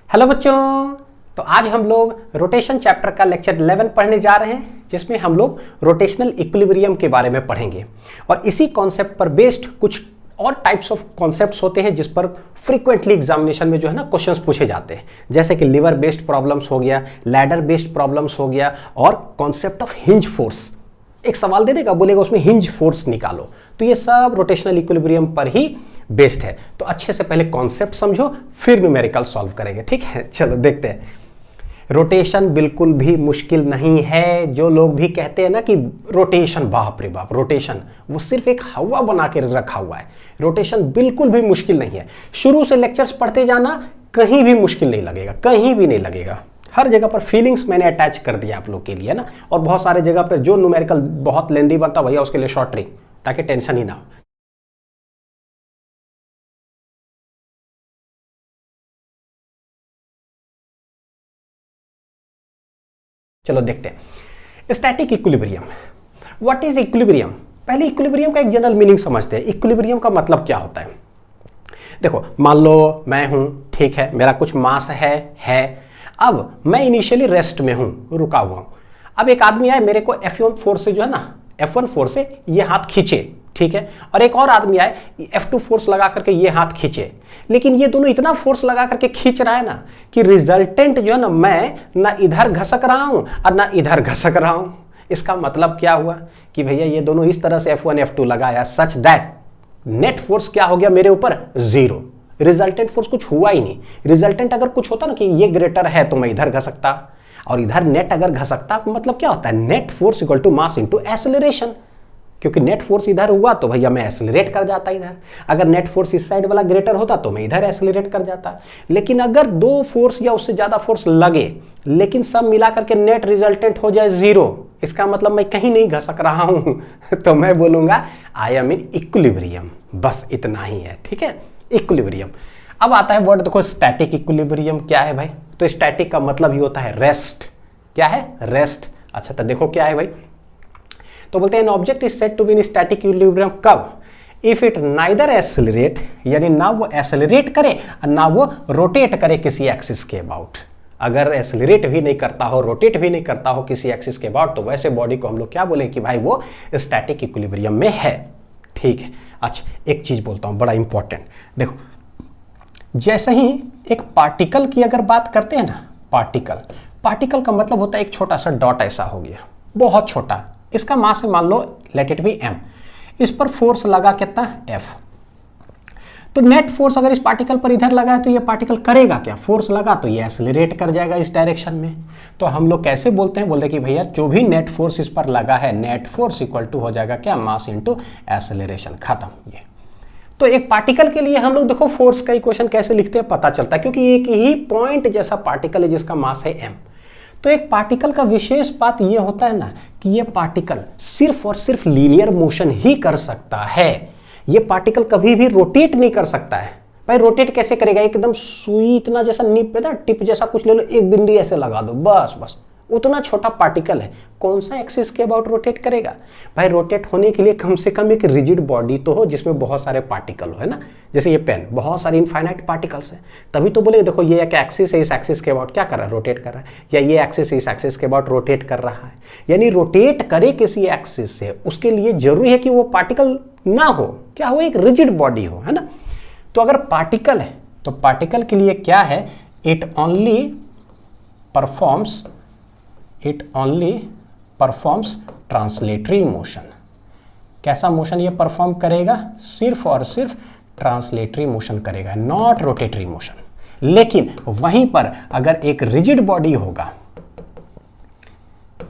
Hello बच्चों। तो आज हम लोग रोटेशन चैप्टर का लेक्चर 11 पढ़ने जा रहे हैं, जिसमें हम लोग रोटेशनल इक्विलिब्रियम के बारे में पढ़ेंगे। और इसी कॉन्सेप्ट पर बेस्ड कुछ और टाइप्स ऑफ कॉन्सेप्ट्स होते हैं जिस पर फ्रीक्वेंटली एग्जामिनेशन में जो है ना क्वेश्चंस पूछे जाते हैं, जैसे कि लिवर बेस्ड प्रॉब्लम्स हो गया, लैडर बेस्ड प्रॉब्लम्स हो गया, और कॉन्सेप्ट ऑफ हिंज फोर्स। एक सवाल दे देगा, बोलेगा उसमें हिंज फोर्स निकालो। तो ये सब रोटेशनल इक्विलिब्रियम पर ही बेस्ड है। तो अच्छे से पहले कॉन्सेप्ट समझो, फिर न्यूमेरिकल सॉल्व करेंगे, ठीक है। चलो देखते हैं। रोटेशन बिल्कुल भी मुश्किल नहीं है। जो लोग भी कहते हैं ना कि रोटेशन, बाप रे बाप रोटेशन, वो सिर्फ एक हवा बना के रखा हुआ है। रोटेशन बिल्कुल भी मुश्किल नहीं है। शुरू से लेक्चर्स पढ़ते जाना, कहीं भी मुश्किल नहीं लगेगा, कहीं भी नहीं लगेगा। हर जगह पर फीलिंग्स मैंने अटैच कर दिया आप लोग के लिए ना। और बहुत सारे जगह पर जो न्यूमेरिकल बहुत लेंदी बनता भैया, उसके लिए शॉर्ट ट्रिक, ताकि टेंशन ही ना हो। चलो देखते हैं static equilibrium. What is equilibrium? पहले इक्विलिब्रियम का एक जनरल मीनिंग समझते हैं। इक्विलिब्रियम का मतलब क्या होता है? देखो, मान लो मैं हूं, ठीक है, मेरा कुछ मास है। अब मैं इनिशियली रेस्ट में हूं, रुका हुआ हूं। अब एक आदमी आए, मेरे को F1 फोर्स से जो है ना, F1 फोर्स से ये हाथ खींचे, ठीक है, और एक और आदमी आए F2 फोर्स लगा करके ये हाथ खींचे। लेकिन ये दोनों इतना फोर्स लगा करके खींच रहा है ना कि रिजल्टेंट जो है ना, मैं ना इधर घसक रहा हूं और ना इधर घसक रहा हूं। इसका मतलब क्या हुआ कि भैया ये दोनों इस तरह से F1 F2 लगाया, सच दैट नेट फोर्स क्या हो गया मेरे ऊपर? जीरो। रिजल्टेंट फोर्स कुछ हुआ ही नहीं। रिजल्टेंट अगर कुछ होता ना कि ये ग्रेटर है तो मैं इधर घसकता, और इधर नेट अगर घसकता, मतलब क्या होता है? Net force equal to mass into acceleration. क्योंकि नेट फोर्स इधर हुआ तो भैया मैं एक्सेलरेट कर जाता इधर। अगर नेट फोर्स इस साइड वाला ग्रेटर होता तो मैं इधर एक्सेलरेट कर जाता। लेकिन अगर दो फोर्स या उससे ज्यादा फोर्स लगे, लेकिन सब मिला करके नेट रिजल्टेंट हो जाए जीरो, इसका मतलब मैं कहीं नहीं घसक रहा हूं तो मैं बोलूंगा आई एम इन इक्विलिब्रियम। बस इतना ही है, ठीक है, इक्विलिब्रियम। अब आता है वर्ड, देखो स्टैटिक इक्विलिब्रियम क्या है भाई? तो स्टैटिक का मतलब ही होता है रेस्ट। क्या है? रेस्ट। अच्छा, तो देखो क्या है भाई, तो बोलते हैं an object is said to be in static equilibrium कब? इफ इट नाइदर एक्सेलरेट, यानी ना वो एक्सेलरेट करे और ना वो रोटेट करे किसी एक्सिस के अबाउट। अगर एक्सेलरेट भी नहीं करता हो, रोटेट भी नहीं करता हो किसी एक्सिस के अबाउट, तो वैसे बॉडी को हम लोग क्या बोले कि भाई वो स्टैटिक इक्विलिब्रियम में है, ठीक है। अच्छा, एक चीज बोलता हूं बड़ा इंपॉर्टेंट, देखो जैसे ही एक पार्टिकल की अगर बात करते हैं ना, पार्टिकल का मतलब होता है एक छोटा सा डॉट ऐसा हो गया, बहुत छोटा। इसका मास है मान लो लेट इट बी m, इस पर फोर्स लगा कितना? F। तो नेट फोर्स अगर इस पार्टिकल पर इधर लगा है तो ये पार्टिकल करेगा क्या? फोर्स लगा तो ये एक्सेलरेट कर जाएगा इस डायरेक्शन में। तो हम लोग कैसे बोलते हैं? बोलते हैं कि भैया जो भी नेट फोर्स इस पर लगा है, नेट फोर्स इक्वल टू हो जाएगा क्या? मास इनटू एक्सेलरेशन, खत्म। ये तो एक पार्टिकल के लिए हम लोग देखो फोर्स का इक्वेशन कैसे लिखते हैं पता चलता है, क्योंकि एक ही पॉइंट जैसा पार्टिकल है जिसका मास है m। तो एक पार्टिकल का विशेष बात यह होता है ना कि यह पार्टिकल सिर्फ और सिर्फ लीनियर मोशन ही कर सकता है। यह पार्टिकल कभी भी रोटेट नहीं कर सकता है। भाई रोटेट कैसे करेगा? एकदम सुई इतना जैसा टिप है ना, टिप जैसा कुछ ले लो, एक बिंदी ऐसे लगा दो, बस उतना छोटा पार्टिकल है, कौन सा एक्सिस के अबाउट रोटेट करेगा? भाई रोटेट होने के लिए कम से कम एक रिजिड बॉडी तो हो जिसमें बहुत सारे पार्टिकल हो, है ना। जैसे ये पेन, बहुत सारे इनफाइनाइट पार्टिकल्स हैं, तभी तो बोले देखो ये एक एक्सिस है, इस एक्सिस के अबाउट क्या कर रहा है? रोटेट कर रहा है। या ये एक्सिस इस एक्सिस के अबाउट रोटेट कर रहा है। यानी रोटेट करे किसी एक्सिस से, उसके लिए जरूरी है कि वो पार्टिकल ना हो, क्या हो? एक रिजिड बॉडी हो, है ना। तो अगर पार्टिकल है तो पार्टिकल के लिए क्या है? It only performs translatory motion. कैसा मोशन ये परफॉर्म करेगा? सिर्फ और सिर्फ ट्रांसलेटरी मोशन करेगा, नॉट रोटेटरी मोशन। लेकिन वहीं पर अगर एक रिजिड बॉडी होगा,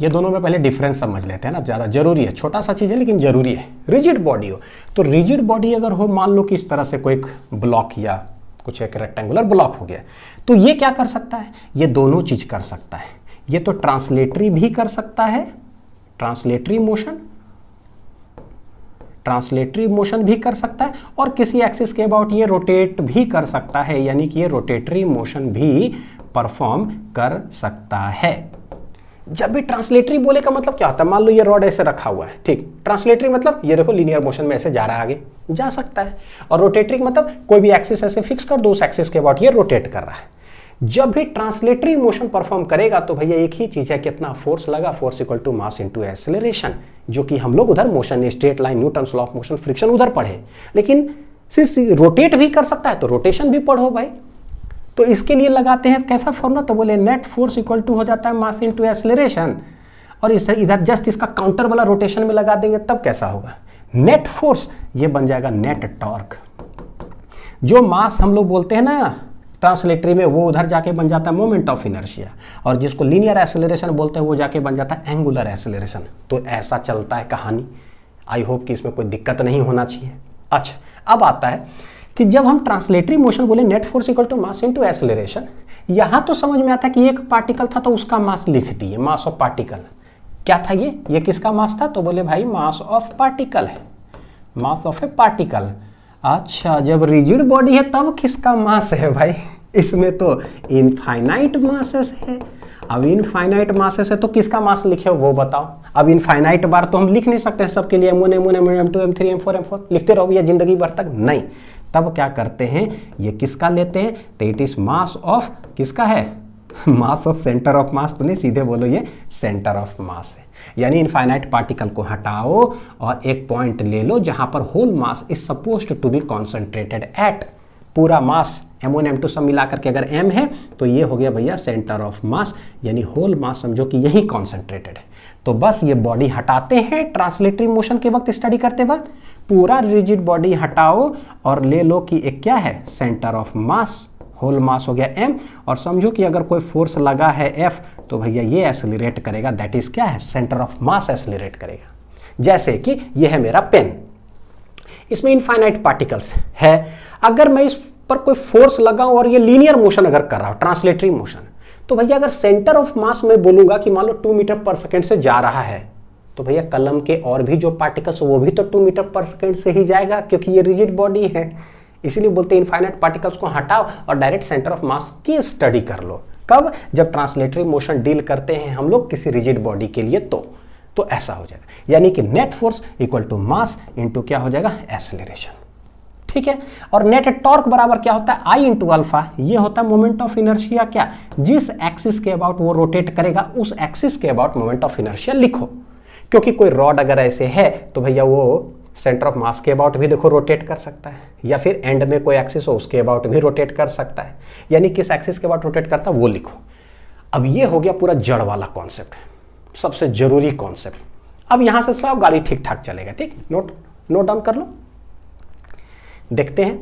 ये दोनों में पहले डिफरेंस समझ लेते हैं ना, ज्यादा जरूरी है, छोटा सा चीज है लेकिन जरूरी है। रिजिड बॉडी हो तो रिजिड बॉडी अगर हो, मान लो कि इस तरह से कोई एक ब्लॉक या कुछ एक रेक्टेंगुलर ब्लॉक हो गया, तो ये क्या कर सकता है? ये दोनों चीज कर सकता है। ये तो ट्रांसलेटरी भी कर सकता है, ट्रांसलेटरी मोशन भी कर सकता है, और किसी एक्सिस के अबाउट ये रोटेट भी कर सकता है, यानी कि ये रोटेटरी मोशन भी परफॉर्म कर सकता है। जब भी ट्रांसलेटरी बोले का मतलब क्या होता है? मान लो ये रॉड ऐसे रखा हुआ है, ठीक, ट्रांसलेटरी मतलब ये देखो लीनियर मोशन में ऐसे जा रहा है, आगे जा सकता है। और रोटेटरी मतलब कोई भी एक्सिस ऐसे फिक्स कर दो, उस एक्सिस के अबाउट ये रोटेट कर रहा है। जब भी ट्रांसलेटरी मोशन परफॉर्म करेगा तो भैया एक ही चीज है, कितना फोर्स लगा, force equal to mass into acceleration, जो कि हम लोग उधर motion, straight line, Newton's law of motion, friction उधर पढ़े, लेकिन सिर्फ रोटेट भी कर सकता है तो रोटेशन भी पढ़ो भाई। तो इसके लिए लगाते हैं कैसा फॉर्मूला, तो बोले नेट फोर्स इक्वल टू हो जाता है मास इनटू एक्सेलरेशन, और इधर जस्ट इसका काउंटर वाला रोटेशन में लगा देंगे, तब कैसा होगा, नेट फोर्स ये बन जाएगा नेट टॉर्क। जो मास हम लोग बोलते हैं ना ट्रांसलेटरी में, वो उधर जाके बन जाता है मोमेंट ऑफ इनर्शिया, और जिसको लीनियर एक्सेलरेशन बोलते हैं वो जाके बन जाता है एंगुलर एक्सेलरेशन। तो ऐसा चलता है कहानी। आई होप कि इसमें कोई दिक्कत नहीं होना चाहिए। अच्छा, अब आता है कि जब हम ट्रांसलेटरी मोशन बोले net force equal to mass into acceleration, यहां तो समझ में आता है कि एक पार्टिकल था तो उसका मास लिख दिए, मास ऑफ पार्टिकल। क्या था ये किसका मास था, तो बोले भाई मास ऑफ पार्टिकल है, मास ऑफ ए पार्टिकल। अच्छा, जब रिजिड बॉडी है तब किसका मास है भाई, इसमें तो इनफाइनाइट मासेस है। अब इनफाइनाइट मासेस है तो किसका मास लिखे वो बताओ। अब इनफाइनाइट बार तो हम लिख नहीं सकते हैं सबके लिए, M1 M1 M2 M3 M4 M4 लिखते रहो भैया जिंदगी भर तक, नहीं। तब क्या करते हैं, ये किसका लेते हैं, तो इट इज मास ऑफ, किसका है, मास ऑफ सेंटर ऑफ मास, तो नहीं सीधे बोलो ये सेंटर ऑफ मास है। यानी इनफाइनाइट पार्टिकल को हटाओ और एक पॉइंट ले लो जहां पर whole mass is supposed to be concentrated at, पूरा मास M1 M2 सब मिलाकर के अगर M है तो ये हो गया भैया सेंटर ऑफ मास, यानी होल मास समझो कि यही कॉन्सेंट्रेटेड है। तो बस ये बॉडी हटाते हैं ट्रांसलेटरी मोशन के वक्त स्टडी करते वक्त, पूरा रिजिड बॉडी हटाओ और ले लो कि एक क्या है, centre of mass, whole mass हो गया M, और समझो कि अगर कोई फोर्स लगा है F तो भैया ये एक्सेलरेट करेगा, दैट इज क्या है, सेंटर ऑफ मास एक्सेलरेट करेगा। जैसे कि ये है मेरा पेन, इसमें इनफाइनाइट पार्टिकल्स है, अगर मैं इस पर कोई फोर्स लगाऊं और ये लीनियर मोशन अगर कर रहा हूं, ट्रांसलेटरी मोशन, तो भैया अगर सेंटर ऑफ मास में बोलूंगा कि मान लो 2 मीटर पर सेकेंड से जा रहा है, तो भैया कलम के और भी जो पार्टिकल्स वो भी तो 2 मीटर पर सेकेंड से ही जाएगा, क्योंकि ये रिजिड बॉडी है। इसीलिए बोलते हैं इनफाइनाइट पार्टिकल्स को हटाओ और डायरेक्ट सेंटर ऑफ मास की स्टडी कर लो। कब, जब ट्रांसलेटरी मोशन डील करते हैं हम लोग किसी रिजिड बॉडी के लिए, तो ऐसा हो जाएगा, यानी कि net force equal to mass into क्या हो जाएगा, एक्सेलरेशन। ठीक है, और नेट टॉर्क बराबर क्या होता है, आई इंटू अल्फा, ये होता है मोमेंट ऑफ इनर्शिया, क्या, जिस एक्सिस के अबाउट वो रोटेट करेगा उस एक्सिस के अबाउट मोमेंट ऑफ इनर्शिया लिखो। क्योंकि कोई रॉड अगर ऐसे है तो भैया वो सेंटर ऑफ मास के अबाउट भी देखो रोटेट कर सकता है, या फिर एंड में कोई एक्सिस हो उसके अबाउट भी रोटेट कर सकता है, यानी किस एक्सिस के अबाउट रोटेट करता है वो लिखो। अब ये हो गया पूरा जड़ वाला कॉन्सेप्ट, सबसे जरूरी कॉन्सेप्ट। अब यहां से सब गाड़ी ठीक ठाक चलेगा, ठीक, नोट डाउन कर लो। देखते हैं,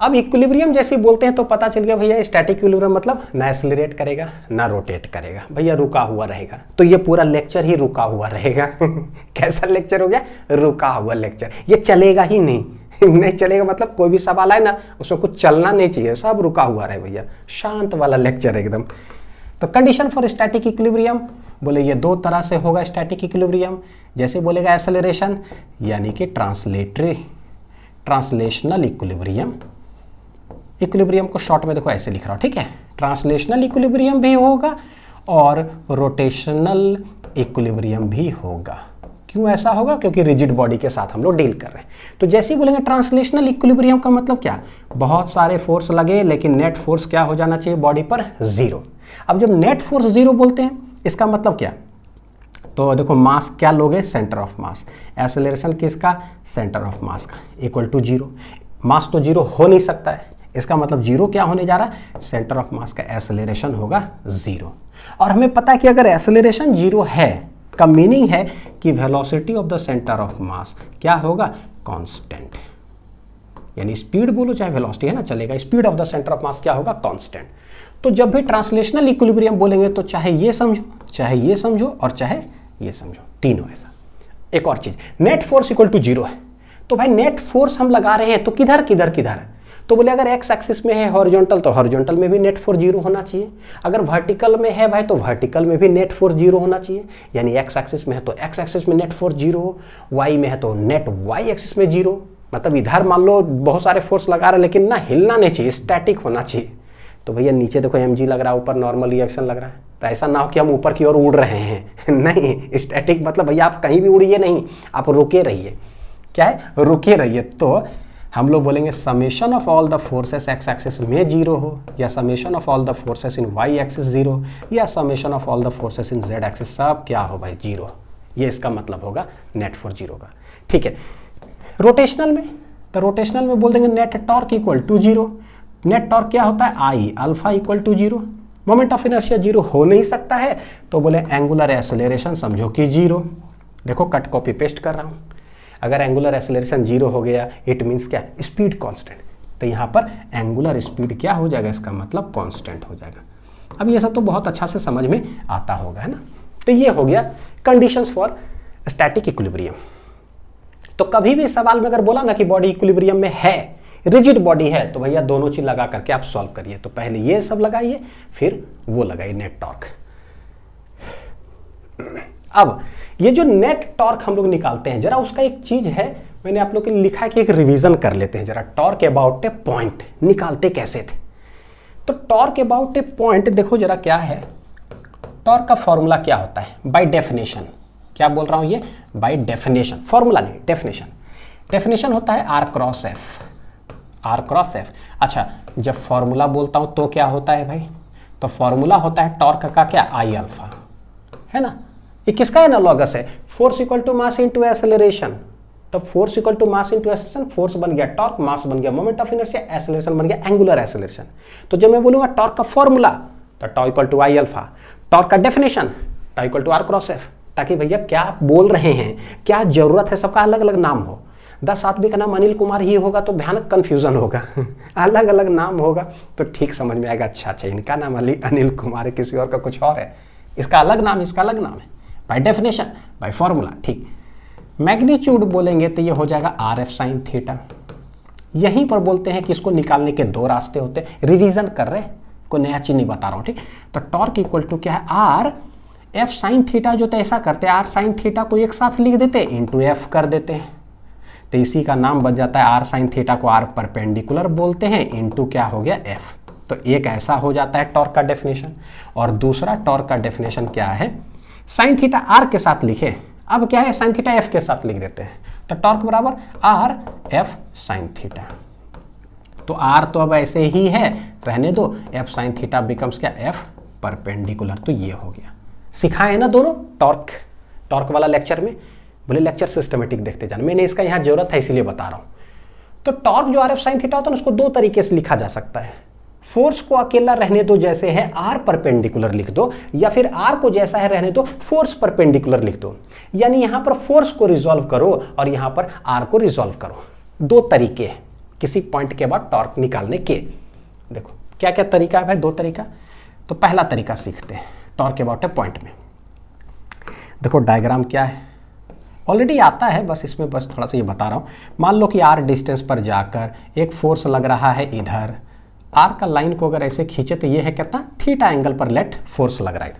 अब इक्विलिब्रियम जैसे ही बोलते हैं तो पता चल गया भैया स्टैटिक इक्विलिब्रियम मतलब ना एक्सेलरेट करेगा ना रोटेट करेगा, भैया रुका हुआ रहेगा। तो ये पूरा लेक्चर ही रुका हुआ रहेगा कैसा लेक्चर हो गया, रुका हुआ लेक्चर, ये चलेगा ही नहीं नहीं चलेगा मतलब कोई भी सवाल आए ना उसमें कुछ चलना नहीं चाहिए, सब रुका हुआ रहे भैया, शांत वाला लेक्चर एकदम। तो कंडीशन फॉर स्टैटिक इक्विलिब्रियम, बोले ये 2 तरह से होगा स्टैटिक इक्विलिब्रियम। जैसे बोलेगा एक्सेलरेशन, यानी कि ट्रांसलेशनल इक्विलिब्रियम, इक्विलिब्रियम को शॉर्ट में देखो ऐसे लिख रहा हूं, ठीक है, ट्रांसलेशनल इक्विलिब्रियम भी होगा और रोटेशनल इक्विलिब्रियम भी होगा। क्यों ऐसा होगा, क्योंकि रिजिड बॉडी के साथ हम लोग डील कर रहे हैं। तो जैसे ही बोलेंगे ट्रांसलेशनल इक्विलिब्रियम का मतलब क्या, बहुत सारे फोर्स लगे लेकिन नेट फोर्स क्या हो जाना चाहिए बॉडी पर, 0। अब जब नेट फोर्स 0 बोलते हैं इसका मतलब क्या, तो देखो मास क्या लोगे, सेंटर ऑफ मास, एक्सेलरेशन किसका, सेंटर ऑफ मास का, इक्वल टू 0। मास तो 0 हो नहीं सकता है, इसका मतलब 0 क्या होने जा रहा है, सेंटर ऑफ मास का एक्सेलरेशन होगा 0। और हमें पता है कि अगर एक्सेलरेशन 0 है का मीनिंग है कि velocity of the centre of मास क्या होगा, कांस्टेंट। यानी स्पीड बोलो चाहे वेलोसिटी है ना चलेगा, speed of the centre of मास क्या होगा, कांस्टेंट। तो जब भी ट्रांसलेशनल इक्विलिब्रियम बोलेंगे तो चाहे ये समझो, चाहे ये समझो और चाहे ये समझो, तीनों ऐसा। एक और चीज, नेट फोर्स इक्वल टू 0 है, तो भाई नेट फोर्स हम लगा रहे हैं तो किधर किधर किधर है, तो बोले अगर एक्स एक्सिस में है हॉरिजॉन्टल तो हॉरिजॉन्टल में भी नेट फोर्स 0 होना चाहिए, अगर वर्टिकल में है भाई तो वर्टिकल में भी नेट फोर्स 0 होना चाहिए। यानी एक्स एक्सिस में है तो एक्स एक्सिस में नेट फोर्स 0 हो, वाई में है तो नेट वाई एक्सिस में 0, मतलब इधर मान लो बहुत सारे फोर्स लगा रहे लेकिन ना हिलना नहीं चाहिए, स्टैटिक होना चाहिए। तो भैया नीचे देखो mg लग रहा है, ऊपर नॉर्मल रिएक्शन लग रहा है, तो ऐसा ना हो कि हम ऊपर की ओर उड़ रहे हैं नहीं, स्टैटिक मतलब भैया आप कहीं भी उड़िए नहीं, आप रुके रहिए, क्या है, रुके रहिए। तो हम लोग बोलेंगे summation of all the forces X axis में 0 हो, या summation of all the forces in Y axis 0, या summation of all the forces in Z axis, सब क्या हो भाई 0। ये इसका मतलब होगा नेट फोर्स 0 का। ठीक है, रोटेशनल में, तो रोटेशनल में बोल देंगे net torque equal to 0। Net torque क्या होता है, I alpha equal to 0। Moment of inertia 0 हो नहीं सकता है, तो बोले एंगुलर एक्सेलरेशन समझो कि 0। देखो कट कॉपी पेस्ट कर रहा हूं, अगर एंगुलर एक्सेलरेशन 0 हो गया इट मीन्स क्या, स्पीड कांस्टेंट, तो यहाँ पर एंगुलर स्पीड क्या हो जाएगा, इसका मतलब कांस्टेंट हो जाएगा। अब ये सब तो बहुत अच्छा से समझ में आता होगा, है ना। तो ये हो गया कंडीशंस फॉर स्टैटिक इक्विलिब्रियम। तो कभी भी सवाल में अगर बोला ना कि बॉडी इक्विलिब्रियम में है, रिजिड बॉडी है, तो भैया दोनों चीज लगा करके आप सॉल्व करिए। तो पहले ये सब लगाइए, फिर वो लगाइए नेट टॉर्क। अब ये जो नेट टॉर्क हम लोग निकालते हैं, जरा उसका एक चीज है, मैंने आप लोग के लिए लिखा है कि एक रिवीजन कर लेते हैं जरा। टॉर्क अबाउट ए पॉइंट निकालते कैसे थे। तो टॉर्क अबाउट ए पॉइंट देखो जरा क्या है। टॉर्क का फॉर्मूला क्या होता है, बाय डेफिनेशन, क्या बोल रहा हूं ये, बाय डेफिनेशन, फॉर्मूला नहीं डेफिनेशन। डेफिनेशन होता है R cross F, R cross F. अच्छा, जब फॉर्मूला बोलता हूं तो क्या होता है भाई, तो फॉर्मूला होता है टॉर्क का क्या, आई अल्फा, है ना। ये किसका एनालॉगस है, force equal to mass into acceleration. तब force equal to mass into acceleration, force बन गया टॉर्क, मास बन गया मोमेंट ऑफ इनर्शिया, एक्सेलरेशन बन गया एंगुलर एक्सेलरेशन। तो जब मैं बोलूंगा टॉर्क का फॉर्मूला, तो tau equal to I alpha, torque का definition tau equal to R cross F, ताकि भैया क्या बोल रहे हैं, क्या जरूरत है, सबका अलग अलग नाम हो। 10 आदमी का नाम अनिल कुमार ही होगा तो भयानक कंफ्यूजन होगा अलग अलग नाम होगा तो ठीक समझ में आएगा, अच्छा अच्छा इनका नाम अनिल कुमार है, किसी और का कुछ और है, इसका अलग नाम, इसका अलग नाम है, बाय डेफिनेशन, बाय फॉर्मूला। ठीक, मैग्नीट्यूड बोलेंगे तो ये हो जाएगा आर एफ साइन थीटा। यहीं पर बोलते हैं कि इसको निकालने के 2 रास्ते होते हैं, रिवीजन कर रहे हैं, कोई नया चीज नहीं बता रहा हूं। ठीक, तो टॉर्क इक्वल टू क्या है, आर एफ साइन थीटा, जो तो ऐसा करते हैं, आर साइन थीटा को एक साथ लिख देते हैं, इंटू एफ कर देते हैं, तो इसी का नाम बन जाता है आर साइन थीटा को आर परपेंडिकुलर बोलते हैं, इंटू क्या हो गया एफ। तो एक ऐसा हो जाता है टॉर्क का डेफिनेशन, और दूसरा टॉर्क का डेफिनेशन क्या है, साइन थीटा आर के साथ लिखे, अब क्या है साइन थीटा एफ के साथ लिख देते हैं, तो टॉर्क बराबर आर एफ साइन थीटा। तो आर तो अब ऐसे ही है, रहने दो, एफ साइन थीटा बिकम्स क्या, एफ परपेंडिकुलर। तो ये हो गया, सिखाए ना दोनों टॉर्क, टॉर्क वाला लेक्चर में, बोले लेक्चर सिस्टमेटिक देखते जाना, मैंने इसका यहाँ जरूरत है इसीलिए बता रहा हूँ। तो टॉर्क जो आर एफ साइन थीटा होता है उसको 2 तरीके से लिखा जा सकता है, फोर्स को अकेला रहने दो जैसे है आर परपेंडिकुलर लिख दो, या फिर आर को जैसा है रहने दो फोर्स परपेंडिकुलर लिख दो। यानी यहां पर फोर्स को रिजॉल्व करो और यहां पर आर को रिजॉल्व करो। 2 तरीके हैं किसी पॉइंट के बाद टॉर्क निकालने के। देखो क्या क्या तरीका है भाई, 2 तरीका। तो पहला तरीका सीखते हैं टॉर्क अबाउट ए पॉइंट में। देखो डायग्राम क्या है, ऑलरेडी आता है, बस इसमें बस थोड़ा सा ये बता रहा हूं। मान लो कि आर डिस्टेंस पर जाकर एक फोर्स लग रहा है इधर, आर का लाइन को अगर ऐसे खींचे तो ये है कितना, थीटा एंगल पर लेट फोर्स लग रहा है।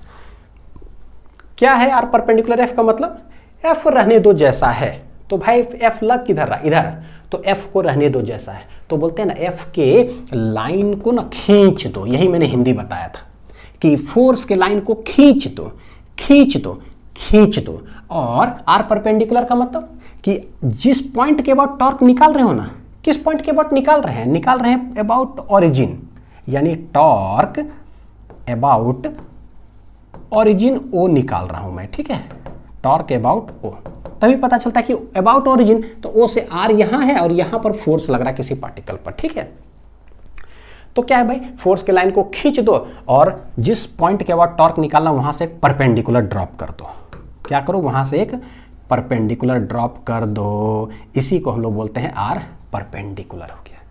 क्या है आर परपेंडिकुलर, एफ का मतलब एफ रहने दो जैसा है। तो भाई एफ लग किधर रहा, इधर, तो एफ को रहने दो जैसा है, तो बोलते हैं ना एफ के लाइन को ना खींच दो। यही मैंने हिंदी बताया था कि फोर्स के लाइन को खींच दो, खींच दो, खींच दो। और आर परपेंडिकुलर का मतलब कि जिस पॉइंट के बाद टॉर्क निकाल रहे हो ना, किस पॉइंट के अबाउट निकाल रहे हैं, निकाल रहे हैं अबाउट ओरिजिन, यानी टॉर्क अबाउट ओरिजिन ओ निकाल रहा हूं मैं। ठीक है, टॉर्क अबाउट ओ, तभी पता चलता है कि अबाउट ओरिजिन, तो ओ से आर यहां है और यहां पर फोर्स लग रहा है किसी पार्टिकल पर। ठीक है, तो क्या है भाई, फोर्स के लाइन को खींच दो और जिस पॉइंट के बाद टॉर्क निकालना वहां से एक परपेंडिकुलर ड्रॉप कर दो। क्या करो, वहां से एक परपेंडिकुलर ड्रॉप कर दो, इसी को हम लोग बोलते हैं आर परपेंडिकुलर हो गया।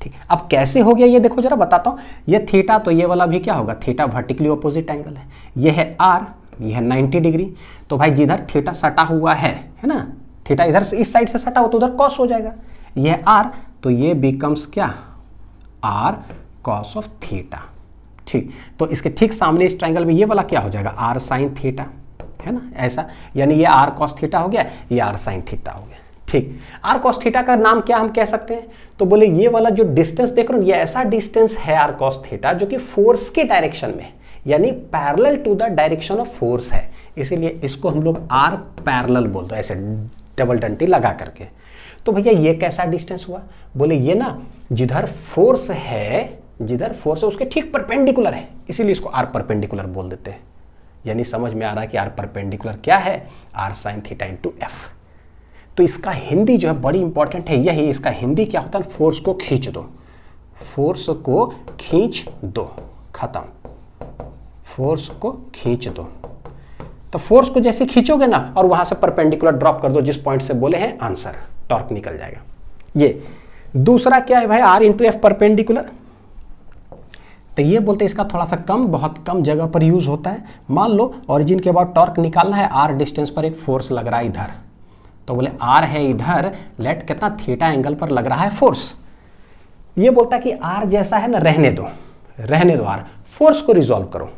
ठीक, अब कैसे हो गया ये देखो जरा बताता हूं। ये थीटा, तो ये वाला भी क्या होगा, थीटा वर्टिकली ऑपोजिट एंगल है, ये है आर, ये है 90 डिग्री। तो भाई जिधर थीटा सटा हुआ है ना, थीटा इधर से इस साइड से सटा हो तो उधर कॉस हो जाएगा, ये है आर, तो ये बिकम्स क्या, आर कॉस ऑफ थीटा। ठीक, तो इसके ठीक सामने इस ट्रायंगल में ये वाला क्या हो जाएगा, आर साइन थीटा, है ना ऐसा, यानी ये आर कॉस थीटा हो गया, ये आर साइन थीटा हो गया। ठीक, आर कॉस थीटा का नाम क्या हम कह सकते हैं, तो बोले ये वाला जो डिस्टेंस देख रहे हो, ये ऐसा डिस्टेंस है आर कॉस थीटा जो कि फोर्स के डायरेक्शन में, यानी parallel to the direction of force है, इसीलिए इसको हम लोग आर पैरेलल बोलते हैं, ऐसे डबल डंटी लगा करके। तो भैया ये कैसा डिस्टेंस हुआ? बोले ये ना जिधर फोर्स है उसके ठीक परपेंडिकुलर है, इसीलिए इसको आर परपेंडिकुलर बोल देते हैं। यानी समझ में आ रहा है कि आर परपेंडिकुलर क्या है? R sine theta into F. तो इसका हिंदी जो है बड़ी इंपॉर्टेंट है, यही इसका हिंदी क्या होता है? फोर्स को खींच दो, फोर्स को खींच दो, खत्म, फोर्स को खींच दो। तो फोर्स को जैसे खींचोगे ना और वहां से परपेंडिकुलर ड्रॉप कर दो जिस पॉइंट से बोले हैं, आंसर टॉर्क निकल जाएगा। ये दूसरा क्या है भाई? R into F perpendicular. तो ये बोलते हैं इसका थोड़ा सा कम, बहुत कम जगह पर यूज होता है। मान लो ओरिजिन के बाद टॉर्क निकालना है, आर डिस्टेंस पर एक फोर्स लग रहा है इधर, तो बोले आर है इधर, लेट कितना थीटा एंगल पर लग रहा है फोर्स। ये बोलता है कि आर जैसा है ना, रहने दो आर, फोर्स को रिजॉल्व करो।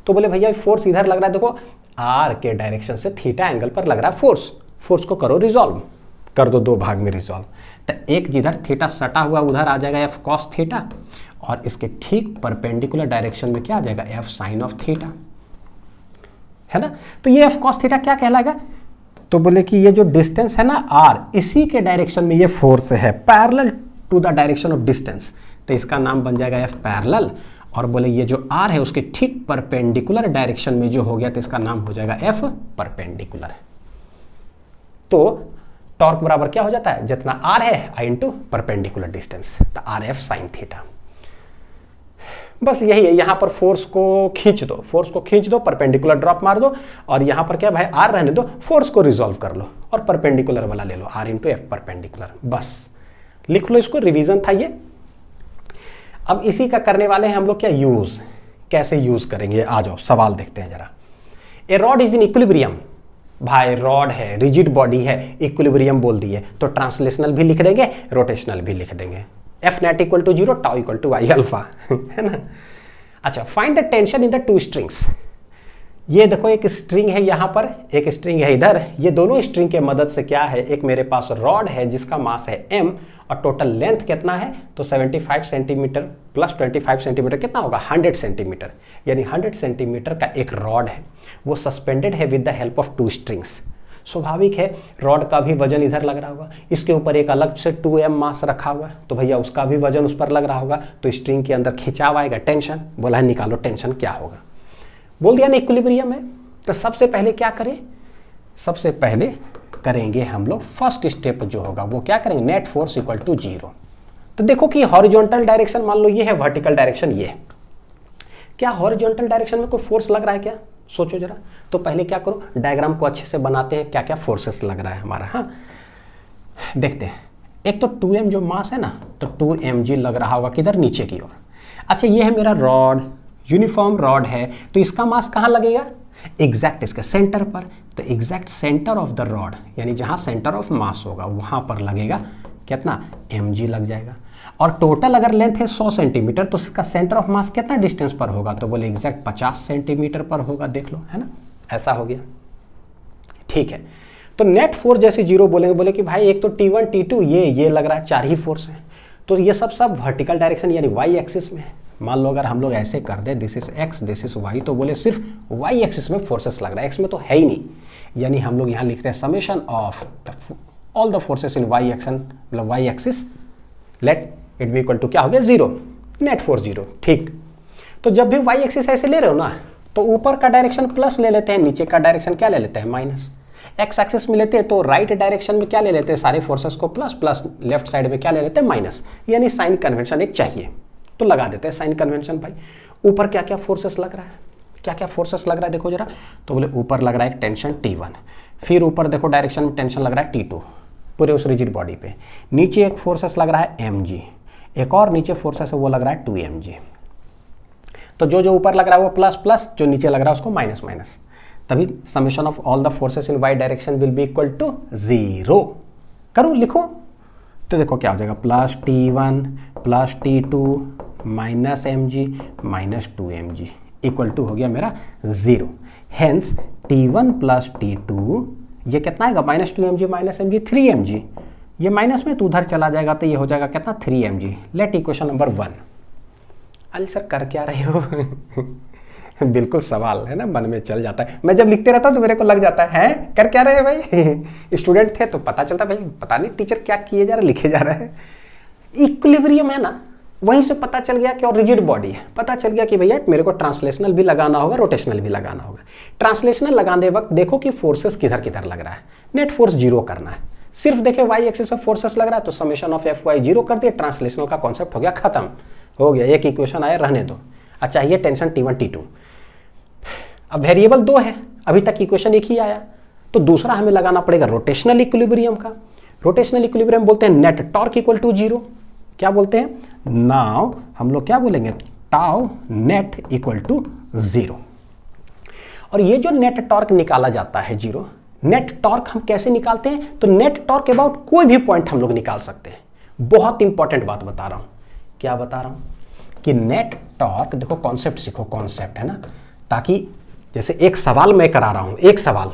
तो बोले भैया फोर्स इधर लग रहा है, देखो आर के डायरेक्शन से थीटा एंगल पर लग रहा है फोर्स को करो रिजॉल्व, कर दो दो भाग में रिजॉल्व। तो एक जिधर थीटा सटा हुआ उधर आ जाएगा एफ कॉस थीटा, और इसके ठीक परपेंडिकुलर डायरेक्शन में क्या आ जाएगा? एफ साइन ऑफ थीटा, है ना। तो ये एफ कॉस थीटा क्या कहलाएगा? तो बोले कि ये जो डिस्टेंस है ना आर, इसी के डायरेक्शन में ये फोर्स है, parallel to the direction of distance, तो इसका नाम बन जाएगा एफ पैरेलल। और बोले ये जो आर है उसके ठीक परपेंडिकुलर डायरेक्शन में जो हो गया तो इसका नाम हो जाएगा एफ परपेंडिकुलर। तो टॉर्क बराबर क्या हो जाता है? जितना आर है आई इंटू परपेंडिकुलर डिस्टेंस, तो आर एफ साइन थीटा। बस यही है, यहां पर फोर्स को खींच दो, परपेंडिकुलर ड्रॉप मार दो, और यहां पर क्या भाई आर रहने दो, फोर्स को रिजॉल्व कर लो और परपेंडिकुलर वाला ले लो, आर इंटू एफ परपेंडिकुलर। बस लिख लो इसको, रिवीजन था ये। अब इसी का करने वाले हैं हम लोग क्या यूज, कैसे यूज करेंगे? आ जाओ सवाल देखते हैं जरा। ए रॉड इज इन इक्विलिब्रियम, भाई रॉड है, रिजिड बॉडी है, इक्विलिब्रियम बोल दिए तो ट्रांसलेशनल भी लिख देंगे, रोटेशनल भी लिख देंगे। F net equal to 0, tau equal to I alpha, है ना। अच्छा, find the tension in the two strings. ये देखो एक स्ट्रिंग है यहाँ पर, एक स्ट्रिंग है इधर। ये दोनों स्ट्रिंग के मदद से क्या है, एक मेरे पास रॉड है जिसका मास है m और टोटल लेंथ कितना है? तो 75 सेंटीमीटर प्लस 25 सेंटीमीटर कितना होगा? 100 सेंटीमीटर। यानी 100 सेंटीमीटर का एक रॉड है, वो सस्पेंडेड है with the help of two strings. स्वाभाविक है रॉड का भी वजन इधर लग रहा होगा, इसके ऊपर एक अलग से 2m मास रखा हुआ है, तो भैया उसका भी वजन उस पर लग रहा होगा, तो स्ट्रिंग के अंदर खिंचाव आएगा, टेंशन। बोला है निकालो टेंशन क्या होगा, बोल दिया ना इक्विलिब्रियम है। तो सबसे पहले क्या करें? सबसे पहले करेंगे हम लोग फर्स्ट स्टेप जो होगा वो क्या करेंगे? Net force equal to 0। तो देखो कि हॉरिजॉन्टल डायरेक्शन मान लो ये है, वर्टिकल डायरेक्शन ये, क्या हॉरिजॉन्टल डायरेक्शन में कोई फोर्स लग रहा है क्या? सोचो जरा। तो पहले क्या करो, डायग्राम को अच्छे से बनाते हैं, क्या क्या फोर्सेस लग रहा है हमारा। हाँ देखते हैं। एक तो 2m जो मास है ना, तो 2mg लग रहा होगा किधर? नीचे की ओर। अच्छा ये है मेरा रॉड, यूनिफॉर्म रॉड है, तो इसका मास कहाँ लगेगा? एग्जैक्ट इसके सेंटर पर। तो exact centre of the rod, यानी जहाँ सेंटर ऑफ मास होगा वहाँ पर लगेगा कितना? mg लग जाएगा। और टोटल अगर लेंथ है 100 सेंटीमीटर तो इसका सेंटर ऑफ मास कितना डिस्टेंस पर होगा? तो बोले एग्जैक्ट 50 सेंटीमीटर पर होगा। देख लो, है ना, ऐसा हो गया। ठीक है, तो नेट फोर्स जैसे 0 बोलेंगे, बोले कि भाई एक तो T1 T2 ये लग रहा है, 4 ही फोर्स हैं, तो ये सब वर्टिकल डायरेक्शन यानी वाई एक्सिस में है। मान लो अगर हम लोग ऐसे कर दे, this is X this is Y, तो बोले सिर्फ वाई एक्सिस में फोर्सेस लग रहा है, एक्स में तो है ही नहीं। यानी हम लोग यहाँ लिखते हैं summation of all the forces in Y action, मतलब Y axis, let it be equal to क्या हो गया? 0, नेट फोर्स 0। ठीक, तो जब भी वाई एक्सिस ऐसे ले रहे हो ना, तो ऊपर का डायरेक्शन प्लस ले लेते हैं, नीचे का डायरेक्शन क्या ले लेते हैं? माइनस। एक्स एक्सिस में लेते हैं तो राइट डायरेक्शन में क्या ले लेते हैं? सारे फोर्सेस को प्लस, प्लस लेफ्ट साइड में क्या ले लेते हैं? माइनस। यानी साइन कन्वेंशन एक चाहिए, तो लगा देते हैं साइन कन्वेंशन। भाई ऊपर क्या क्या फोर्सेस लग रहा है, क्या क्या फोर्सेस लग रहा है देखो जरा। तो बोले ऊपर लग रहा है एक टेंशन T1, फिर ऊपर देखो डायरेक्शन में टेंशन लग रहा है T2 पूरे उस रिजिड बॉडी पे। नीचे एक फोर्सेस लग रहा है mg, एक और नीचे फोर्सेस है वो लग रहा है 2mg। तो जो ऊपर लग रहा है वो प्लस प्लस, जो नीचे लग रहा है उसको माइनस माइनस, तभी summation of all the forces in Y direction will be equal to 0। करो, लिखो, तो देखो क्या हो जाएगा? Plus T1 plus T2 minus mg minus 2mg equal to हो गया मेरा 0। हेंस T1 प्लस T2 ये कितना आएगा? Minus 2mg minus mg 3mg, ये माइनस में तो उधर चला जाएगा तो ये हो जाएगा कितना? 3mg। Let equation number 1। Ali sir कर क्या रहे हो? बिल्कुल सवाल है ना, मन में चल जाता है। मैं जब लिखते रहता हूँ तो मेरे को लग जाता है कर क्या रहे हैं भाई स्टूडेंट थे तो पता चलता भाई पता नहीं टीचर क्या किए जा रहे, लिखे जा रहे हैं। इक्विलिब्रियम है ना, वहीं से पता चल गया कि और रिजिड बॉडी है, पता चल गया कि भैया मेरे को ट्रांसलेशनल भी लगाना होगा, रोटेशनल भी लगाना होगा। ट्रांसलेशनल लगाने वक्त देखो कि फोर्सेस किधर किधर लग रहा है, नेट फोर्स जीरो करना है। सिर्फ देखे वाई एक्सिस पर फोर्सेस लग रहा है तो summation of F Y zero कर दिया, ट्रांसलेशनल का कॉन्सेप्ट हो गया खत्म, हो गया। एक इक्वेशन आया, रहने दो। अच्छा ये टेंशन T1 T2। अब वेरिएबल दो है, अभी तक इक्वेशन एक ही आया, तो दूसरा हमें लगाना पड़ेगा रोटेशनल इक्विलिब्रियम का। रोटेशनल इक्विलिब्रियम बोलते हैं net torque equal to zero. क्या बोलते हैं? नाउ हम लोग क्या बोलेंगे? Tau net equal to zero. और ये जो नेट टॉर्क निकाला जाता है जीरो, नेट टॉर्क हम कैसे निकालते हैं? तो नेट टॉर्क अबाउट कोई भी पॉइंट हम लोग निकाल सकते हैं। बहुत इंपॉर्टेंट बात बता रहा हूं। क्या बता रहा हूं? कि नेट टॉर्क, देखो कॉन्सेप्ट सीखो, कॉन्सेप्ट है ना, ताकि जैसे एक सवाल मैं करा रहा हूं, एक सवाल,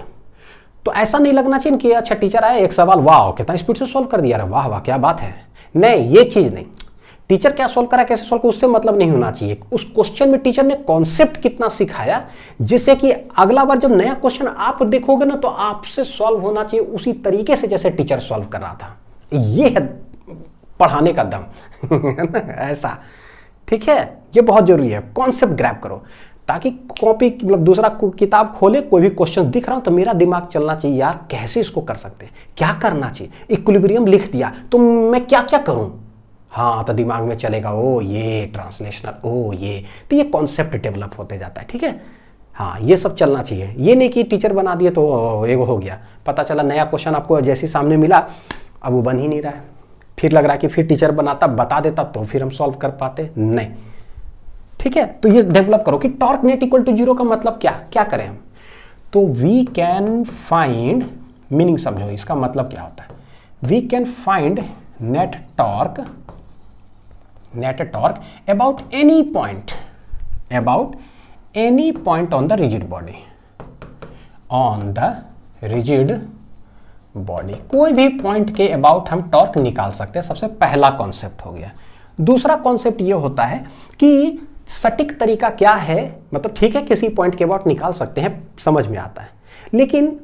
तो ऐसा नहीं लगना चाहिए कि अच्छा टीचर आया एक सवाल, वाह कितना स्पीड से सॉल्व कर दिया, वाह वाह क्या बात है। नहीं, ये चीज नहीं। टीचर क्या सॉल्व करा, कैसे सॉल्व करा, उससे मतलब नहीं होना चाहिए। उस क्वेश्चन में टीचर ने कॉन्सेप्ट कितना सिखाया, जिससे कि अगला बार जब नया क्वेश्चन आप देखोगे ना तो आपसे सॉल्व होना चाहिए उसी तरीके से जैसे टीचर सॉल्व कर रहा था। ये है पढ़ाने का दम ऐसा, ठीक है। ये बहुत जरूरी है, कॉन्सेप्ट ग्रैब करो, ताकि कॉपी मतलब दूसरा किताब खोले, कोई भी क्वेश्चन दिख रहा हो तो मेरा दिमाग चलना चाहिए, यार कैसे इसको कर सकते हैं, क्या करना चाहिए। इक्विलिब्रियम लिख दिया तो मैं क्या क्या करूं, हाँ तो दिमाग में चलेगा ओ ये ट्रांसलेशनल, ओ ये, तो ये कॉन्सेप्ट डेवलप होते जाता है, ठीक है। हाँ ये सब चलना चाहिए, ये नहीं कि टीचर बना दिए तो एगो हो गया, पता चला नया क्वेश्चन आपको जैसे सामने मिला अब वो बन ही नहीं रहा है, फिर लग रहा है कि फिर टीचर बनाता बता देता तो फिर हम सॉल्व कर पाते, नहीं, ठीक है। तो ये डेवलप करो कि torque net equal to zero का मतलब क्या, क्या करें हम। तो वी कैन फाइंड, मीनिंग समझो इसका मतलब क्या होता है। We can find net torque about any point on the rigid body, कोई भी पॉइंट के अबाउट हम टॉर्क निकाल सकते हैं। सबसे पहला कॉन्सेप्ट हो गया। दूसरा कॉन्सेप्ट ये होता है कि सटीक तरीका क्या है, मतलब ठीक है किसी पॉइंट के अबाउट निकाल सकते हैं, समझ में आता है, लेकिन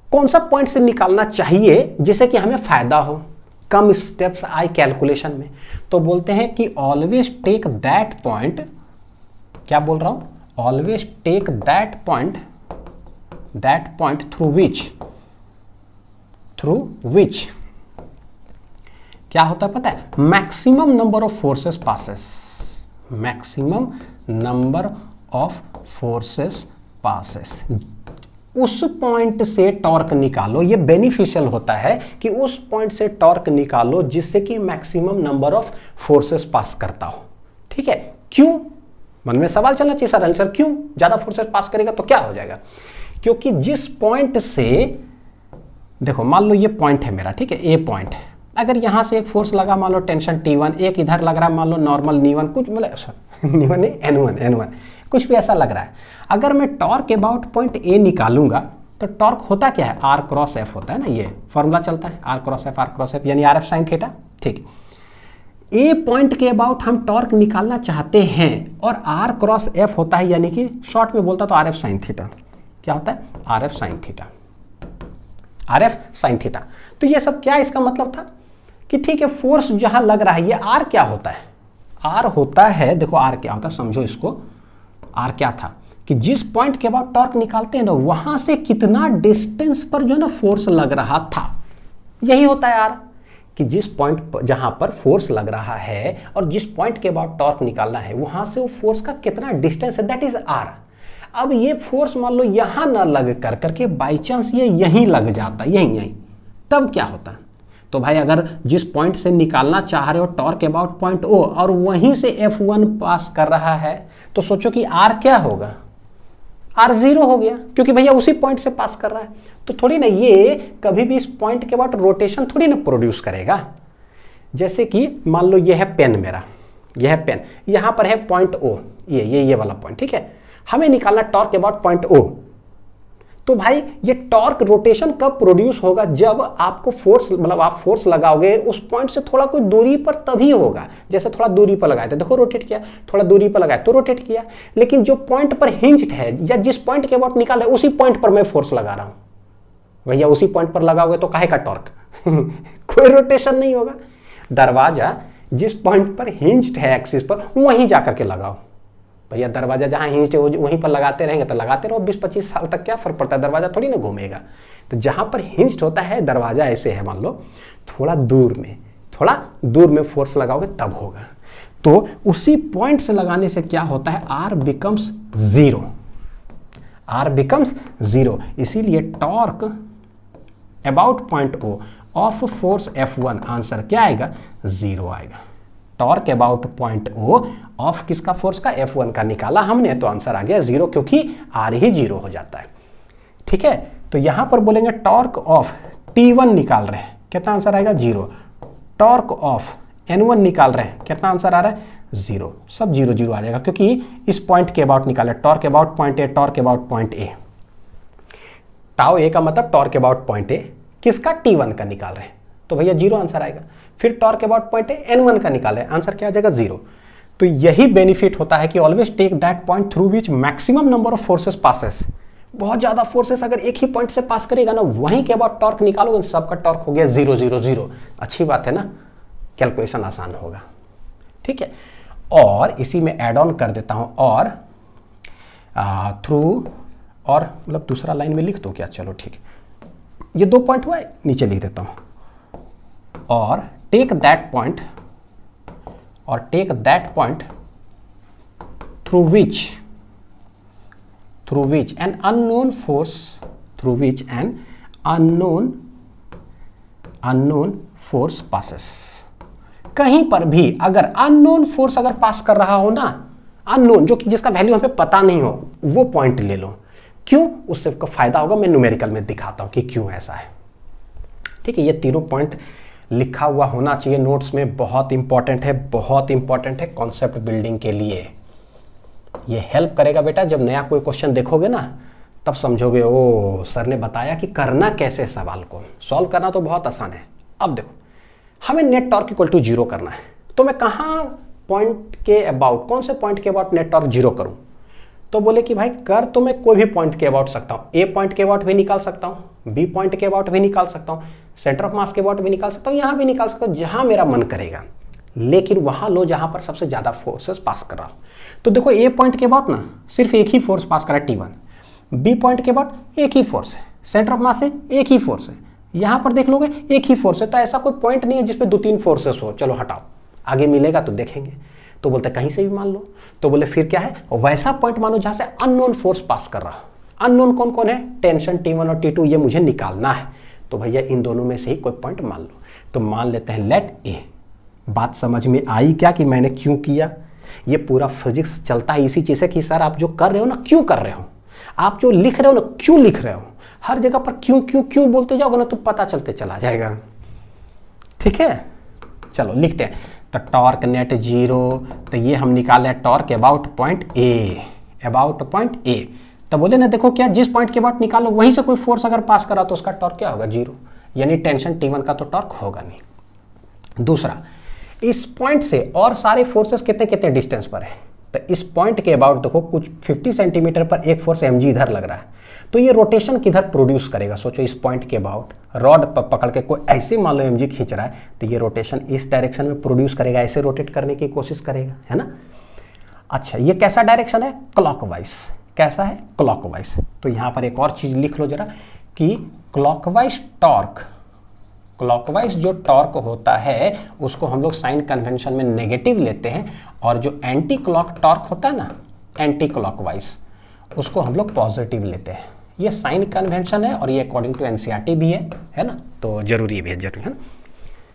कौन सा पॉइंट से निकालना चाहिए जिससे कि हमें फायदा हो, कम स्टेप्स आए कैलकुलेशन में। तो बोलते हैं कि ऑलवेज टेक दैट पॉइंट, क्या बोल रहा हूं, always take that point through which क्या होता है पता है, maximum number of forces passes, उस पॉइंट से टॉर्क निकालो। ये बेनिफिशियल होता है कि उस पॉइंट से टॉर्क निकालो जिससे कि मैक्सिमम नंबर ऑफ फोर्सेस पास करता हो, ठीक है। क्यों, मन में सवाल चलना चाहिए सर, आंसर क्यों, ज्यादा फोर्सेस पास करेगा तो क्या हो जाएगा। क्योंकि जिस पॉइंट से, देखो मान लो ये पॉइंट है मेरा, ठीक है, ए पॉइंट है, अगर यहां से एक फोर्स लगा, मान लो टेंशन T1, एक इधर लग रहा है मान लो नॉर्मल N1, कुछ मतलब N1 नहीं N1 कुछ भी ऐसा लग रहा है। अगर मैं टॉर्क अबाउट पॉइंट ए निकालूंगा तो टॉर्क होता क्या है, R क्रॉस F होता है ना, ये फॉर्मूला चलता है R क्रॉस F यानी RF साइन थीटा, ठीक। ए पॉइंट के अबाउट हम टॉर्क निकालना चाहते हैं और R क्रॉस F होता है, यानी कि शॉर्ट में बोलता तो RF साइन थीटा, क्या होता है RF साइन थीटा। तो ये सब क्या इसका मतलब था कि ठीक है फोर्स जहां लग रहा है, ये R क्या होता है, R होता है, देखो R क्या होता है, समझो इसको। R क्या था कि जिस पॉइंट के बाद टॉर्क निकालते हैं ना, वहां से कितना डिस्टेंस पर जो है ना फोर्स लग रहा था, यही होता है R। कि जिस पॉइंट जहां पर फोर्स लग रहा है और जिस पॉइंट के बाद टॉर्क निकालना है, वहां से वो फोर्स का कितना डिस्टेंस है, दैट इज R। अब ये फोर्स मान लो यहां ना लग करके बाई चांस ये यहीं लग जाता, यहीं, तब क्या होता है। तो भाई अगर जिस पॉइंट से निकालना चाह रहे हो टॉर्क अबाउट पॉइंट O और वहीं से F1 पास कर रहा है, तो सोचो कि R क्या होगा, R 0 हो गया, क्योंकि भैया उसी पॉइंट से पास कर रहा है। तो थोड़ी ना ये कभी भी इस पॉइंट के बाद रोटेशन थोड़ी ना प्रोड्यूस करेगा। जैसे कि मान लो ये है पेन मेरा, यह है पेन, यहां पर है पॉइंट O, ये वाला पॉइंट, ठीक है। हमें निकालना टॉर्क अबाउट पॉइंट O, तो भाई ये टॉर्क रोटेशन कब प्रोड्यूस होगा, जब आपको फोर्स, मतलब आप फोर्स लगाओगे उस पॉइंट से थोड़ा कोई दूरी पर, तभी होगा। जैसे थोड़ा दूरी पर लगाए थे, देखो रोटेट किया, थोड़ा दूरी पर लगाए तो रोटेट किया, लेकिन जो पॉइंट पर हिंज्ड है या जिस पॉइंट के अबाउट निकाला है उसी पॉइंट पर मैं फोर्स लगा रहा हूं, भैया उसी पॉइंट पर लगाओगे तो काहे का टॉर्क कोई रोटेशन नहीं होगा। दरवाजा जिस पॉइंट पर हिंज्ड है एक्सिस पर, वहीं जाकर के लगाओ भैया। दरवाजा जहां हिंज्ड है वहीं पर लगाते रहेंगे तो लगाते रहो 20-25 साल तक, क्या फर्क पड़ता है, दरवाजा थोड़ी ना घूमेगा। तो जहां पर हिंज्ड होता है दरवाजा ऐसे है, मान लो थोड़ा दूर में फोर्स लगाओगे तब होगा। तो उसी पॉइंट से लगाने से क्या होता है, R बिकम्स जीरो। इसीलिए torque about point O of force F1, answer क्या आएगा, 0 आएगा। Torque about point O of किसका, फोर्स का, F1 का निकाला हमने, तो आंसर आ गया 0, क्योंकि R ही 0 हो जाता है। ठीक है, तो यहां पर बोलेंगे टॉर्क ऑफ T1 निकाल रहे हैं, कितना आंसर आएगा, 0। टॉर्क ऑफ N1 निकाल रहे हैं, कितना आंसर आ रहा है, 0। सब 0 0 आ जाएगा, क्योंकि इस पॉइंट के अबाउट निकाले, torque about point A, torque about point A। Tau A का मतलब टॉर्क अबाउट पॉइंट A, किसका, T1 का निकाल रहे हैं, तो भैया 0 आंसर आएगा। फिर टॉर्क अबाउट पॉइंट N1 का निकाले, आंसर क्या आ जाएगा, 0। तो यही बेनिफिट होता है कि always take that point through which maximum number of forces passes. बहुत ज्यादा फोर्सेस अगर एक ही पॉइंट से पास करेगा ना, वहीं के अबाउट टॉर्क निकालोगे, सबका टॉर्क हो गया 0 0 0। अच्छी बात है ना, कैलकुलेशन आसान होगा। ठीक है, और इसी में एड ऑन कर देता हूं, और थ्रू, और मतलब दूसरा लाइन में लिख दो क्या, चलो ठीक है, ये 2 पॉइंट हुआ है, नीचे लिख देता हूं, और take that point through which an unknown force passes. कहीं पर भी अगर अननोन फोर्स अगर पास कर रहा हो ना, अननोन जो कि जिसका वैल्यू हमें पता नहीं हो, वो पॉइंट ले लो। क्यों, उससे फायदा होगा, मैं न्यूमेरिकल में दिखाता हूं कि क्यों ऐसा है। ठीक है, ये तीनों पॉइंट लिखा हुआ होना चाहिए नोट्स में, बहुत इंपॉर्टेंट है कॉन्सेप्ट बिल्डिंग के लिए। ये हेल्प करेगा बेटा, जब नया कोई क्वेश्चन देखोगे ना, तब समझोगे ओ सर ने बताया कि करना कैसे, सवाल को सॉल्व करना तो बहुत आसान है। अब देखो, हमें नेट टॉर्क इक्वल टू 0 करना है, तो मैं कहां पॉइंट के अबाउट, कौन से पॉइंट के अबाउट नेट टॉर्क 0 करूं, तो बोले कि भाई कर तो मैं कोई भी पॉइंट के अबाउट सकता हूं, A पॉइंट के अबाउट भी निकाल सकता हूं, B पॉइंट के अबाउट भी निकाल सकता हूं, सेंटर ऑफ मास के अबाउट भी निकाल सकता हूं, यहां भी निकाल सकता हूं, जहां मेरा मन करेगा, लेकिन वहां लो जहां पर सबसे ज्यादा फोर्सेस पास कर रहा हूं। तो देखो A पॉइंट के अबाउट ना सिर्फ एक ही फोर्स पास कर रहा है, T1। B पॉइंट के अबाउट एक ही फोर्स है, सेंटर ऑफ मास से एक ही फोर्स है, यहां पर देख लोगे एक ही फोर्स है। तो ऐसा कोई पॉइंट नहीं है जिसपे 2-3 फोर्सेस हो, चलो हटाओ, आगे मिलेगा तो देखेंगे। तो बोलते कहीं से भी मान लो, तो बोले फिर क्या है, वैसा पॉइंट मानो जहां से अननोन फोर्स पास कर रहा हो। अननोन कौन कौन है, टेंशन T1 और T2, ये मुझे निकालना है। तो भैया इन दोनों में से ही कोई पॉइंट मान लो। तो मान लेते हैं लेट A। बात समझ में आई क्या कि मैंने क्यों किया? ये पूरा फिजिक्स चलता है इसी चीज से कि सर आप जो कर रहे हो ना, क्यों कर रहे हो, आप जो लिख रहे हो ना, क्यों लिख रहे हो। हर जगह पर क्यों क्यों क्यों बोलते जाओगे ना, तो पता चलते चला जाएगा। ठीक है, चलो लिखते हैं। तो टॉर्क नेट 0, तो ये हम निकाले टॉर्क अबाउट पॉइंट A, तो बोले ना देखो क्या, जिस पॉइंट के अबाउट निकालो वहीं से कोई फोर्स अगर पास करा तो उसका टॉर्क क्या होगा, 0, यानी टेंशन T1 का तो टॉर्क होगा नहीं। दूसरा, इस पॉइंट से और सारे फोर्सेस कितने कितने डिस्टेंस पर है, तो इस पॉइंट के अबाउट देखो कुछ 50 सेंटीमीटर पर एक फोर्स mg इधर लग रहा है, तो ये रोटेशन किधर प्रोड्यूस करेगा। सोचो इस पॉइंट के अबाउट रॉड पकड़ के कोई ऐसे मान लो mg खींच रहा है, तो ये रोटेशन इस डायरेक्शन में प्रोड्यूस करेगा, ऐसे रोटेट करने की कोशिश करेगा, है ना। अच्छा, ये कैसा डायरेक्शन है, क्लॉकवाइज। कैसा है, क्लॉकवाइज। तो यहां पर एक और चीज लिख लो जरा कि क्लॉकवाइज जो टॉर्क होता है उसको हम लोग साइन कन्वेंशन में नेगेटिव लेते हैं, और जो एंटी क्लॉक टॉर्क होता है ना, एंटी क्लॉकवाइज, उसको हम लोग पॉजिटिव लेते हैं। ये साइन कन्वेंशन है और ये अकॉर्डिंग टू एनसीईआरटी भी है ना, तो जरूरी भी है, जरूरी है ना,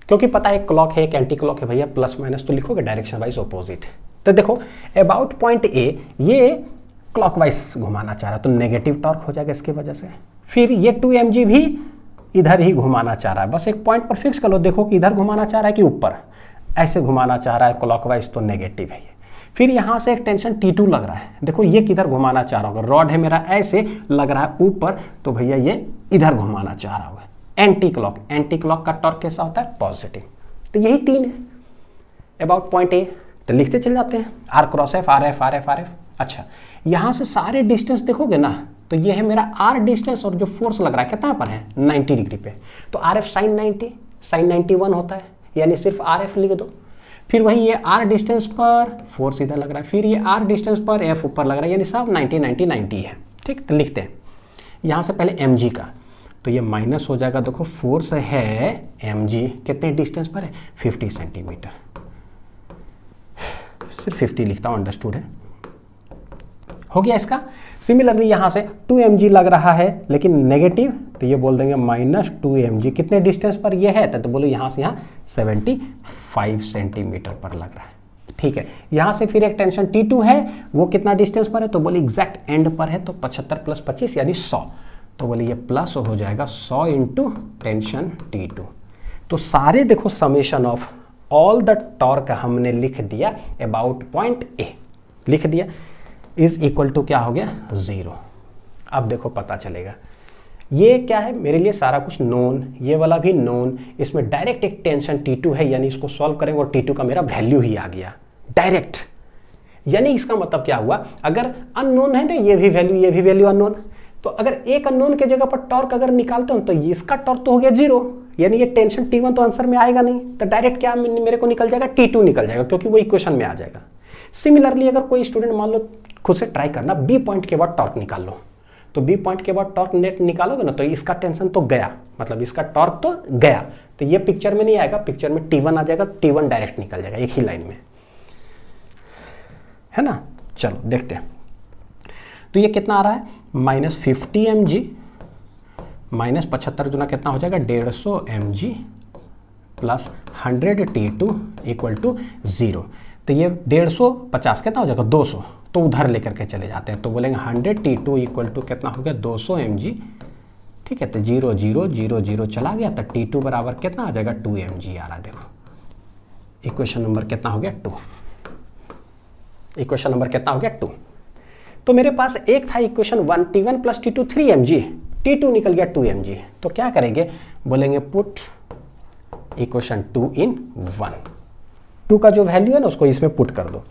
क्योंकि पता है एक क्लॉक है एक एंटी क्लॉक है, भैया प्लस माइनस तो लिखोगे, डायरेक्शन वाइज ऑपोजिट। तो देखो अबाउट पॉइंट A ये क्लॉकवाइज घुमाना चाह रहा है, तो नेगेटिव टॉर्क हो जाएगा इसकी वजह से। फिर ये 2mg भी इधर ही घुमाना चाह रहा है, बस एक पॉइंट पर फिक्स कर लो, देखो कि इधर घुमाना चाह रहा है कि ऊपर, ऐसे घुमाना चाह रहा है क्लॉकवाइज, तो नेगेटिव है ये। फिर यहाँ से एक टेंशन T2 लग रहा है, देखो ये किधर घुमाना चाह रहा होगा, रॉड है मेरा ऐसे लग रहा है ऊपर, तो भैया ये इधर घुमाना चाह रहा होगा। एंटी क्लॉक का टॉर्क कैसा होता है, पॉजिटिव। तो यही 3 है अबाउट पॉइंट ए। तो लिखते चले जाते हैं R cross F, R F, R F, R F. अच्छा, यहाँ से सारे डिस्टेंस देखोगे ना, तो ये है मेरा आर डिस्टेंस, और जो फोर्स लग रहा है कितना पर है, 90 डिग्री पे। तो आर एफ साइन 90, साइन 91 होता है, यानी सिर्फ आर एफ लिख दो। फिर वही ये आर डिस्टेंस पर फोर्स इधर लग रहा है, फिर ये आर डिस्टेंस पर एफ ऊपर लग रहा है, यानी सब 90 90 90 है। ठीक, तो लिखते हैं यहाँ से पहले एम जी का, तो ये माइनस हो जाएगा। देखो फोर्स है एम जी, कितने डिस्टेंस पर है, 50 सेंटीमीटर। सिर्फ 50 लिखता हूँ, अंडरस्टूड है, हो गया इसका। सिमिलरली यहाँ से 2 mg लग रहा है लेकिन नेगेटिव, तो ये बोल देंगे -2 mg। कितने डिस्टेंस पर ये है, तो बोलो यहाँ से यहाँ 75 सेंटीमीटर पर लग रहा है। ठीक है, यहाँ से फिर एक टेंशन T2 है, वो कितना डिस्टेंस पर है, तो बोले एग्जैक्ट एंड पर है, तो 75 + 25 यानी 100। तो बोले ये प्लस हो जाएगा 100 × टेंशन T2। तो सारे देखो summation of all the torque हमने लिख दिया अबाउट पॉइंट ए, लिख दिया, इज इक्वल टू क्या हो गया, 0। अब देखो पता चलेगा ये क्या है, मेरे लिए सारा कुछ नोन, ये वाला भी नोन, इसमें डायरेक्ट एक टेंशन T2 है, यानी इसको सॉल्व करेंगे और T2 का मेरा वैल्यू ही आ गया डायरेक्ट। यानी इसका मतलब क्या हुआ, अगर अननोन है ना, ये भी वैल्यू अननोन, तो अगर एक अननोन के जगह पर टॉर्क अगर निकालते हो तो इसका टॉर्क तो हो गया 0, यानी ये टेंशन T1 तो आंसर में आएगा नहीं, तो डायरेक्ट क्या मेरे को निकल जाएगा, T2 निकल जाएगा, क्योंकि वो इक्वेशन में आ जाएगा। सिमिलरली अगर कोई स्टूडेंट मान लो खुद से ट्राई करना, बी पॉइंट के बाद टॉर्क निकाल लो, तो बी पॉइंट के बाद टॉर्क नेट निकालोगे ना, तो इसका टेंशन तो गया, मतलब इसका टॉर्क तो गया, तो ये पिक्चर में नहीं आएगा, पिक्चर में T1 आ जाएगा, T1 डायरेक्ट निकल जाएगा एक ही लाइन में, है ना। चलो देखते हैं, तो ये कितना आ रहा है, -50 mg -75 गुना कितना हो जाएगा, 150 mg + 100 T2 = 0। तो ये 150 कितना हो जाएगा, 200, तो उधर लेकर के चले जाते हैं, तो बोलेंगे 100 T2 = कितना हो गया, 200 mg। ठीक है, तो 0 0 0 0 चला गया, तो T2 बराबर कितना आ जाएगा, 2 mg आ रहा है। देखो इक्वेशन नंबर कितना हो गया, 2। इक्वेशन नंबर कितना हो गया, 2। तो मेरे पास एक था equation 1, T1 + T2 3 mg, T2 निकल गया 2 mg, तो क्या करेंगे, बोलेंगे पुट इक्वेशन 2 इन 1, 2 का जो वैल्यू है ना उसको इसमें पुट कर दो,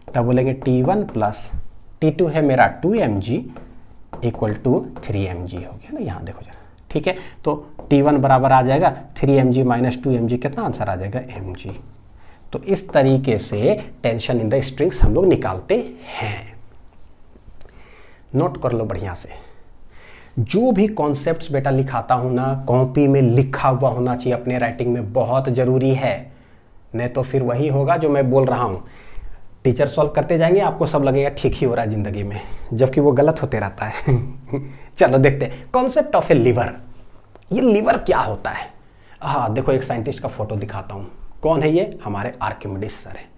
तब बोलेंगे T1 + T2 है मेरा 2 mg = 3 mg हो गया ना, यहाँ देखो जरा। ठीक है, तो T1 बराबर आ जाएगा 3 mg - 2 mg, कितना आंसर आ जाएगा, mg। तो इस तरीके से टेंशन इन द स्ट्रिंग्स हम लोग निकालते हैं। नोट कर लो बढ़िया से, जो भी कॉन्सेप्ट्स बेटा लिखाता हूं ना, कॉपी में लिखा हुआ होना चाहिए अपने राइटिंग में, बहुत जरूरी है, नहीं तो फिर वही होगा जो मैं बोल रहा हूं, टीचर सॉल्व करते जाएंगे, आपको सब लगेगा ठीक ही हो रहा है जिंदगी में, जबकि वो गलत होते रहता है। चलो देखते हैं कॉन्सेप्ट ऑफ ए लिवर। ये लिवर क्या होता है, हाँ देखो एक साइंटिस्ट का फोटो दिखाता हूँ, कौन है ये, हमारे आर्किमिडीज सर है।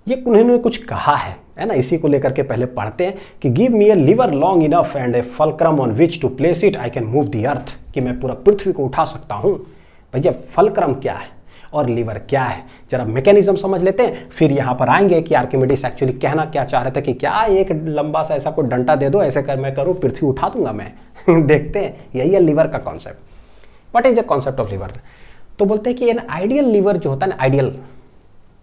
ये उन्होंने कुछ कहा है ना, इसी को लेकर के पहले पढ़ते हैं कि give me a lever long enough and a fulcrum on which to place it I can move the earth, कि मैं पूरा पृथ्वी को उठा सकता हूँ। भैया फलक्रम क्या है और लिवर क्या है, जरा मैकेनिज्म समझ लेते हैं, फिर यहाँ पर आएंगे कि आर्किमिडीज एक्चुअली कहना क्या चाह रहे थे, कि क्या एक लंबा सा ऐसा कोई डंडा दे दो, ऐसे कर मैं करूँ पृथ्वी उठा दूंगा मैं। देखते हैं, यही है लिवर का concept. What is the concept of liver, तो बोलते हैं कि एन आइडियल लिवर जो होता है ना, आइडियल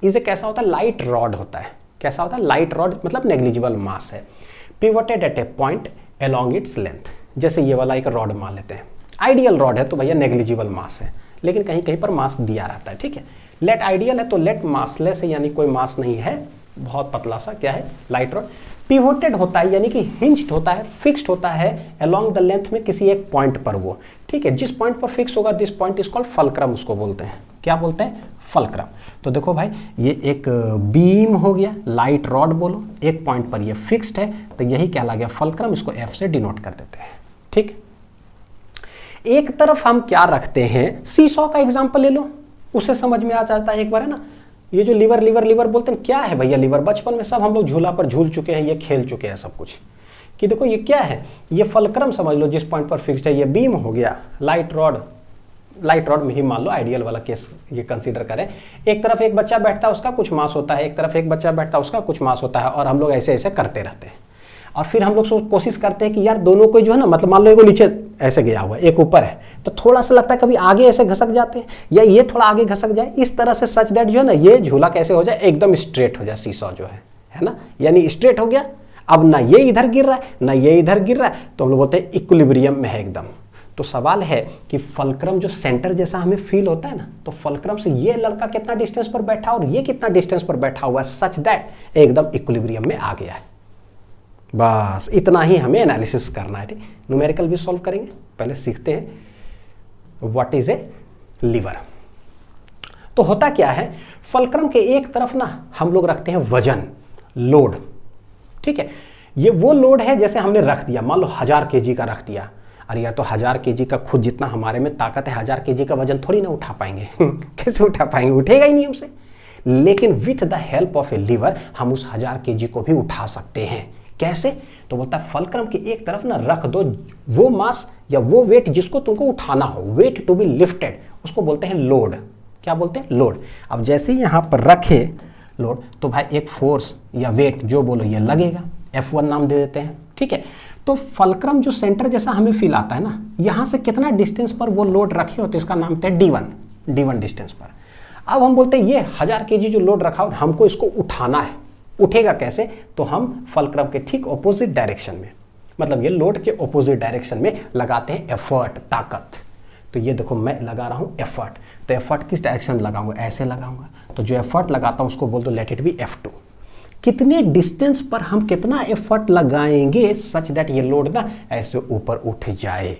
इसे कैसा होता है, लाइट रॉड होता है। कैसा होता है, लाइट रॉड, मतलब नेग्लिजिबल मास है, पिवटेड एट ए पॉइंट अलोंग इट्स लेंथ। जैसे ये वाला एक रॉड मान लेते हैं, आइडियल रॉड है तो भैया नेग्लिजिबल मास है, लेकिन कहीं कहीं पर मास दिया रहता है। ठीक है, लेट आइडियल है तो लेट मासलेस है, यानी कोई मास नहीं है, बहुत पतला सा क्या है, लाइट रॉड। पिवोटेड होता है यानी कि हिंज्ड होता है, फिक्स्ड होता है अलोंग द लेंथ में, किसी एक पॉइंट पर वो। ठीक है, जिस पॉइंट पर फिक्स होगा, this point is called fulcrum, उसको बोलते हैं, क्या बोलते हैं, फलक्रम। तो देखो भाई, ये एक बीम हो गया, लाइट रॉड बोलो, एक पॉइंट पर ये फिक्स्ड है, तो यही कहला गया फलक्रम, इसको एफ से डिनोट कर देते हैं। ठीक, एक तरफ हम क्या रखते हैं, सीसॉ का एग्जांपल ले लो, उससे समझ में आ जाता है एक बार, है ना। ये जो लिवर लिवर लिवर बोलते हैं, क्या है भैया लिवर, बचपन में सब हम लोग झूला पर झूल चुके हैं, ये खेल चुके हैं सब कुछ, कि देखो ये क्या है, ये फलक्रम समझ लो, जिस पॉइंट पर फिक्स्ड है, ये बीम हो गया, लाइट रॉड लाइट रॉड में ही मान लो, आइडियल वाला केस ये कंसीडर करें, एक तरफ एक बच्चा बैठता है उसका कुछ मास होता है, एक तरफ एक बच्चा बैठता है उसका कुछ मास होता है, और हम लोग ऐसे ऐसे करते रहते हैं। और फिर हम लोग कोशिश करते हैं कि यार दोनों को जो है ना, मतलब मान लो एक नीचे ऐसे गया हुआ है, एक ऊपर है, तो थोड़ा सा लगता है कभी आगे ऐसे घसक जाते हैं, या ये थोड़ा आगे घसक जाए, इस तरह से सच दैट जो है ना ये झूला कैसे हो जाए, एकदम स्ट्रेट हो जाए, सीसॉ जो है ना, यानी स्ट्रेट हो गया। अब ना ये इधर गिर रहा है ना ये इधर गिर रहा है, तो हम लोग बोलते हैं इक्विलिब्रियम में है एकदम। तो सवाल है कि फलक्रम जो सेंटर जैसा हमें फील होता है ना, तो फलक्रम से ये लड़का कितना डिस्टेंस पर बैठा और ये कितना डिस्टेंस पर बैठा हुआ है, सच दैट एकदम इक्विलिब्रियम में आ गया है। बस इतना ही हमें एनालिसिस करना है। ठीक, न्यूमेरिकल भी सॉल्व करेंगे, पहले सीखते हैं व्हाट इज ए लीवर। तो होता क्या है, फलक्रम के एक तरफ ना हम लोग रखते हैं वजन, लोड। ठीक है, ये वो लोड है जैसे हमने रख दिया, मान लो 1000 kg का रख दिया। अरे यार तो 1000 kg का खुद जितना हमारे में ताकत है, 1000 kg का वजन थोड़ी ना उठा पाएंगे कैसे उठा पाएंगे, उठेगा ही नहीं हमसे। लेकिन with the help of a lever हम उस 1000 kg को भी उठा सकते हैं। कैसे? तो बोलता है फलक्रम की एक तरफ ना रख दो वो मास या वो वेट जिसको तुमको उठाना हो, वेट टू बी लिफ्टेड, उसको बोलते हैं लोड। क्या बोलते हैं? लोड। अब जैसे ही यहां पर रखे लोड, तो भाई एक फोर्स या वेट जो बोलो ये लगेगा, F1 नाम दे देते हैं। ठीक है, तो फलक्रम जो सेंटर जैसा हमें फील आता है ना, यहां से कितना डिस्टेंस पर वो लोड रखे होते हैं, इसका नाम होता है D1 डिस्टेंस पर। अब हम बोलते हैं ये 1000 kg जो लोड रखा हो, हमको इसको उठाना है। उठेगा कैसे? तो हम फलक्रम के ठीक ऑपोजिट डायरेक्शन में, मतलब ये लोड के ऑपोजिट डायरेक्शन में लगाते हैं एफर्ट, ताकत। तो ये देखो मैं लगा रहा हूं एफर्ट, तो एफर्ट किस डायरेक्शन में लगाऊंगा? ऐसे लगाऊंगा। तो जो एफर्ट लगाता हूं उसको बोल दो लेट इट बी F2। कितने डिस्टेंस पर हम कितना एफर्ट लगाएंगे सच दैट ये लोड ना ऐसे ऊपर उठ जाए।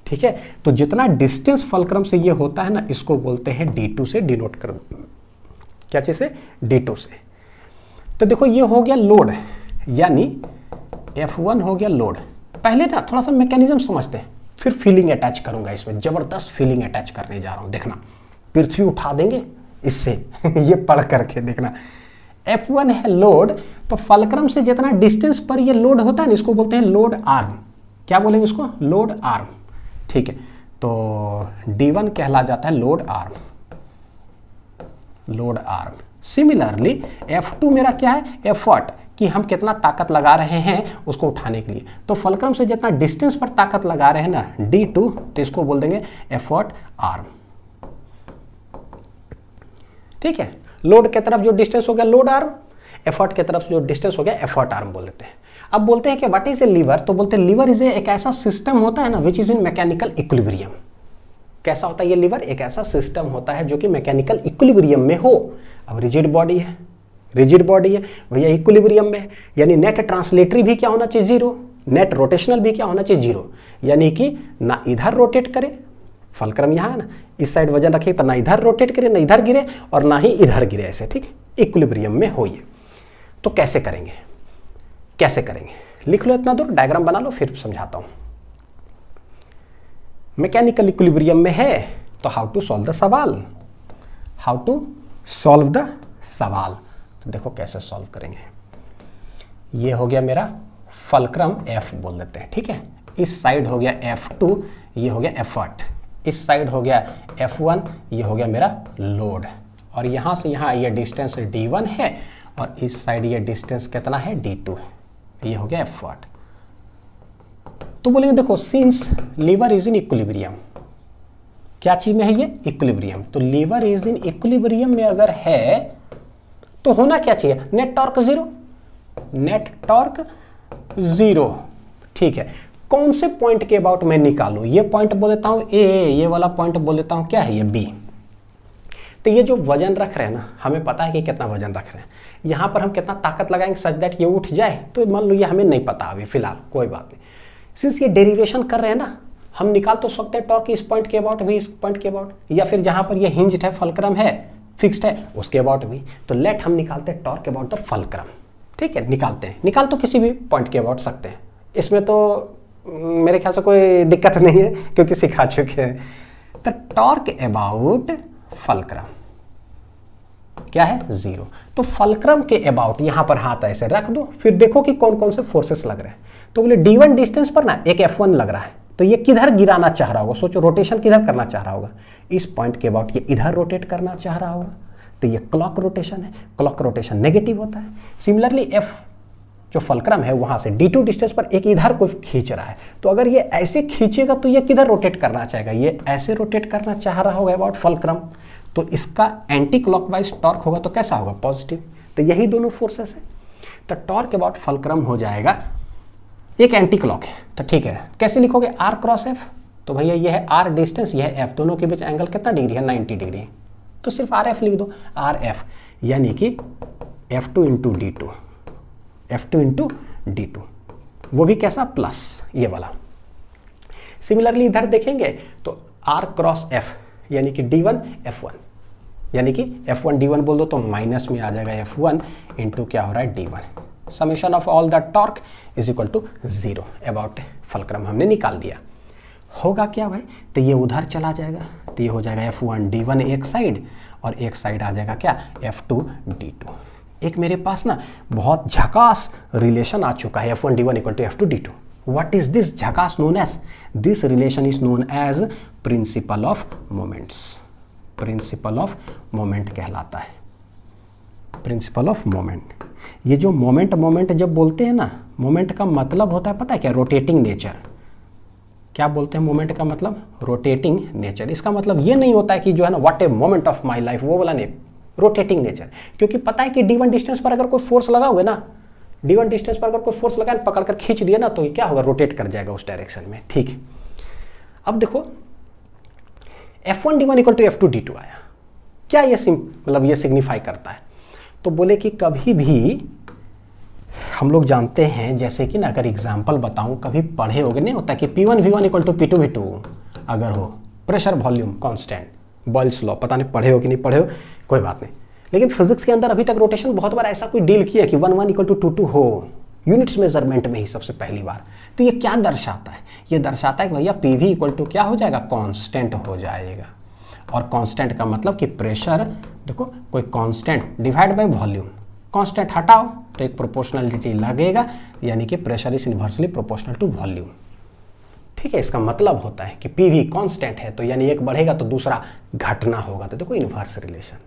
ठीक है, तो जितना डिस्टेंस फलक्रम से ये होता है ना, इसको बोलते हैं D2 से डिनोट कर दो। क्या चीज से? D2 से। तो देखो ये हो गया लोड, यानी F1 हो गया लोड। पहले ना थोड़ा सा मैकेनिज्म समझते हैं, फिर फीलिंग अटैच करूंगा इसमें, जबरदस्त फीलिंग अटैच करने जा रहा हूं। देखना, पृथ्वी उठा देंगे इससे ये पढ़ करके देखना। F1 है लोड, तो फलक्रम से जितना डिस्टेंस पर ये लोड होता है ना, इसको बोलते हैं लोड आर्म। क्या बोलेंगे इसको? Load arm. ठीक है, तो D1 कहला जाता है load arm, load arm. Similarly F2 मेरा क्या है? एफर्ट, कि हम कितना ताकत लगा रहे हैं उसको उठाने के लिए। तो फलक्रम से जितना डिस्टेंस पर ताकत लगा रहे हैं ना D2, तो इसको बोल देंगे एफर्ट आर्म। ठीक है, लोड के तरफ जो डिस्टेंस हो गया लोड आर्म, एफर्ट के तरफ जो डिस्टेंस हो गया एफर्ट आर्म बोल देते हैं। अब बोलते हैं कि व्हाट इज ए लीवर, तो बोलते हैं लीवर इज एक ऐसा सिस्टम होता है ना which is in mechanical equilibrium. कैसा होता है ये लीवर? एक ऐसा सिस्टम होता है जो कि मैकेनिकल इक्विलिब्रियम में हो। अब रिजिड बॉडी है, रिजिड बॉडी है भैया, इक्विलिब्रियम में, यानी नेट ट्रांसलेटरी भी क्या होना चाहिए? जीरो। नेट रोटेशनल भी क्या होना चाहिए? जीरो। यानी कि ना इधर रोटेट करे, फलक्रम यहाँ है ना, इस साइड वजन रखे तो ना इधर रोटेट करे, ना इधर गिरे और ना ही इधर गिरे, ऐसे। ठीक, इक्विलिब्रियम में हो ये। तो कैसे करेंगे? कैसे करेंगे? लिख लो इतना दूर, डायग्राम बना लो, फिर समझाता हूं। मैकेनिकल इक्विलिब्रियम में है तो हाउ टू सॉल्व द सवाल, हाउ टू सॉल्व द सवाल। तो देखो कैसे सॉल्व करेंगे। ये हो गया मेरा फलक्रम, F बोल देते हैं। ठीक है, इस साइड हो गया F2, ये हो गया एफर्ट, इस साइड हो गया F1, ये हो गया मेरा लोड, और यहां से यहां ये डिस्टेंस D1 है और इस साइड ये डिस्टेंस कितना है? D2 है। ये हो गया एफर्ट। तो बोलेंगे देखो since lever is in equilibrium, क्या चीज में है ये? इक्विलिब्रियम। तो लीवर इज इन इक्विलिब्रियम में अगर है तो होना क्या चाहिए? Net torque zero, net torque zero. ठीक है, कौन से पॉइंट के अबाउट मैं निकालूं? ये पॉइंट बोल देता हूं ए, ये वाला पॉइंट बोल देता हूं क्या है? ये बी। तो ये जो वजन रख रहे हैं ना, हमें पता है कि कितना वजन रख रहे हैं, यहां पर हम कितना ताकत लगाएंगे सच दैट ये उठ जाए, तो मान लो ये हमें नहीं पता अभी फिलहाल, कोई बात नहीं। सिंस ये डेरिवेशन कर रहे हैं ना, हम निकाल तो सकते हैं टॉर्क इस पॉइंट के अबाउट भी, इस पॉइंट के अबाउट, या फिर जहां पर ये हिंज्ड है, फलक्रम है, फिक्स्ड है, उसके अबाउट भी। तो लेट हम निकालते हैं टॉर्क अबाउट द फलक्रम। ठीक है, निकालते हैं, निकाल तो किसी भी पॉइंट के अबाउट सकते हैं, इसमें तो मेरे ख्याल से कोई दिक्कत नहीं है क्योंकि सिखा चुके हैं। तो टॉर्क अबाउट फलक्रम क्या है? जीरो। तो फलक्रम के अबाउट यहां पर हाथ ऐसे रख दो, फिर देखो कि कौन कौन से फोर्सेस लग रहे हैं। तो बोले D1 डिस्टेंस पर ना एक F1 लग रहा है, तो ये किधर गिराना चाह रहा होगा, सोचो रोटेशन किधर करना चाह रहा होगा, इस पॉइंट के अबाउट ये इधर रोटेट करना चाह रहा होगा, तो ये क्लॉक रोटेशन है, क्लॉक रोटेशन नेगेटिव होता है। सिमिलरली एफ जो फलक्रम है वहां से d2 डिस्टेंस पर एक इधर को खींच रहा है, तो अगर ये ऐसे खींचेगा तो ये किधर रोटेट करना चाहेगा, ये ऐसे रोटेट करना चाह रहा होगा अबाउट फलक्रम, तो इसका एंटी क्लॉकवाइज टॉर्क होगा तो कैसा होगा, पॉजिटिव। तो यही दोनों फोर्सेस है, तो टॉर्क अबाउट फलक्रम हो जाएगा, एक एंटी क्लॉक है तो ठीक है, कैसे लिखोगे r क्रॉस f, तो भैया ये है r डिस्टेंस, ये है f, दोनों के बीच एंगल कितना डिग्री है, 90 डिग्री, तो सिर्फ RF लिख दो, RF यानी कि F2 into D2, F2 into D2, वो भी कैसा प्लस ये वाला। सिमिलरली इधर देखेंगे तो R क्रॉस F यानी कि D1 F1, यानी कि F1 D1 बोल दो तो माइनस में आ जाएगा F1 इंटू क्या हो रहा है D1, summation of all the torque is equal to 0 about fulcrum हमने निकाल दिया। होगा क्या भाई, तो ये उधर चला जाएगा, तो ये हो जाएगा F1 D1 एक साइड और एक साइड आ जाएगा क्या F2 D2। एक मेरे पास ना बहुत झकास रिलेशन आ चुका है, F1 D1 equal to F2 D2। What is this झकास known as, this relation is known as principle of moments, principle of moment कहलाता है, प्रिंसिपल ऑफ मोमेंट। ये जो मोमेंट जब बोलते हैं ना, मोमेंट का मतलब होता है पता है क्या, रोटेटिंग नेचर। क्या बोलते हैं मोमेंट का मतलब, रोटेटिंग नेचर। इसका मतलब ये नहीं होता है कि जो है ना what a moment of my life, वो वाला नहीं, रोटेटिंग नेचर। क्योंकि पता है कि D1 डिस्टेंस पर अगर कोई फोर्स लगाओगे ना, D1 डिस्टेंस पर अगर कोई फोर्स लगाए पकड़ कर खींच दिया ना, तो ये क्या होगा, रोटेट कर जाएगा उस डायरेक्शन में। ठीक, अब देखो F1 D1 equal to F2 D2 आया, क्या ये मतलब ये सिग्निफाई करता है, तो बोले कि कभी भी हम लोग जानते हैं, जैसे कि ना अगर एग्जाम्पल बताऊं, कभी पढ़े होगे, नहीं होता कि P1 V1 equal to P2 V2 अगर हो, pressure volume constant, Boyle's law, पता नहीं पढ़े हो कि नहीं पढ़े हो, कोई बात नहीं। लेकिन फिजिक्स के अंदर अभी तक रोटेशन बहुत बार ऐसा कोई डील किया कि 1 1 इक्वल टू 2 2 हो, यूनिट्स मेजरमेंट में ही सबसे पहली बार। तो ये क्या दर्शाता है, ये दर्शाता है कि भैया PV इक्वल टू क्या हो जाएगा, कांस्टेंट हो जाएगा। और कांस्टेंट का मतलब कि प्रेशर, देखो कोई constant divide by volume, constant हटाओ तो एक प्रोपोर्शनलिटी लगेगा, यानी कि pressure is inversely proportional to volume. ठीक है, इसका मतलब होता है कि PV कांस्टेंट है तो यानी एक बढ़ेगा तो दूसरा घटना होगा, तो देखो इनवर्स रिलेशन।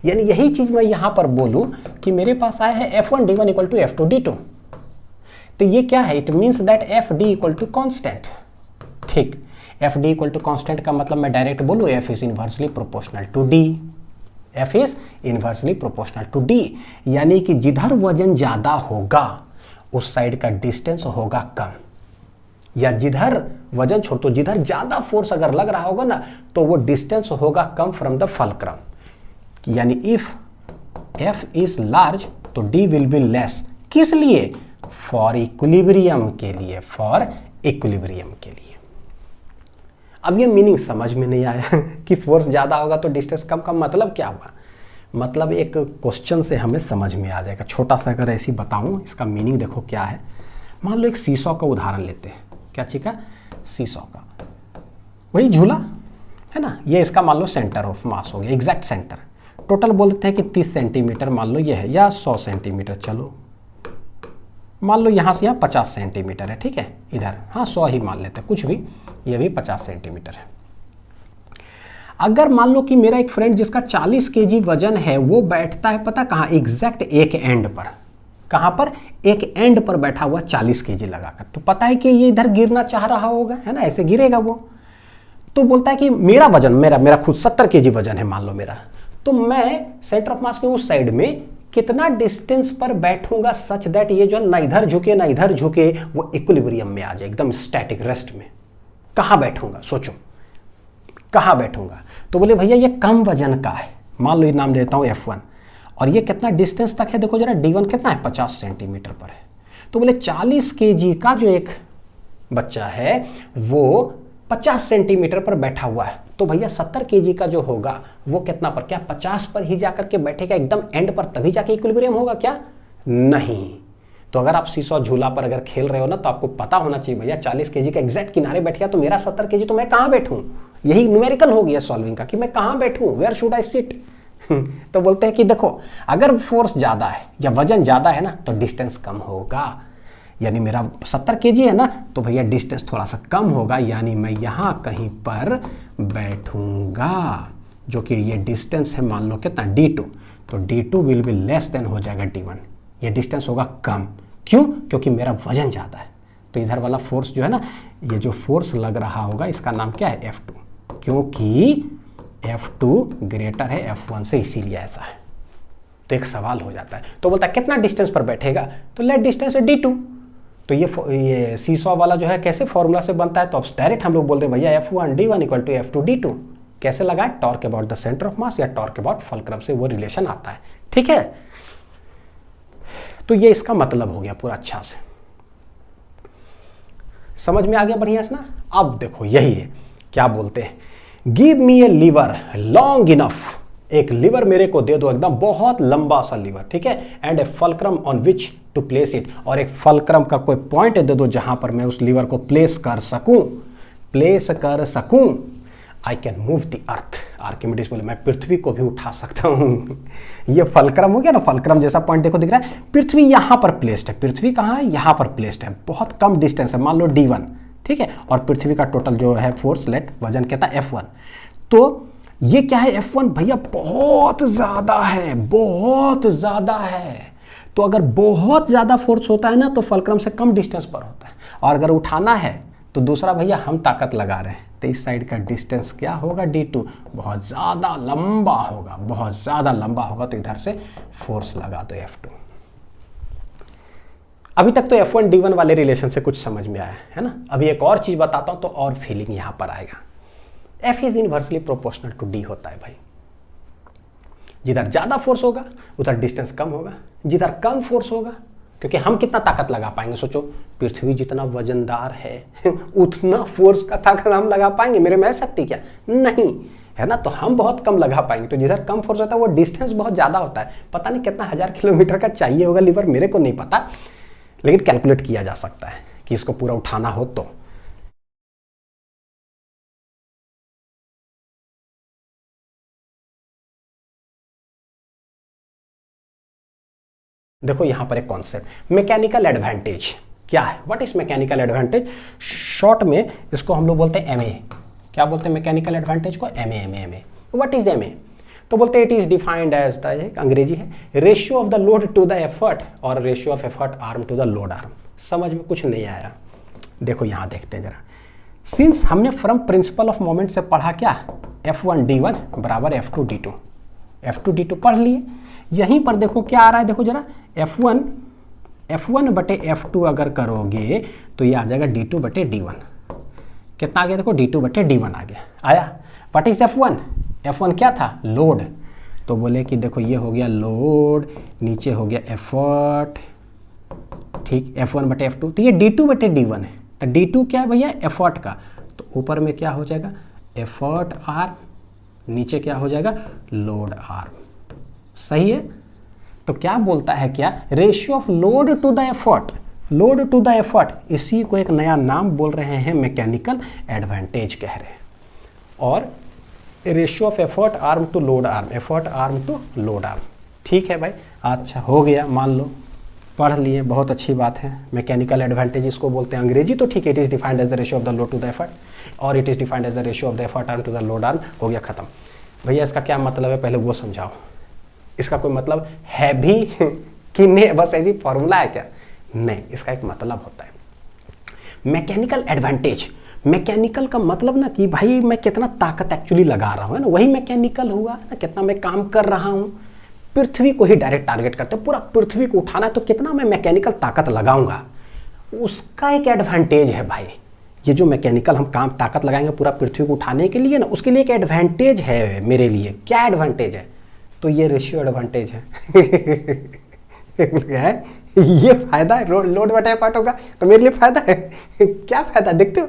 यानी यही चीज मैं यहां पर बोलूं कि मेरे पास आया है F1 D1 equal to F2 D2, तो ये क्या है, it means that FD equal to constant. ठीक, FD इक्वल टू कांस्टेंट का मतलब मैं डायरेक्ट बोलूं F is inversely proportional to D, F is inversely proportional to D, यानी कि जिधर वजन ज्यादा होगा उस साइड का डिस्टेंस होगा कम, या जिधर वजन छोड़ तो जिधर ज्यादा फोर्स अगर लग रहा होगा ना तो वो डिस्टेंस होगा कम फ्रॉम द फलक्रम। यानी इफ F इज लार्ज तो D विल बी लेस, किस लिए, फॉर इक्विलिब्रियम के लिए, फॉर इक्विलिब्रियम के लिए। अब ये मीनिंग समझ में नहीं आया कि फोर्स ज्यादा होगा तो डिस्टेंस कम का मतलब क्या हुआ, मतलब एक क्वेश्चन से हमें समझ में आ जाएगा। छोटा सा अगर ऐसी बताऊं, इसका मीनिंग देखो क्या है। मान लो एक सीसॉ का उदाहरण लेते हैं, क्या चीज का, सीसॉ का, वही झूला है ना, ये इसका मान लो सेंटर ऑफ मास हो गया, एग्जैक्ट सेंटर। टोटल बोलते हैं कि 30 सेंटीमीटर मान लो ये है, या 100 सेंटीमीटर, चलो मान लो यहाँ से यहाँ 50 सेंटीमीटर है, ठीक है, इधर हाँ 100 ही मान लेते हैं, कुछ भी, ये भी 50 सेंटीमीटर है। अगर मान लो कि मेरा एक फ्रेंड जिसका 40 केजी वजन है, वो बैठता है पता कहाँ, एग्जैक्ट एक एंड पर, कहाँ पर, एक एंड पर बैठा हुआ 40 केजी लगाकर, तो पता है कि ये इधर गिरना चाह रहा होगा, है ना, ऐसे गिरेगा वो। तो बोलता है कि मेरा वजन, मेरा खुद 70 केजी वजन है मान लो मेरा, तो मैं सेंटर ऑफ मास के उस साइड में कितना डिस्टेंस पर बैठूंगा सच दैट ये जो ना इधर झुके ना इधर झुके, वो इक्विलिब्रियम में आ जाए, एकदम स्टैटिक रेस्ट में। कहां बैठूंगा, सोचो कहां बैठूंगा, तो बोले भैया ये कम वजन का है, मान लो ये नाम देता हूं F1, और ये कितना डिस्टेंस तक है, देखो जरा D1 कितना है, 50 सेंटीमीटर पर है। तो बोले 40 केजी का जो एक बच्चा है वो 50 सेंटीमीटर पर बैठा हुआ है, तो भैया 70 केजी का जो होगा वो कितना पर, क्या 50 पर ही जाकर के बैठेगा एकदम एंड पर, तभी जाके इक्विलिब्रियम होगा क्या, नहीं। तो अगर आप सीसॉ झूला पर अगर खेल रहे हो ना, तो आपको पता होना चाहिए भैया 40 केजी का एग्जैक्ट किनारे बैठ गया तो मेरा 70 केजी, तो मैं कहां बैठूं, यही न्यूमेरिकल हो गया सॉल्विंग का कि मैं कहां बैठूं, वेयर शुड आई सिट। तो बोलते हैं कि देखो अगर फोर्स ज्यादा है या वजन ज्यादा है ना तो डिस्टेंस कम होगा, यानी मेरा 70 kg है ना, तो भैया डिस्टेंस थोड़ा सा कम होगा, यानी मैं यहाँ कहीं पर बैठूंगा, जो कि ये डिस्टेंस है मान लो कितना d2, तो d2 will be less than हो जाएगा d1, ये डिस्टेंस होगा कम। क्यों? क्योंकि मेरा वजन ज़्यादा है, तो इधर वाला फोर्स जो है ना, ये जो फोर्स लग रहा होगा इसका नाम क्या है, F2, क्योंकि F2 ग्रेटर है F1 से, इसीलिए ऐसा है। तो एक सवाल हो जाता है, तो बोलता है कितना डिस्टेंस पर बैठेगा, तो लेट डिस्टेंस है d2। तो ये सीसॉ वाला जो है कैसे फॉर्मूला से बनता है, तो अब डायरेक्ट हम लोग बोलते हैं भैया F1 d1 equal to F2 d2। कैसे लगाए, torque about the centre of मास या टॉर्क अबाउट फलक्रम से वो रिलेशन आता है, ठीक है। तो ये इसका मतलब हो गया पूरा अच्छा से, समझ में आ गया बढ़िया से ना। अब देखो यही है, क्या बोलते हैं, गिव मी ए लीवर लॉन्ग इनफ, एक लीवर मेरे को दे दो एकदम बहुत लंबा सा लीवर, ठीक है, and a fulcrum on which to place it, और एक फलक्रम का कोई पॉइंट दे दो जहां पर मैं उस लीवर को प्लेस कर सकूं। आई can move the earth, Archimedes बोले मैं पृथ्वी को भी उठा सकता हूं। ये फलक्रम हो गया ना, फलक्रम जैसा पॉइंट देखो दिख रहा है, पृथ्वी यहां पर प्लेस्ड है, पृथ्वी कहां है, यहां पर प्लेस्ड है, बहुत कम डिस्टेंस है, मान लो d1, ठीक है, और पृथ्वी का टोटल जो है फोर्स लेट वजन कहता है F1। तो ये क्या है F1 भैया, बहुत ज्यादा है, बहुत ज्यादा है। तो अगर बहुत ज्यादा फोर्स होता है ना, तो फलक्रम से कम डिस्टेंस पर होता है, और अगर उठाना है तो दूसरा भैया हम ताकत लगा रहे हैं, तो इस साइड का डिस्टेंस क्या होगा d2, बहुत ज्यादा लंबा होगा, बहुत ज्यादा लंबा होगा, तो इधर से फोर्स लगा दो F2। अभी तक तो F1 d1 वाले रिलेशन से कुछ समझ में आया है ना। अभी एक और चीज बताता हूं तो और फीलिंग यहां पर आएगा। F is inversely proportional to D होता है भाई, जिधर ज्यादा फोर्स होगा उधर डिस्टेंस कम होगा, जिधर कम फोर्स होगा, क्योंकि हम कितना ताकत लगा पाएंगे, सोचो पृथ्वी जितना वजनदार है उतना फोर्स का ताकत हम लगा पाएंगे, मेरे में शक्ति क्या नहीं है ना, तो हम बहुत कम लगा पाएंगे। तो जिधर कम फोर्स होता है वो डिस्टेंस बहुत ज्यादा होता है, पता नहीं कितना 1000 किलोमीटर का चाहिए होगा लीवर, मेरे को नहीं पता, लेकिन कैलकुलेट किया जा सकता है कि इसको पूरा उठाना हो तो। देखो यहां पर एक कॉन्सेप्ट, मैकेनिकल एडवांटेज क्या है, what is mechanical advantage, short में इसको हम लोग बोलते हैं MA। क्या बोलते हैं मैकेनिकल एडवांटेज को, MA। व्हाट इज MA, तो बोलते हैं it is defined as the, एक अंग्रेजी है, ratio of the load to the effort और ratio of effort arm to the load arm. समझ में कुछ नहीं आया, देखो यहां देखते हैं जरा। सिंस हमने फ्रॉम प्रिंसिपल ऑफ मोमेंट से पढ़ा क्या, F1 d1 बराबर F2 d2 पढ़ लिए। यहीं पर देखो क्या आ रहा है, देखो जरा, F1 बटे F2 अगर करोगे तो ये आ जाएगा d2 बटे d1। कितना आ गया, देखो d2 बटे d1 आ गया, आया। व्हाट इज F1 क्या था, लोड, तो बोले कि देखो ये हो गया लोड, नीचे हो गया एफर्ट, ठीक, F1 बटे F2, तो ये d2 बटे d1 है, तो d2 क्या है भैया, एफर्ट का, तो ऊपर में क्या हो जाएगा, एफर्ट आर, नीचे क्या हो जाएगा, लोड आर, सही है। तो क्या बोलता है, क्या, ratio of load to the effort, इसी को एक नया नाम बोल रहे हैं, मैकेनिकल एडवांटेज कह रहे हैं। और ratio of effort arm to load arm, ठीक है भाई, अच्छा हो गया, मान लो पढ़ लिए, बहुत अच्छी बात है। मैकेनिकल एडवांटेज इसको बोलते हैं, अंग्रेजी तो ठीक है, it is defined as the ratio of the load to the effort, और it is defined as the ratio of the effort arm to the load arm, हो गया खत्म। भैया इसका क्या मतलब है, पहले वो समझाओ, इसका कोई मतलब है भी कि नहीं, बस ऐसी फॉर्मूला है क्या, नहीं, इसका एक मतलब होता है मैकेनिकल एडवांटेज। मैकेनिकल का मतलब ना कि भाई मैं कितना ताकत एक्चुअली लगा रहा हूँ, है ना, वही मैकेनिकल हुआ ना, कितना मैं काम कर रहा हूँ। पृथ्वी को ही डायरेक्ट टारगेट करते हैं, पूरा पृथ्वी को उठाना है, तो कितना मैं मैकेनिकल ताकत लगाऊंगा, उसका एक एडवांटेज है भाई। ये जो मैकेनिकल हम काम ताकत लगाएंगे पूरा पृथ्वी को उठाने के लिए ना, उसके लिए एक एडवांटेज है मेरे लिए। क्या एडवांटेज है, तो ये रेशियो एडवांटेज है ये फायदा है, लोड बटे एफर्ट होगा तो मेरे लिए फायदा है क्या फायदा, देखते हो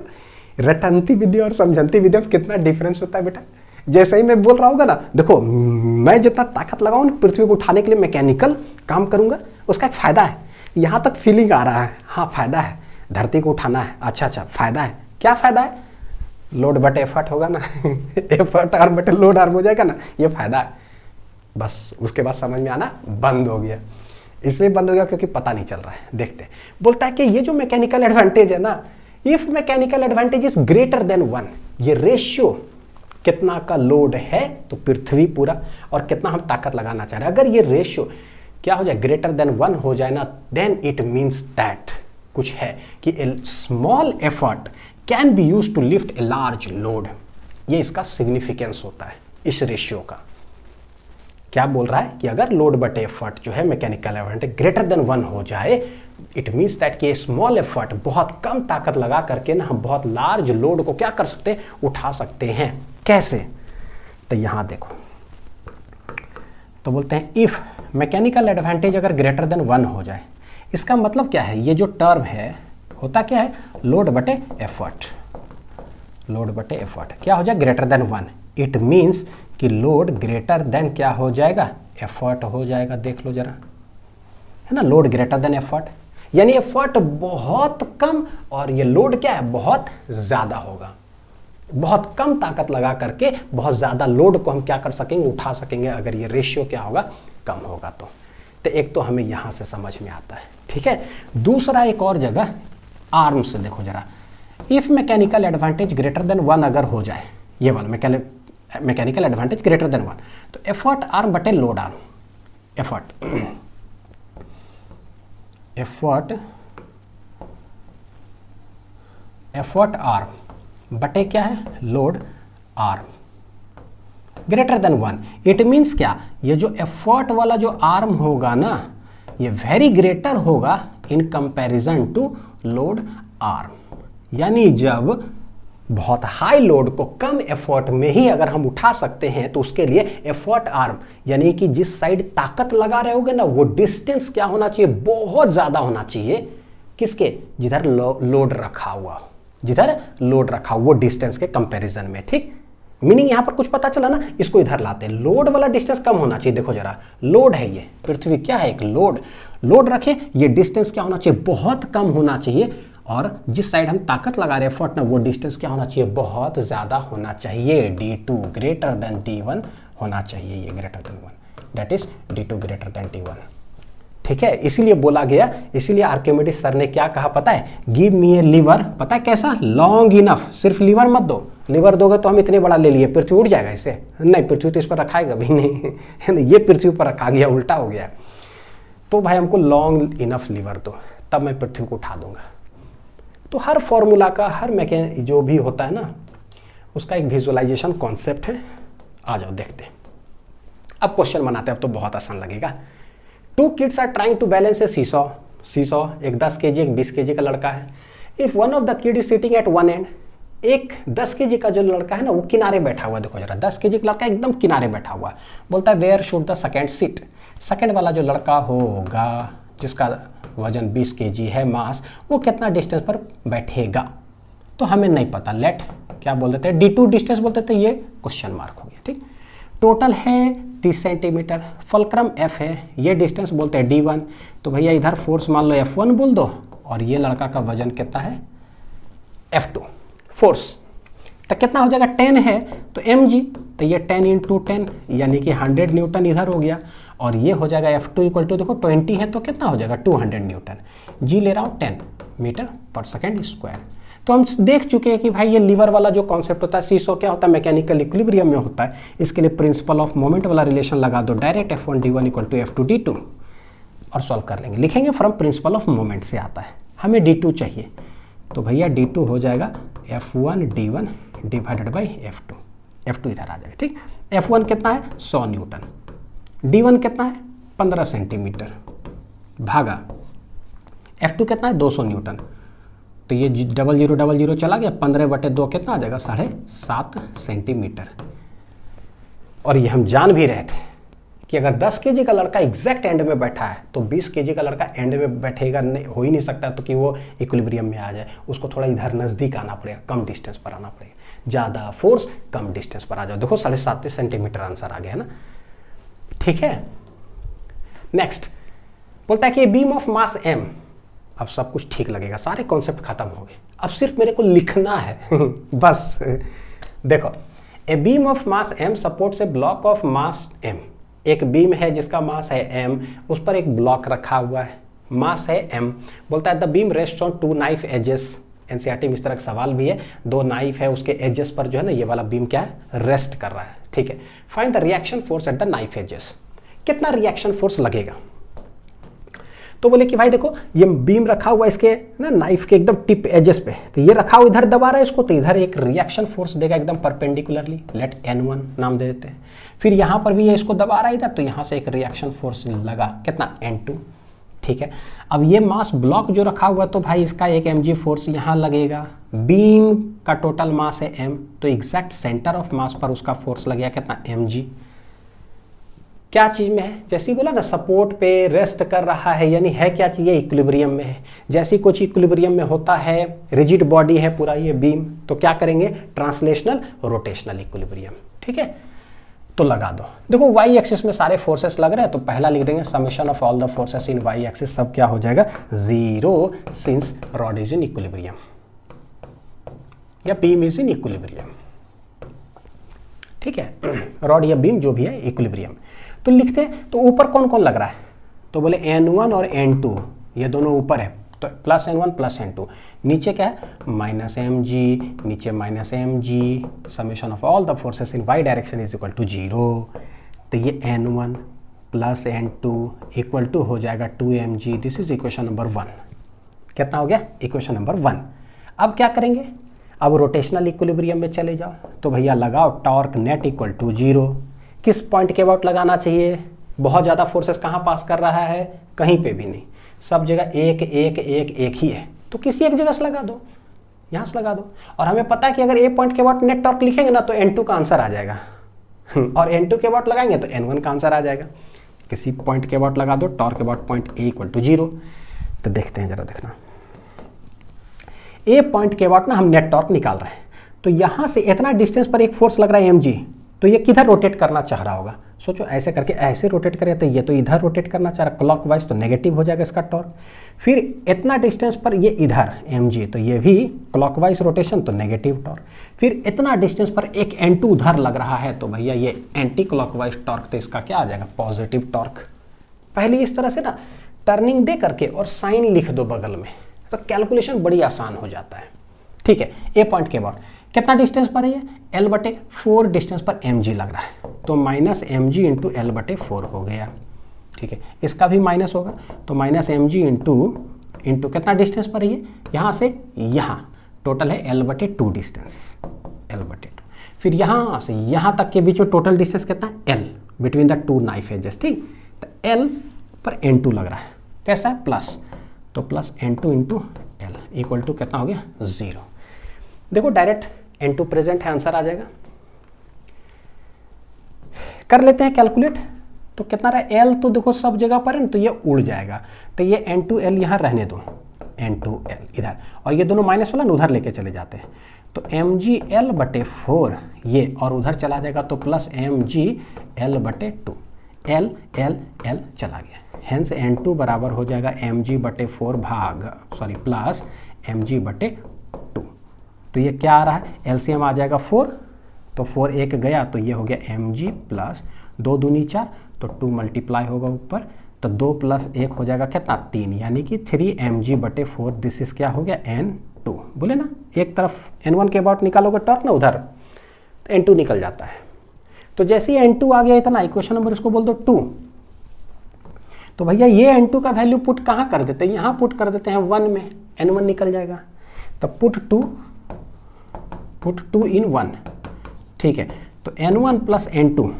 रटंती विधि और समझंती विधि में कितना डिफरेंस होता है बेटा। जैसे ही मैं बोल रहा हूँ ना, देखो मैं जितना ताकत लगाऊं ना पृथ्वी को उठाने के लिए, मैकेनिकल काम करूंगा, उसका एक फायदा है। यहाँ तक फीलिंग आ रहा है, हाँ फायदा है, धरती को उठाना है, अच्छा फायदा है। क्या फायदा है, लोड बटे एफर्ट होगा ना एफर्ट आर्म बटे लोड आर्म हो जाएगा ना, ये फायदा है। बस उसके बाद समझ में आना बंद हो गया। इसलिए बंद हो गया क्योंकि पता नहीं चल रहा है। देखते हैं, बोलता है कि ये जो मैकेनिकल एडवांटेज है ना, if mechanical advantage is greater than 1, ये रेशियो कितना का लोड है तो पृथ्वी पूरा, और कितना हम ताकत लगाना चाह रहे हैं, अगर ये रेशियो क्या हो जाए ग्रेटर देन 1 हो जाए ना, देन इट मीन्स दैट कुछ है कि a small effort can be use to lift a large load. ये इसका सिग्निफिकेंस होता है इस रेशियो का। क्या बोल रहा है कि अगर लोड बटे एफर्ट जो है मैकेनिकल एडवांटेज ग्रेटर देन 1 हो जाए, इट मीन्स दैट कि स्मॉल एफर्ट, बहुत कम ताकत लगा करके ना हम बहुत लार्ज लोड को क्या कर सकते हैं, उठा सकते हैं। कैसे? तो यहां देखो, तो बोलते हैं इफ मैकेनिकल एडवांटेज अगर ग्रेटर देन 1 हो जाए, इसका मतलब क्या है, ये जो टर्म है होता क्या है, लोड बटे एफर्ट, लोड बटे एफर्ट क्या हो जाए ग्रेटर देन 1, इट मीन्स कि लोड ग्रेटर देन क्या हो जाएगा, एफर्ट हो जाएगा। देख लो जरा, है ना, लोड ग्रेटर देन एफर्ट, यानी एफर्ट बहुत कम और ये लोड क्या है, बहुत ज्यादा होगा। बहुत कम ताकत लगा करके बहुत ज्यादा लोड को हम क्या कर सकेंगे, उठा सकेंगे, अगर ये रेशियो क्या होगा, कम होगा। तो एक तो हमें यहां से समझ में आता है, ठीक है। दूसरा एक और जगह आर्म से देखो जरा, if mechanical advantage greater than 1 अगर हो जाए, ये वाला मैकेनिकल एडवांटेज ग्रेटर देन 1, तो एफर्ट आर्म बटे लोड आर्म, एफर्ट आर्म बटे क्या है, load arm greater than 1। It means क्या, ये जो एफर्ट वाला जो आर्म होगा ना, ये वेरी ग्रेटर होगा in comparison to load arm. यानी जब बहुत हाई लोड को कम एफर्ट में ही अगर हम उठा सकते हैं, तो उसके लिए एफर्ट आर्म, यानी कि जिस साइड ताकत लगा रहे होगे ना, वो डिस्टेंस क्या होना चाहिए, बहुत ज्यादा होना चाहिए। किसके, जिधर लोड रखा हुआ, जिधर लोड रखा हुआ, वो डिस्टेंस के कंपैरिजन में, ठीक। मीनिंग यहां पर कुछ पता चला ना, इसको इधर लाते हैं, लोड वाला डिस्टेंस कम होना चाहिए। देखो जरा, लोड है ये पृथ्वी, क्या है, एक लोड रखे, ये डिस्टेंस क्या होना चाहिए, बहुत कम होना चाहिए, और जिस साइड हम ताकत लगा रहे हैं एफर्ट ना, वो डिस्टेंस क्या होना चाहिए, बहुत ज्यादा होना चाहिए। D2 ग्रेटर देन D1 होना चाहिए, ये greater than 1, that is D2 greater than D1, ठीक है। इसीलिए बोला गया, इसीलिए आर्किमिडीज सर ने क्या कहा पता है, गिव मी ए लीवर, पता है कैसा, लॉन्ग इनफ। सिर्फ लीवर मत दो, लीवर दोगे तो हम इतने बड़ा ले लिए, पृथ्वी उड़ जाएगा इससे, नहीं, पृथ्वी तो इस पर रखाएगा भी नहीं, है ना, ये पृथ्वी पर रखा गया, उल्टा हो गया। तो भाई हमको लॉन्ग इनफ लीवर दो, तब मैं पृथ्वी को उठा दूंगा। तो हर फॉर्मूला का, हर मैकेनिक जो भी होता है ना, उसका एक विजुअलाइजेशन कॉन्सेप्ट है। आ जाओ देखते हैं, अब क्वेश्चन बनाते हैं, अब तो बहुत आसान लगेगा। 2 kids are trying to balance a seesaw, एक 10 kg एक 20 kg का लड़का है। If one of the kid is sitting at one end, एक 10 kg का जो लड़का है ना, वो किनारे बैठा हुआ, देखो जरा, 10 kg का लड़का एकदम किनारे बैठा हुआ। बोलता है where should the second sit, second वाला जो लड़का होगा जिसका वजन 20 kg है, मास, वो कितना डिस्टेंस पर बैठेगा, तो हमें नहीं पता। लेट क्या बोल देते हैं, D2 डिस्टेंस बोलते थे, ये क्वेश्चन मार्क हो गया, ठीक। टोटल है 30 सेंटीमीटर, फलक्रम F है, ये डिस्टेंस बोलते हैं D1, तो भैया इधर फोर्स मान लो F1 बोल दो, और ये लड़का का वजन कितना है, F2 फोर्स, तो कितना हो जाएगा, 10 है तो mg, तो ये 10 × 10 यानी कि 100 न्यूटन इधर हो गया, और ये हो जाएगा F2 इक्वल टू, देखो 20 है तो कितना हो जाएगा 200 न्यूटन, g ले रहा हूँ 10 मीटर पर सेकेंड स्क्वायर। तो हम देख चुके हैं कि भाई ये लीवर वाला जो कॉन्सेप्ट होता है, सीसॉ क्या होता है, मैकेनिकल इक्विलिब्रियम में होता है। इसके लिए प्रिंसिपल ऑफ मोमेंट वाला रिलेशन लगा दो, direct F1 D1 equal to F2 D2, और सॉल्व कर लेंगे। लिखेंगे फ्रॉम प्रिंसिपल ऑफ मोमेंट से आता है, हमें D2 चाहिए, तो भैया D2 हो जाएगा F1 D1 divided by F2 इधर आ जाएगा, ठीक। F1 कितना है, 100 न्यूटन, D1 कितना है, 15 सेंटीमीटर, भागा F2 कितना है, 200 न्यूटन, तो ये 0000 चला गया, 15/2 कितना आ जाएगा, 7.5 सेंटीमीटर। और ये हम जान भी रहे थे कि अगर 10 kg का लड़का एग्जैक्ट एंड में बैठा है, तो 20 kg का लड़का एंड में बैठेगा, नहीं हो ही नहीं सकता, तो कि वो इक्विलिब्रियम में आ जाए, उसको थोड़ा इधर नज़दीक आना पड़ेगा, कम डिस्टेंस पर आना पड़ेगा, ज़्यादा फोर्स कम डिस्टेंस पर आ जाओ। देखो 7.5 सेंटीमीटर आंसर आ गया है ना, ठीक है। नेक्स्ट बोलता है कि बीम ऑफ मास m, अब सब कुछ ठीक लगेगा, सारे कॉन्सेप्ट खत्म हो गए, अब सिर्फ मेरे को लिखना है बस। देखो, a beam of mass m supports A block of mass m, एक बीम है जिसका मास है m, उस पर एक ब्लॉक रखा हुआ है, मास है m, बोलता है the beam rest on 2 knife edges. NCERT में इस तरह का सवाल भी है, 2 नाइफ है, उसके एजेस पर जो है ना ये वाला बीम क्या है, रेस्ट कर रहा है, ठीक है। Find the reaction force at the knife edges, कितना रिएक्शन फोर्स लगेगा। तो बोले कि भाई देखो ये बीम रखा हुआ इसके ना नाइफ के एकदम टिप एजेस पे, तो ये रखा हुआ इधर दबा रहा है इसको, तो इधर एक रिएक्शन फोर्स देगा एकदम परपेंडिकुलरली, लेट N1 नाम दे देते हैं। फिर यहाँ पर भी ये इसको दबा रहा है इधर, तो यहाँ से एक रिएक्शन फोर्स लगा कितना, N2, ठीक है। अब ये मास ब्लॉक जो रखा हुआ तो भाई इसका एक mg फोर्स यहाँ लगेगा, बीम का टोटल मास है m, तो एग्जैक्ट सेंटर ऑफ मास पर उसका फोर्स लगेगा कितना, mg। क्या चीज में है, जैसे ही बोला ना सपोर्ट पे रेस्ट कर रहा है, यानी है क्या चीज, इक्विलिब्रियम में है। जैसे कुछ इक्विलिब्रियम में होता है, रिजिड बॉडी है पूरा ये बीम, तो क्या करेंगे, ट्रांसलेशनल रोटेशनल इक्विलिब्रियम, ठीक है। तो लगा दो, देखो वाई एक्सिस में सारे फोर्सेस लग रहे हैं, तो पहला लिख देंगे summation of all the forces in Y axis, सब क्या हो जाएगा, 0 since rod is in equilibrium या बीम इज इन इक्विलिब्रियम, ठीक है। रॉड या बीम जो भी है इक्विलिब्रियम। तो लिखते हैं, तो ऊपर कौन कौन लग रहा है, तो बोले N1 और N2, ये दोनों ऊपर है, तो प्लस N1 प्लस N2, नीचे क्या है, माइनस mg, नीचे minus mg, summation of all the forces in y direction is equal to 0। तो ये N1 plus N2 equal to हो जाएगा 2mg, this is equation number 1। कितना हो गया, इक्वेशन नंबर 1। अब क्या करेंगे, अब रोटेशनल इक्विलिब्रियम में चले जाओ, तो भैया लगाओ टॉर्क नेट इक्वल टू 0। किस पॉइंट के अबाउट लगाना चाहिए, बहुत ज़्यादा फोर्सेस कहाँ पास कर रहा है, कहीं पे भी नहीं, सब जगह एक एक एक एक ही है, तो किसी एक जगह से लगा दो, यहाँ से लगा दो। और हमें पता है कि अगर ए पॉइंट के अबाउट नेट टॉर्क लिखेंगे ना तो N2 का आंसर आ जाएगा और N2 के अबाउट लगाएंगे तो N1 का आंसर आ जाएगा। किसी पॉइंट के अबाउट लगा दो, torque about point A equal to 0। तो देखते हैं, जरा देखना, ए पॉइंट के अबाउट ना हम नेट टॉर्क निकाल रहे हैं, तो यहाँ से इतना डिस्टेंस पर एक फोर्स लग रहा है mg, तो ये किधर रोटेट करना चाह रहा होगा, सोचो ऐसे करके ऐसे रोटेट करे, तो ये तो इधर रोटेट करना चाह रहा है क्लॉकवाइज, तो नेगेटिव हो जाएगा इसका टॉर्क। फिर इतना डिस्टेंस पर ये इधर mg, तो ये भी क्लॉकवाइज रोटेशन, तो नेगेटिव टॉर्क। फिर इतना डिस्टेंस पर एक N2 उधर लग रहा है, तो भैया ये एंटी क्लॉकवाइज टॉर्क, तो इसका क्या आ जाएगा, पॉजिटिव टॉर्क। पहले इस तरह से ना टर्निंग दे करके और साइन लिख दो बगल में, तो कैलकुलेशन बड़ी आसान हो जाता है, ठीक है। ए पॉइंट के बाद कितना डिस्टेंस पर है ये, L/4 डिस्टेंस पर mg लग रहा है, तो माइनस mg इंटू L/4 हो गया, ठीक है। इसका भी माइनस होगा, तो माइनस mg इंटू कितना डिस्टेंस पर है ये, यहाँ से यहाँ टोटल है L/2 डिस्टेंस, L/2। फिर यहाँ से यहाँ तक के बीच में टोटल डिस्टेंस कितना है, L between the 2 knife edges, ठीक। तो L पर N2 लग रहा है, कैसा है, प्लस, तो plus N2 into L equal to कितना हो गया, 0। देखो डायरेक्ट N2 प्रेजेंट है, आंसर आ जाएगा। कर लेते हैं कैलकुलेट, तो कितना रहा, L तो देखो सब जगह पर है ना, तो ये उड़ जाएगा, तो ये N2L यहाँ रहने दो, N2L इधर, और ये दोनों माइनस वाला उधर लेके चले जाते हैं, तो mg L/4 ये, और उधर चला जाएगा तो plus mg L/2, L L L चला गया, हेंस N2 बराबर हो जाएगा mg/4 प्लस mg/2। तो ये क्या आ रहा है, एलसीएम आ जाएगा 4, तो 4 एक गया, तो ये हो गया mg प्लस 2 दूनी 4, तो 2 मल्टीप्लाई होगा ऊपर, तो 2 प्लस 1 हो जाएगा कितना, 3, यानी कि 3mg/4, दिस इज क्या हो गया, N2। बोले ना एक तरफ N1 के अबाउट निकालोगे टॉर्क ना उधर, तो N2 निकल जाता है। तो जैसे ही N2 आ गया इतना, इक्वेशन नंबर इसको बोल दो 2। तो भैया ये N2 का वैल्यू पुट कहाँ कर देते हैं, यहाँ पुट कर देते हैं 1 में, N1 निकल जाएगा, तब पुट 2 इन 1, ठीक है। तो N1 प्लस N2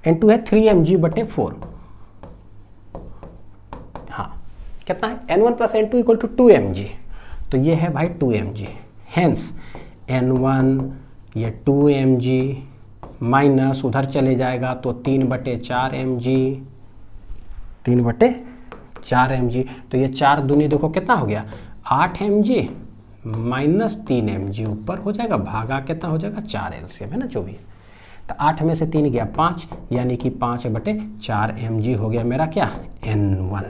है 3mg/4, हाँ कितना है, N1 plus N2 equal to 2mg, तो ये है भाई 2mg, हेंस N1 ये 2mg माइनस उधर चले जाएगा तो 3/4mg, 3/4mg, तो ये 4 दूनी देखो कितना हो गया, 8mg माइनस 3mg ऊपर हो जाएगा, भागा कितना हो जाएगा, 4 एलसीएम है ना जो भी है, तो 8 में से 3 गया 5, यानी कि 5/4mg हो गया मेरा क्या, N1।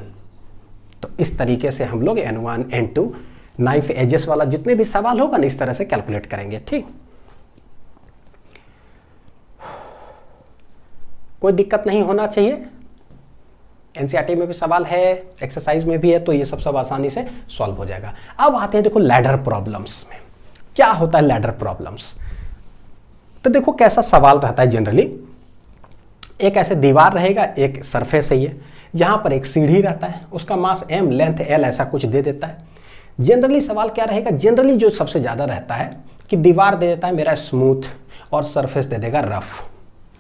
तो इस तरीके से हम लोग N1 N2 नाइफ एजेस वाला जितने भी सवाल होगा ना इस तरह से कैलकुलेट करेंगे, ठीक। कोई दिक्कत नहीं होना चाहिए। एनसीईआरटी में भी सवाल है, एक्सरसाइज में भी है, तो ये सब आसानी से सॉल्व हो जाएगा। अब आते हैं देखो लैडर प्रॉब्लम्स में। क्या होता है लैडर प्रॉब्लम्स? तो देखो कैसा सवाल रहता है जनरली, एक ऐसे दीवार रहेगा, एक सरफेस है ये, यहां पर एक सीढ़ी रहता है, उसका मास m, लेंथ l ऐसा कुछ दे देता है। जनरली सवाल क्या रहेगा, जनरली जो सबसे ज्यादा रहता है कि दीवार दे देता है मेरा स्मूथ और सरफेस दे देगा रफ,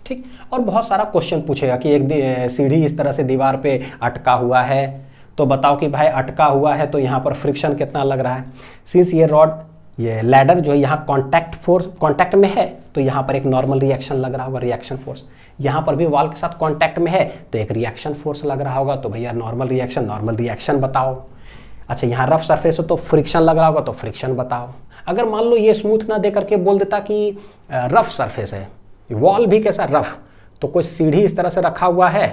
ठीक। और बहुत सारा क्वेश्चन पूछेगा कि एक सीढ़ी इस तरह से दीवार पे अटका हुआ है, तो बताओ कि भाई अटका हुआ है तो यहाँ पर फ्रिक्शन कितना लग रहा है। सिंस ये रॉड, ये लैडर जो है यहाँ कांटेक्ट में है, तो यहाँ पर एक नॉर्मल रिएक्शन लग रहा होगा, रिएक्शन फोर्स। यहाँ पर भी वॉल के साथ कांटेक्ट में है तो एक रिएक्शन फोर्स लग रहा होगा, तो भैया नॉर्मल रिएक्शन बताओ। अच्छा यहाँ रफ सरफेस हो तो फ्रिक्शन लग रहा होगा, तो फ्रिक्शन बताओ। अगर मान लो ये स्मूथ ना दे करके बोल देता कि रफ सरफेस है, वॉल भी कैसा रफ, तो कोई सीढ़ी इस तरह से रखा हुआ है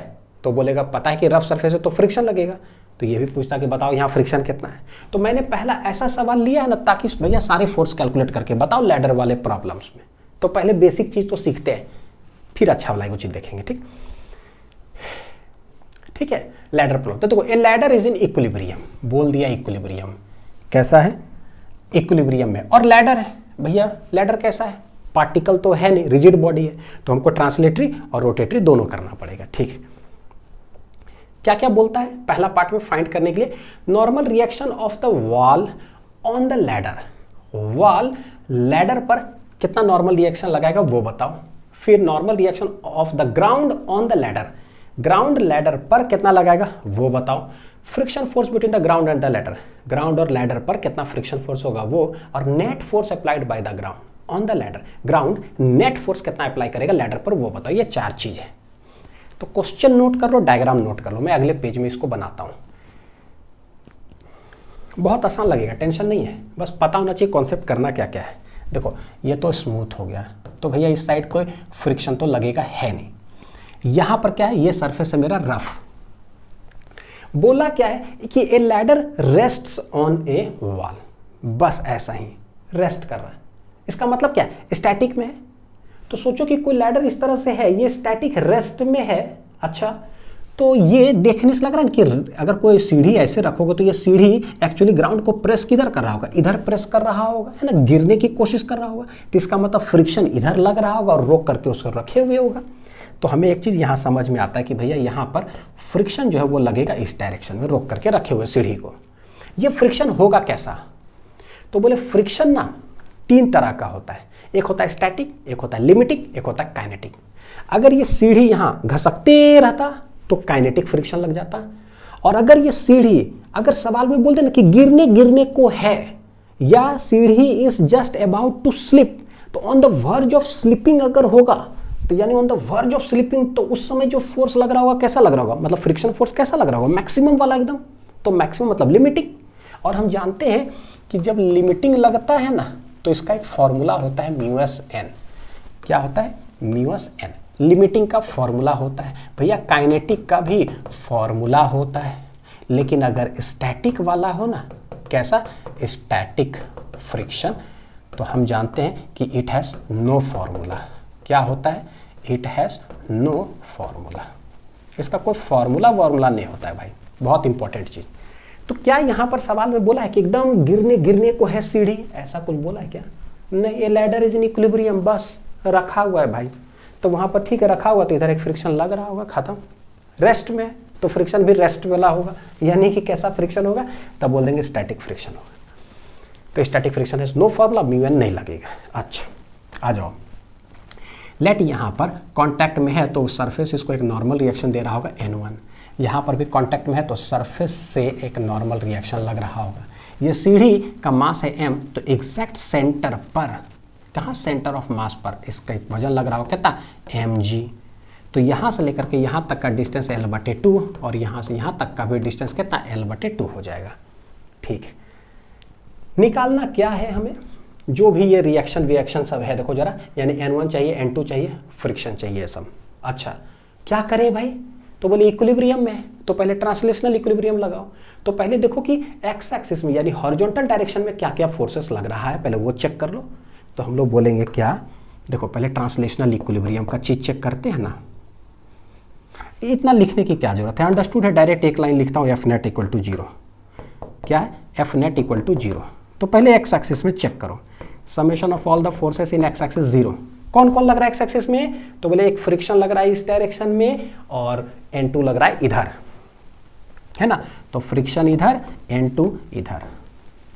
तो बोलेगा पता है कि रफ सरफेस है तो फ्रिक्शन लगेगा, तो ये भी पूछता कि बताओ यहाँ फ्रिक्शन कितना है। तो मैंने पहला ऐसा सवाल लिया है ना ताकि भैया सारे फोर्स कैलकुलेट करके बताओ लैडर वाले प्रॉब्लम्स में। तो पहले बेसिक चीज तो सीखते हैं, फिर अच्छा वाला चीज देखेंगे, ठीक है। लैडर प्रॉब्लम, तो देखो ए लैडर इज इन इक्विलिब्रियम, बोल दिया इक्विलिब्रियम कैसा है, इक्विलिब्रियम में। और लैडर है भैया, लैडर कैसा है, पार्टिकल तो है नहीं, रिजिड बॉडी है, तो हमको ट्रांसलेटरी और रोटेटरी दोनों करना पड़ेगा, ठीक। क्या क्या बोलता है पहला पार्ट में फाइंड करने के लिए, normal reaction of the wall on the ladder, wall ladder पर कितना नॉर्मल रिएक्शन लगाएगा वो बताओ। फिर normal reaction of the ground on the ladder, ground ladder पर कितना लगाएगा वो बताओ। Friction force between the ground and the ladder, ground और लैडर पर कितना फ्रिक्शन फोर्स होगा वो, और net force applied by the ground on the ladder, ground net force कितना अप्लाई करेगा लैडर पर वो बताओ। ये चार चीज है। तो क्वेश्चन नोट कर लो, डायग्राम नोट कर लो, मैं अगले पेज में इसको बनाता हूं। बहुत आसान लगेगा, टेंशन नहीं है, बस पता होना चाहिए कॉन्सेप्ट करना क्या क्या है। देखो ये तो स्मूथ हो गया, तो भैया इस साइड कोई फ्रिक्शन तो लगेगा है नहीं। यहां पर क्या है, ये सरफेस है मेरा रफ। बोला क्या है कि a ladder rests on a wall, बस ऐसा ही रेस्ट कर रहा है। इसका मतलब क्या है, स्टैटिक में है। तो सोचो कि कोई लैडर इस तरह से है, ये स्टैटिक रेस्ट में है। अच्छा, तो ये देखने से लग रहा है कि अगर कोई सीढ़ी ऐसे रखोगे तो ये सीढ़ी एक्चुअली ग्राउंड को प्रेस किधर कर रहा होगा, इधर प्रेस कर रहा होगा, है ना, गिरने की कोशिश कर रहा होगा। तो इसका मतलब फ्रिक्शन इधर लग रहा होगा और रोक करके उसको रखे हुए होगा। तो हमें एक चीज़ यहाँ समझ में आता है कि भैया यहाँ पर फ्रिक्शन जो है वो लगेगा इस डायरेक्शन में, रोक करके रखे हुए सीढ़ी को। ये फ्रिक्शन होगा कैसा, तो बोले फ्रिक्शन ना तीन तरह का होता है, एक होता है स्टैटिक, एक होता है लिमिटिंग, एक होता है काइनेटिक। अगर ये सीढ़ी यहाँ घसकते रहता तो काइनेटिक फ्रिक्शन लग जाता, और अगर ये सीढ़ी, अगर सवाल में बोलते ना कि गिरने को है या सीढ़ी is just about to slip, तो on the verge of slipping अगर होगा, तो यानी on the verge of slipping, तो उस समय जो फोर्स लग रहा होगा कैसा लग रहा होगा, मतलब फ्रिक्शन फोर्स कैसा लग रहा होगा, मैक्सिमम वाला एकदम। तो मैक्सिमम मतलब लिमिटिंग। और हम जानते हैं कि जब लिमिटिंग लगता है ना तो इसका एक फॉर्मूला होता है म्यूएस एन। क्या होता है, म्यूएस एन लिमिटिंग का फॉर्मूला होता है। भैया काइनेटिक का भी फॉर्मूला होता है, लेकिन अगर स्टैटिक वाला हो ना, कैसा, स्टैटिक फ्रिक्शन, तो हम जानते हैं कि इट हैज नो फॉर्मूला। क्या होता है, इट हैज नो फॉर्मूला। इसका कोई फॉर्मूला नहीं होता है भाई, बहुत इंपॉर्टेंट चीज। तो क्या यहाँ पर सवाल में बोला है कि एकदम गिरने को है सीढ़ी, ऐसा कुछ बोला है क्या, नहीं। ये लैडर इज इन इक्विलिब्रियम, बस रखा हुआ है भाई। तो वहां पर ठीक है रखा हुआ, तो इधर एक फ्रिक्शन लग रहा होगा, खत्म। रेस्ट में तो फ्रिक्शन भी रेस्ट वाला होगा, यानी कि कैसा फ्रिक्शन होगा, तब बोल देंगे स्टैटिक फ्रिक्शन होगा। तो स्टैटिक फ्रिक्शन है नो फॉर्मूला, म्यू एन नहीं लगेगा। अच्छा आ जाओ, लेट यहाँ पर कांटेक्ट में है तो सरफेस इसको एक नॉर्मल रिएक्शन दे रहा होगा N1, यहाँ पर भी कांटेक्ट में है तो सरफेस से एक नॉर्मल रिएक्शन लग रहा होगा। ये सीढ़ी का मास है m, तो एग्जैक्ट सेंटर पर, कहाँ, सेंटर ऑफ मास पर इसका एक वजन लग रहा होगा कितना, mg। तो यहाँ से लेकर के यहाँ तक का डिस्टेंस L/2 और यहाँ से यहाँ तक का भी डिस्टेंस कितना, L/2 हो जाएगा। ठीक है, निकालना क्या है हमें, जो भी ये रिएक्शन सब है, देखो जरा, यानी N1 चाहिए, N2 चाहिए, फ्रिक्शन चाहिए सब। अच्छा क्या करें भाई, तो बोले इक्विलिब्रियम में है तो पहले ट्रांसलेशनल इक्विलिब्रियम लगाओ। तो पहले देखो कि एक्स एक्सिस में यानी हॉरिजॉन्टल डायरेक्शन में क्या क्या फोर्सेस लग रहा है, पहले वो चेक कर लो। तो हम लोग बोलेंगे क्या, देखो पहले ट्रांसलेशनल इक्विलिब्रियम का चीज चेक करते हैं ना। इतना लिखने की क्या जरूरत है, अंडरस्टूड है। डायरेक्ट एक लाइन लिखता हूँ, एफ नेट इक्वल टू 0। क्या है, एफ नेट इक्वल टू 0। तो पहले एक्स एक्सिस में चेक करो, summation of all the forces in x axis 0। कौन कौन लग रहा है एक्स एक्सिस में, तो बोले एक फ्रिक्शन लग रहा है इस डायरेक्शन में और N2 लग रहा है इधर, है ना। तो फ्रिक्शन इधर, N2 इधर,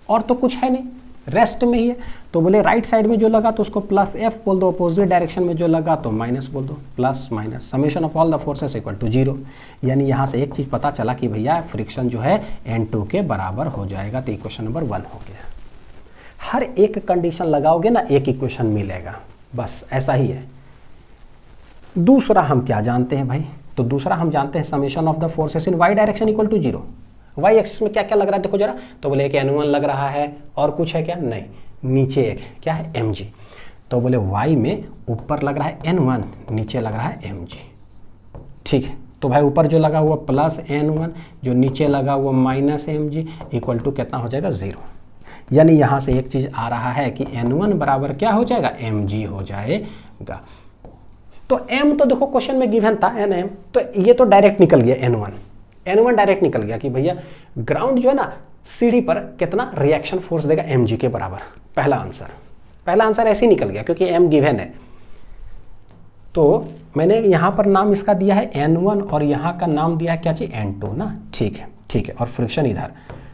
और तो कुछ है नहीं, रेस्ट में ही है। तो बोले राइट साइड में जो लगा तो उसको प्लस एफ बोल दो, अपोजिट डायरेक्शन में जो लगा तो माइनस बोल दो, plus minus summation of all the forces equal to 0। यानी यहाँ से एक चीज़ पता चला कि भैया फ्रिक्शन जो है N2 के बराबर हो जाएगा। तो इक्वेशन नंबर 1 हो गया। हर एक कंडीशन लगाओगे ना एक इक्वेशन मिलेगा, बस ऐसा ही है। दूसरा हम क्या जानते हैं भाई, तो दूसरा हम जानते हैं summation of the forces in Y direction equal to 0। Y axis में क्या क्या लग रहा है देखो जरा, तो बोले एक N1 लग रहा है और कुछ है क्या, नहीं, नीचे एक क्या है mg। तो बोले y में ऊपर लग रहा है N1, नीचे लग रहा है mg, ठीक है। तो भाई ऊपर जो लगा हुआ प्लस N1, जो नीचे लगा हुआ माइनस mg, इक्वल टू कितना हो जाएगा 0। यानी यहाँ से एक चीज़ आ रहा है कि N1 बराबर क्या हो जाएगा, mg हो जाएगा। तो m तो देखो क्वेश्चन में गिवन था nm, तो ये तो डायरेक्ट निकल गया N1 डायरेक्ट निकल गया कि भैया ग्राउंड जो है ना सीढ़ी पर कितना रिएक्शन फोर्स देगा, mg के बराबर। पहला आंसर ऐसे ही निकल गया क्योंकि m गिवन है। तो मैंने यहाँ पर नाम इसका दिया है N1 और यहाँ का नाम दिया है क्या चाहिए, N2 ना, ठीक है। और फ्रिक्शन इधर।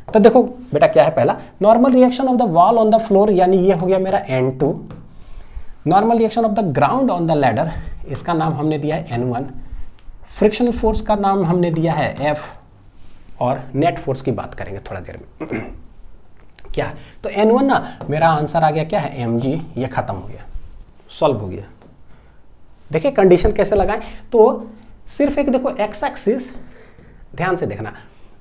तो देखो बेटा क्या है, पहला normal reaction of the wall on the floor, यानी ये हो गया मेरा N2। Normal reaction of the ground on the ladder, इसका नाम हमने दिया है N1। फ्रिक्शनल फोर्स का नाम हमने दिया है F, और नेट फोर्स की बात करेंगे थोड़ा देर में। क्या है, तो N1 ना मेरा आंसर आ गया क्या है, mg। ये खत्म हो गया, सॉल्व हो गया। देखिए कंडीशन कैसे लगाएं, तो सिर्फ एक देखो एक्स एक्सिस, ध्यान से देखना,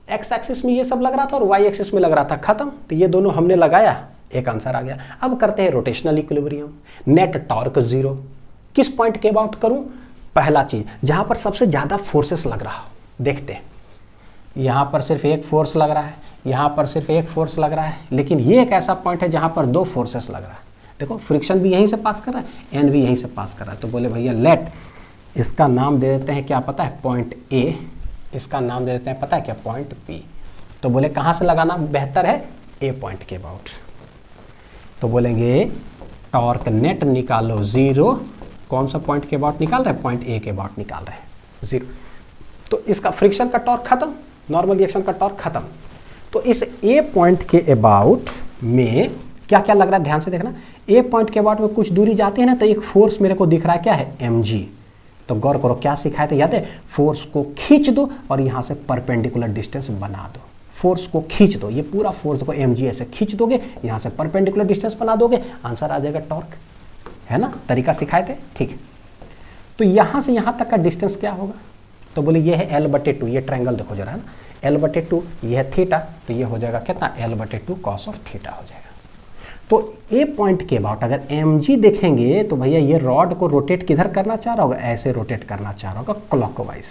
एक्स एक्सिस में ये सब लग रहा था और वाई एक्सिस में लग रहा था, खत्म। तो ये दोनों हमने लगाया, एक आंसर आ गया। अब करते हैं रोटेशनल इक्विलिब्रियम। नेट टॉर्क 0, किस पॉइंट के अबाउट करूं, पहला चीज जहां पर सबसे ज्यादा फोर्सेस लग रहा हो, देखते हैं यहां पर सिर्फ एक फोर्स लग रहा है, यहां पर सिर्फ एक फोर्स लग रहा है, लेकिन ये एक ऐसा पॉइंट है जहां पर 2 फोर्सेस लग रहा है। देखो फ्रिक्शन भी यहीं से पास कर रहा है, एन भी यहीं से पास कर रहा है। तो बोले भैया लेट, इसका नाम दे देते हैं क्या पता है, पॉइंट ए, इसका नाम दे देते हैं पता है क्या, पॉइंट बी। तो बोले कहां से लगाना बेहतर है, ए पॉइंट के अबाउट। तो बोलेंगे टॉर्क नेट निकालो 0, कौन सा पॉइंट के अबाउट निकाल रहे हैं, पॉइंट ए के अबाउट निकाल रहे हैं 0। तो इसका फ्रिक्शन का टॉर्क खत्म, नॉर्मल रिएक्शन का टॉर्क खत्म। तो इस ए पॉइंट के अबाउट में क्या क्या लग रहा है, ध्यान से देखना। ए पॉइंट के अबाउट में कुछ दूरी जाती है ना, तो एक फोर्स मेरे को दिख रहा है क्या है, mg। तो गौर करो क्या सिखाए थे, याद है, फोर्स को खींच दो और यहां से परपेंडिकुलर डिस्टेंस बना दो। फोर्स को खींच दो, ये पूरा फोर्स को mg ऐसे खींच दोगे, यहां से परपेंडिकुलर डिस्टेंस बना दोगे, आंसर आ जाएगा टॉर्क, है ना, तरीका सिखाए थे, ठीक है। तो यहां से यहां तक का डिस्टेंस क्या होगा, तो बोले ये है L/2, ये ट्रायंगल देखो जरा, है ना, L/2, ये है थीटा, तो ये हो जाएगा कितना, L/2 cos ऑफ थीटा हो जाएगा। तो ए पॉइंट के अबाउट अगर mg देखेंगे तो भैया ये रॉड को रोटेट किधर करना चाह रहा होगा, ऐसे रोटेट करना चाह रहा होगा, क्लॉकवाइज।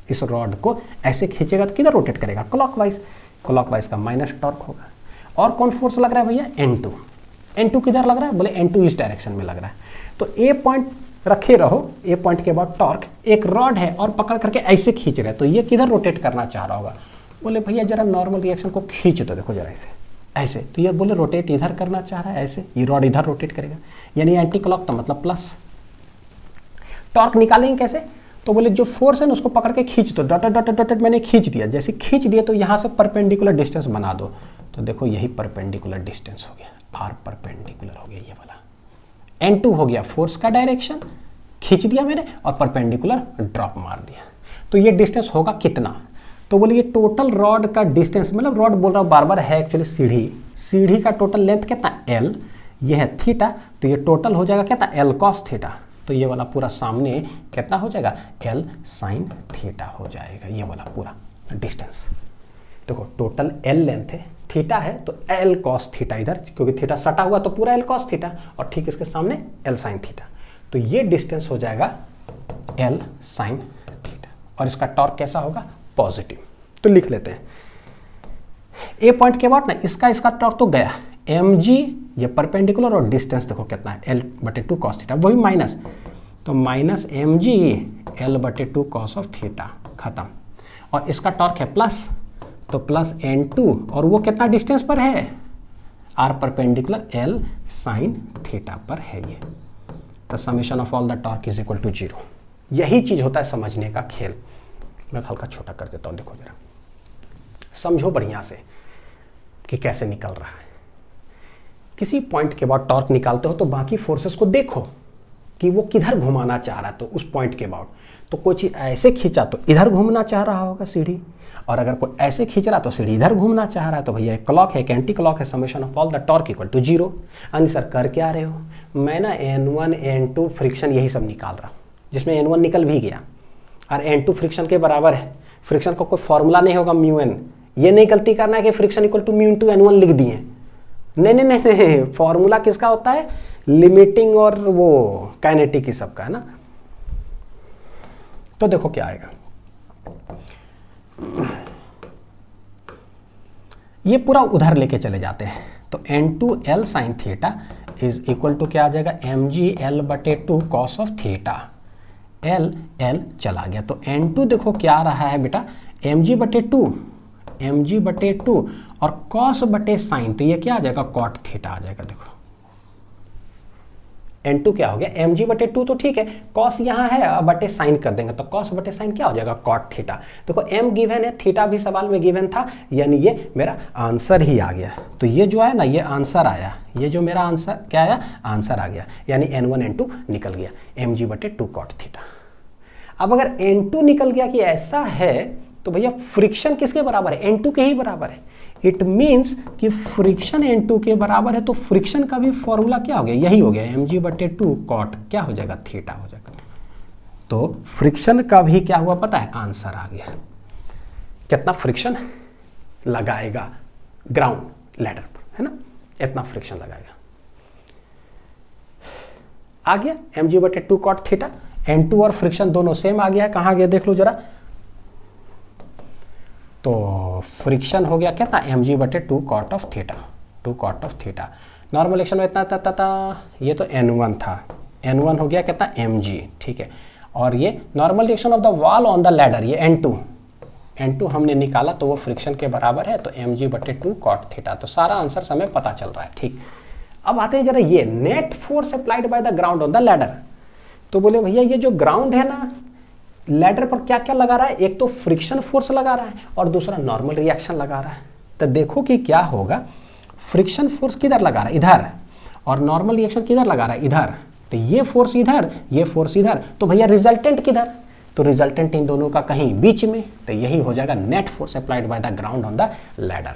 इस रॉड को ऐसे खींचेगा तो किधर रोटेट करेगा, क्लॉकवाइज। क्लॉकवाइज का माइनस टॉर्क होगा। और कौन फोर्स लग रहा है भैया, N2। N2 किधर लग रहा है, बोले N2 इस डायरेक्शन में लग रहा है। तो ए पॉइंट रखे रहो, ए पॉइंट के बाद टॉर्क, एक रॉड है और पकड़ करके ऐसे खींच रहे हैं, तो ये किधर रोटेट करना चाह रहा होगा, बोले भैया जरा नॉर्मल रिएक्शन को खींच दो, देखो जरा ऐसे, तो ये बोले रोटेट इधर करना चाह रहा है, ऐसे ये रॉड इधर रोटेट करेगा, यानी एंटी क्लॉक तो मतलब प्लस। टॉर्क निकालेंगे कैसे, तो बोले जो फोर्स है ना उसको पकड़ के खींच दो, डॉटेड डॉटेड डॉटेड मैंने खींच दिया, जैसे खींच दिया तो यहाँ से परपेंडिकुलर डिस्टेंस बना दो। तो देखो यही परपेंडिकुलर डिस्टेंस हो गया, आर परपेंडिकुलर हो गया ये वाला। N2 हो गया फोर्स का डायरेक्शन, खींच दिया मैंने और परपेंडिकुलर ड्रॉप मार दिया। तो ये डिस्टेंस होगा कितना, तो बोलिए ये टोटल रॉड का डिस्टेंस, मतलब रॉड बोल रहा हूँ बार बार है एक्चुअली सीढ़ी का टोटल लेंथ कितना L, ये है थीटा, तो ये टोटल हो जाएगा कितना L cos थीटा। तो ये वाला पूरा सामने कितना हो जाएगा, L sin थीटा हो जाएगा, ये वाला पूरा डिस्टेंस। देखो टोटल L लेंथ है, थीटा है तो L cos थीटा इधर, क्योंकि थीटा सटा हुआ तो पूरा L cos थीटा, और ठीक इसके सामने L sin थीटा। तो ये डिस्टेंस हो जाएगा L sin थीटा, और इसका टॉर्क कैसा होगा, पॉजिटिव। तो लिख लेते हैं ए पॉइंट के बाद ना इसका टॉर्क तो गया, mg ये परपेंडिकुलर और डिस्टेंस देखो कितना है, L/2 cos थीटा, वही माइनस, तो minus mg L/2 cos of theta, खत्म। और इसका टॉर्क है प्लस, तो प्लस N2, और वो कितना डिस्टेंस पर है, R perpendicular L sine theta पर है ये। तो summation of all the torque is equal to 0। यही चीज होता है समझने का खेल। मैं हल्का छोटा कर देता हूं, देखो जरा, समझो बढ़िया से कि कैसे निकल रहा है। किसी पॉइंट के बाद टॉर्क निकालते हो तो बाकी फोर्सेस को देखो कि वो किधर घुमाना चाह रहा है। तो उस पॉइंट के बाद तो कोई चीज ऐसे खींचा तो इधर घूमना चाह रहा होगा सीढ़ी, और अगर कोई ऐसे खींच रहा तो सीढ़ी इधर घूमना चाह रहा है। तो भैया एक क्लॉक है, एक एंटी क्लॉक है, summation of all the torque equal to 0। Answer कर क्या रहे हो, मैं ना N1 N2 फ्रिक्शन यही सब निकाल रहा हूँ, जिसमें N1 निकल भी गया और N2 फ्रिक्शन के बराबर है। फ्रिक्शन का कोई फॉर्मूला नहीं होगा म्यू एन। ये नहीं गलती करना है कि friction equal to mu into N1 लिख दिए, नहीं नहीं नहीं नहीं, फॉर्मूला किसका होता है, लिमिटिंग और वो काइनेटिक ही सबका है ना। तो देखो क्या आएगा, ये पूरा उधर लेके चले जाते हैं। तो N2L sine theta is equal to क्या आ जाएगा, mgL/2 cos of theta. L L चला गया तो N2 देखो क्या आ रहा है बेटा, mg/2 और कॉस बटे साइन, तो ये क्या आ जाएगा, कॉट थीटा आ जाएगा। देखो N2 क्या हो गया, mg/2 तो ठीक है, कॉस यहाँ है बटे साइन कर देंगे तो कॉस बटे साइन क्या हो जाएगा, कॉट थीटा। देखो m गिवन है, थीटा भी सवाल में गिवन था, यानी ये मेरा आंसर ही आ गया। तो ये जो है ना, ये आंसर आया, ये जो मेरा आंसर क्या आया, आंसर आ गया, यानी N1 N2 निकल गया, mg/2 कॉट थीटा। अब अगर N2 निकल गया कि ऐसा है तो भैया फ्रिक्शन किसके बराबर है, N2 के ही बराबर है। इट मीन्स कि फ्रिक्शन N2 के बराबर है, तो फ्रिक्शन का भी फॉर्मूला क्या हो गया, यही हो गया, mg/2 कॉट क्या हो जाएगा, थीटा हो जाएगा। तो फ्रिक्शन का भी क्या हुआ पता है, आंसर आ गया। कितना फ्रिक्शन लगाएगा ग्राउंड लैडर पर, है ना, इतना फ्रिक्शन लगाएगा। आ गया mg/2 कॉट थीटा। N2 और फ्रिक्शन दोनों सेम आ गया है, कहाँ गया देख लो जरा। तो फ्रिक्शन हो गया कितना, mg/2 cot of theta, 2 cot of theta. Normal action में इतना था, ये तो N1 था, N1 हो गया कितना, mg, ठीक है। और ये normal reaction of the wall on the ladder, ये N2 हमने निकाला तो वो फ्रिक्शन के बराबर है, तो mg/2 कॉट थीटा। तो सारा आंसर हमें पता चल रहा है, ठीक। अब आते हैं जरा ये net force applied by the ground on the ladder. तो बोले भैया ये जो ग्राउंड है ना, लैडर पर क्या क्या लगा रहा है, एक तो फ्रिक्शन फोर्स लगा रहा है और दूसरा नॉर्मल रिएक्शन लगा रहा है। तो देखो कि क्या होगा, फ्रिक्शन फोर्स किधर लगा रहा है, इधर, और नॉर्मल रिएक्शन किधर लगा रहा है, इधर। तो ये फोर्स इधर, ये फोर्स इधर, तो भैया रिजल्टेंट किधर, तो रिजल्टेंट इन दोनों का कहीं बीच में, तो यही हो जाएगा net force applied by the ground on the ladder.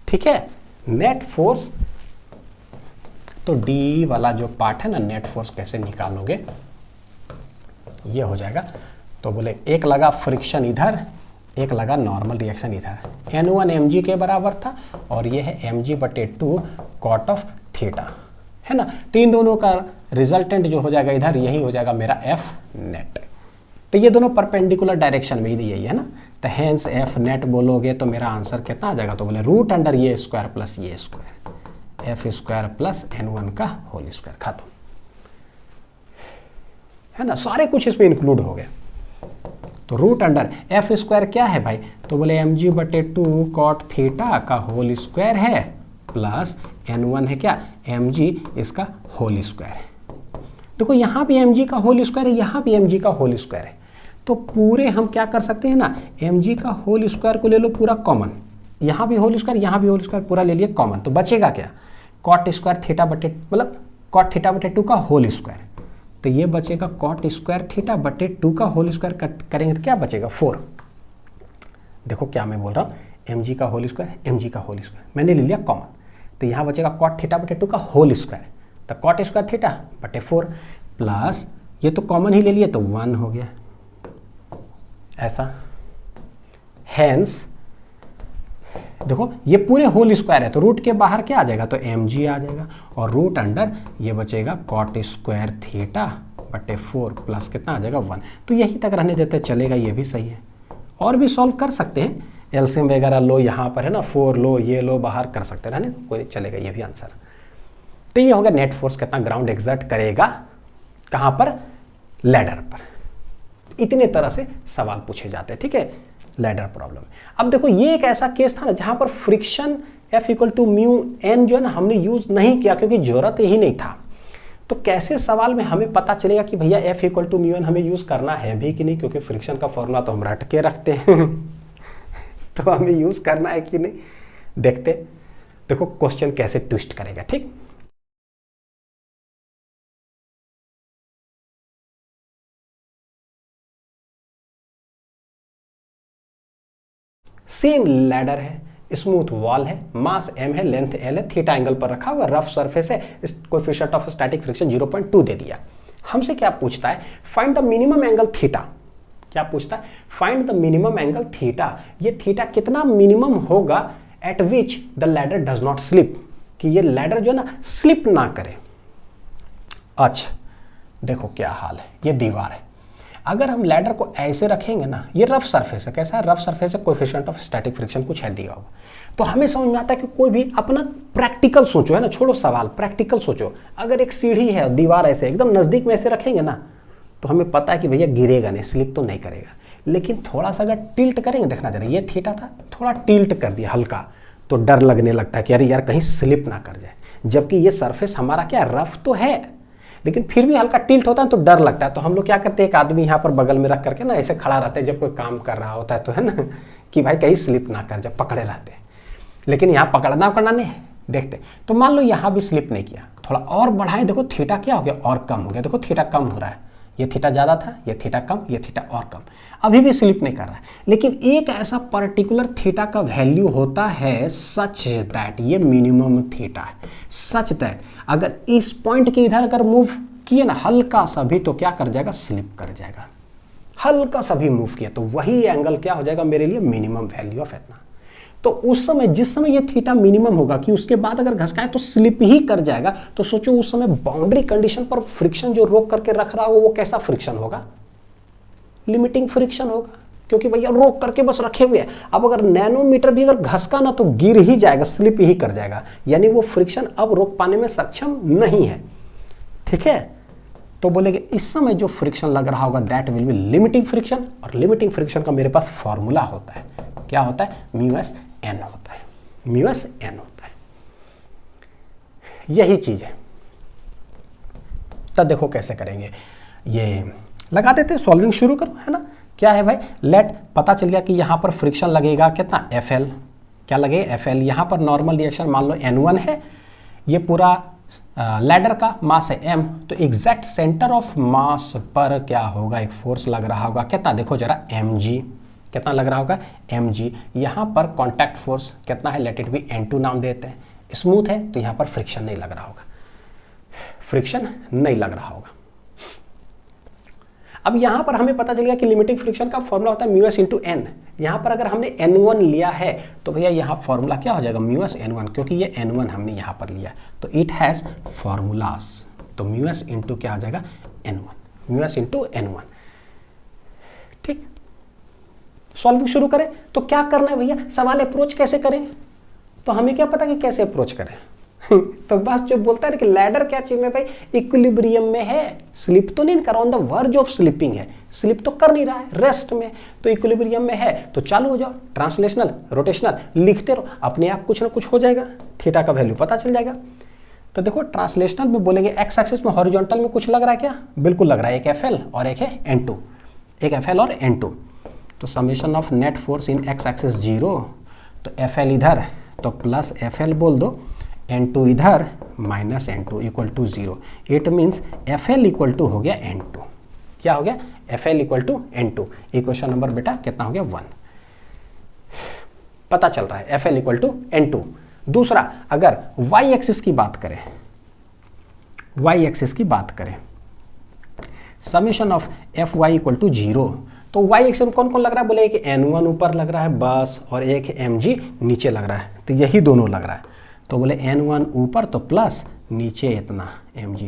ठीक है, नेट फोर्स। तो डी वाला जो पार्ट है ना, नेट फोर्स कैसे निकालोगे, ये हो जाएगा। तो बोले एक लगा फ्रिक्शन इधर, एक लगा नॉर्मल रिएक्शन इधर। N1 mg के बराबर था और ये है mg/2 कॉट ऑफ थीटा, है ना। तो इन दोनों का रिजल्टेंट जो हो जाएगा इधर, यही हो जाएगा मेरा F नेट। तो ये दोनों परपेंडिकुलर डायरेक्शन में ही यही है ना, तो हेंस F नेट बोलोगे तो मेरा आंसर कितना आ जाएगा, तो बोले रूट अंडर ये स्क्वायर प्लस ये square, F square plus N1 का होल स्क्वायर, खत्म, है ना। सारे कुछ इसमें इंक्लूड हो गए। तो रूट अंडर F स्क्वायर क्या है भाई, तो बोले mg/2 कॉट थीटा का होल स्क्वायर है, प्लस N1 है क्या, mg इसका होल स्क्वायर है। देखो यहाँ भी mg का होल स्क्वायर है, यहाँ भी mg का होल स्क्वायर है। तो पूरे हम क्या कर सकते हैं ना, mg का होल स्क्वायर को ले लो पूरा कॉमन, यहाँ भी होल स्क्वायर, यहाँ भी होल स्क्वायर, पूरा ले लिए कॉमन। तो बचेगा क्या, कॉट स्क्वायर थीटा बटे, मतलब कॉट थीटा बटे 2 का होल स्क्वायर। तो ये बचेगा कॉट स्क्वायर थीटा बटे 2 का होल स्क्वायर करेंगे तो क्या बचेगा, 4। देखो क्या मैं बोल रहा हूँ, mg का होल स्क्वायर, mg का होल स्क्वायर मैंने ले लिया कॉमन, तो यहाँ बचेगा कॉट थीटा बटे 2 का होल स्क्वायर, तो कॉट स्क्वायर थीटा बटे 4 प्लस ये तो कॉमन ही ले लिए तो 1 हो गया, ऐसा। हेंस देखो ये पूरे होल स्क्वायर है तो रूट के बाहर क्या आ जाएगा, तो mg आ जाएगा, और रूट अंडर ये बचेगा कॉट स्क्वायर थीटा बटे 4 प्लस कितना आ जाएगा 1। तो यही तक रहने देते चलेगा, ये भी सही है। और भी सॉल्व कर सकते हैं, एलसीएम वगैरह लो, यहाँ पर है ना 4 लो, ये लो, बाहर कर सकते रहने, कोई चलेगा, ये भी आंसर। तो ये होगा नेट फोर्स कितना ग्राउंड एग्जर्ट करेगा, कहाँ पर, लैडर पर। इतने तरह से सवाल पूछे जाते हैं, ठीक है, लैडर प्रॉब्लम। अब देखो ये एक ऐसा केस था ना जहां पर friction F equal to mu N जो है ना हमने यूज नहीं किया क्योंकि जरूरत ही नहीं था। तो कैसे सवाल में हमें पता चलेगा कि भैया F equal to mu N हमें यूज करना है भी कि नहीं, क्योंकि फ्रिक्शन का फॉर्मूला तो हम रट के रखते हैं तो हमें यूज करना है कि नहीं, देखते। देखो क्वेश्चन कैसे ट्विस्ट करेगा, ठीक। सेम लैडर है, स्मूथ वॉल है, मास m है, लेंथ l है, थीटा एंगल पर रखा हुआ, रफ सरफेस है, कोएफिशिएंट ऑफ स्टैटिक फ्रिक्शन 0.2 दे दिया। हमसे क्या पूछता है, find the minimum angle theta. क्या पूछता है, find the minimum angle theta. ये थीटा कितना मिनिमम होगा eight which the ladder does not slip, कि ये लैडर जो ना स्लिप ना करे। अच्छा देखो क्या हाल है, ये दीवार है, अगर हम लैडर को ऐसे रखेंगे ना, ये रफ सरफेस है, कैसा है, रफ सरफेस है, कोएफिशिएंट ऑफ स्टैटिक फ्रिक्शन कुछ है दिया होगा, तो हमें समझ में आता है कि कोई भी अपना प्रैक्टिकल सोचो, है ना, छोड़ो सवाल, प्रैक्टिकल सोचो। अगर एक सीढ़ी है, दीवार ऐसे एकदम नजदीक में ऐसे रखेंगे ना, तो हमें पता है कि भैया गिरेगा नहीं, स्लिप तो नहीं करेगा। लेकिन थोड़ा सा अगर टिल्ट करेंगे, देखना जरा, ये थीटा था, थोड़ा टिल्ट कर दिया हल्का, तो डर लगने लगता है कि अरे यार कहीं स्लिप ना कर जाए। जबकि ये सरफेस हमारा क्या रफ तो है, लेकिन फिर भी हल्का टिल्ट होता है तो डर लगता है। तो हम लोग क्या करते हैं, एक आदमी यहाँ पर बगल में रख करके ना ऐसे खड़ा रहता है जब कोई काम कर रहा होता है, तो है ना, कि भाई कहीं स्लिप ना कर जाए, पकड़े रहते हैं। लेकिन यहाँ पकड़ना नहीं है, देखते। तो मान लो यहाँ भी स्लिप नहीं किया, थोड़ा और बढ़ाएं, देखो थीटा क्या हो गया, और कम हो गया, देखो थीटा कम हो रहा है, ये थीटा ज़्यादा था, ये थीटा कम, ये थीटा और कम, अभी भी स्लिप नहीं कर रहा है। लेकिन एक ऐसा पर्टिकुलर थीटा का वैल्यू होता है सच दैट, ये मिनिमम थीटा है, सच दैट अगर इस पॉइंट के इधर अगर मूव किए ना हल्का सा भी, तो क्या कर जाएगा, स्लिप कर जाएगा। हल्का सा भी मूव किया तो वही एंगल क्या हो जाएगा मेरे लिए, मिनिमम वैल्यू ऑफ इतना। तो उस समय, जिस समय ये थीटा मिनिमम होगा कि उसके बाद अगर घसकाए तो स्लिप ही कर जाएगा, तो सोचो उस समय बाउंड्री कंडीशन पर फ्रिक्शन जो रोक करके रख रहा हो वो कैसा फ्रिक्शन होगा, लिमिटिंग फ्रिक्शन होगा, क्योंकि भैया रोक करके बस रखे हुए हैं। अब अगर नैनोमीटर भी अगर घसका ना तो गिर ही जाएगा, स्लिप ही कर जाएगा, यानी वो फ्रिक्शन अब रोक पाने में सक्षम नहीं है, ठीक है। तो बोलेंगे इस समय जो फ्रिक्शन लग रहा होगा that will be limiting friction, और लिमिटिंग फ्रिक्शन का मेरे पास फॉर्मूला होता है, क्या होता है, म्यू एस एन होता है, म्यू एस एन होता है, यही चीज है। तब देखो कैसे करेंगे, ये लगा देते, सॉल्विंग शुरू करो, है ना। क्या है भाई, लेट, पता चल गया कि यहां पर फ्रिक्शन लगेगा कितना, एफ एल, क्या लगेगा, एफ एल। यहां पर नॉर्मल रिएक्शन मान लो N1 है, ये पूरा लैडर का मास है m, तो एग्जैक्ट सेंटर ऑफ मास पर क्या होगा, एक फोर्स लग रहा होगा, कितना देखो जरा, mg, कितना लग रहा होगा, mg। यहाँ पर कॉन्टैक्ट फोर्स कितना है, लेट इट बी N2 नाम देते हैं। स्मूथ है तो यहाँ पर फ्रिक्शन नहीं लग रहा होगा, फ्रिक्शन नहीं लग रहा होगा। अब यहाँ पर हमें पता चल गया कि लिमिटिंग फ्रिक्शन का फॉर्मूला होता है म्यू एस इंटू एन। यहाँ पर अगर हमने N1 लिया है तो भैया यहाँ फॉर्मूला क्या हो जाएगा, म्यू एस N1, क्योंकि ये N1 हमने यहाँ पर लिया तो इट हैज़ फॉर्मूलाज, तो म्यू एस इंटू क्या हो जाएगा, N1, mu S into N1, ठीक। सॉल्विंग शुरू करें तो क्या करना है भैया, सवाल अप्रोच कैसे करें, तो हमें क्या पता कि कैसे अप्रोच करें तो बस जो बोलता है कि लैडर क्या चीज में भाई, इक्विलिब्रियम में है, स्लिप तो नहीं कर, on the verge of slipping है, स्लिप तो कर नहीं रहा है, रेस्ट में, तो इक्विलिब्रियम में है, तो चालू हो जाओ, ट्रांसलेशनल रोटेशनल लिखते रहो, अपने आप कुछ ना कुछ हो जाएगा, थीटा का वैल्यू पता चल जाएगा। तो देखो ट्रांसलेशनल में बोलेंगे एक्स एक्सिस में हॉरिजॉन्टल में कुछ लग रहा है क्या, बिल्कुल लग रहा है, एक एफ एल और एक है N2, एक एफ एल और N2। तो summation of net force in x axis 0, तो एफ एल इधर तो प्लस एफ एल बोल दो, N2 इधर minus N2 equal to 0। It means F L equal to हो गया N2, क्या हो गया, F L equal to N2। Equation number बेटा कितना हो गया, 1, पता चल रहा है F L equal to N2। दूसरा, अगर y एक्सिस की बात करें, y एक्सिस की बात करें, summation of F Y equal to 0, तो y एक्सिस में कौन कौन लग रहा है, बोले कि N1 ऊपर लग रहा है बस, और एक mg नीचे लग रहा है, तो यही दोनों लग रहा है, तो बोले N1 ऊपर तो प्लस नीचे इतना mg,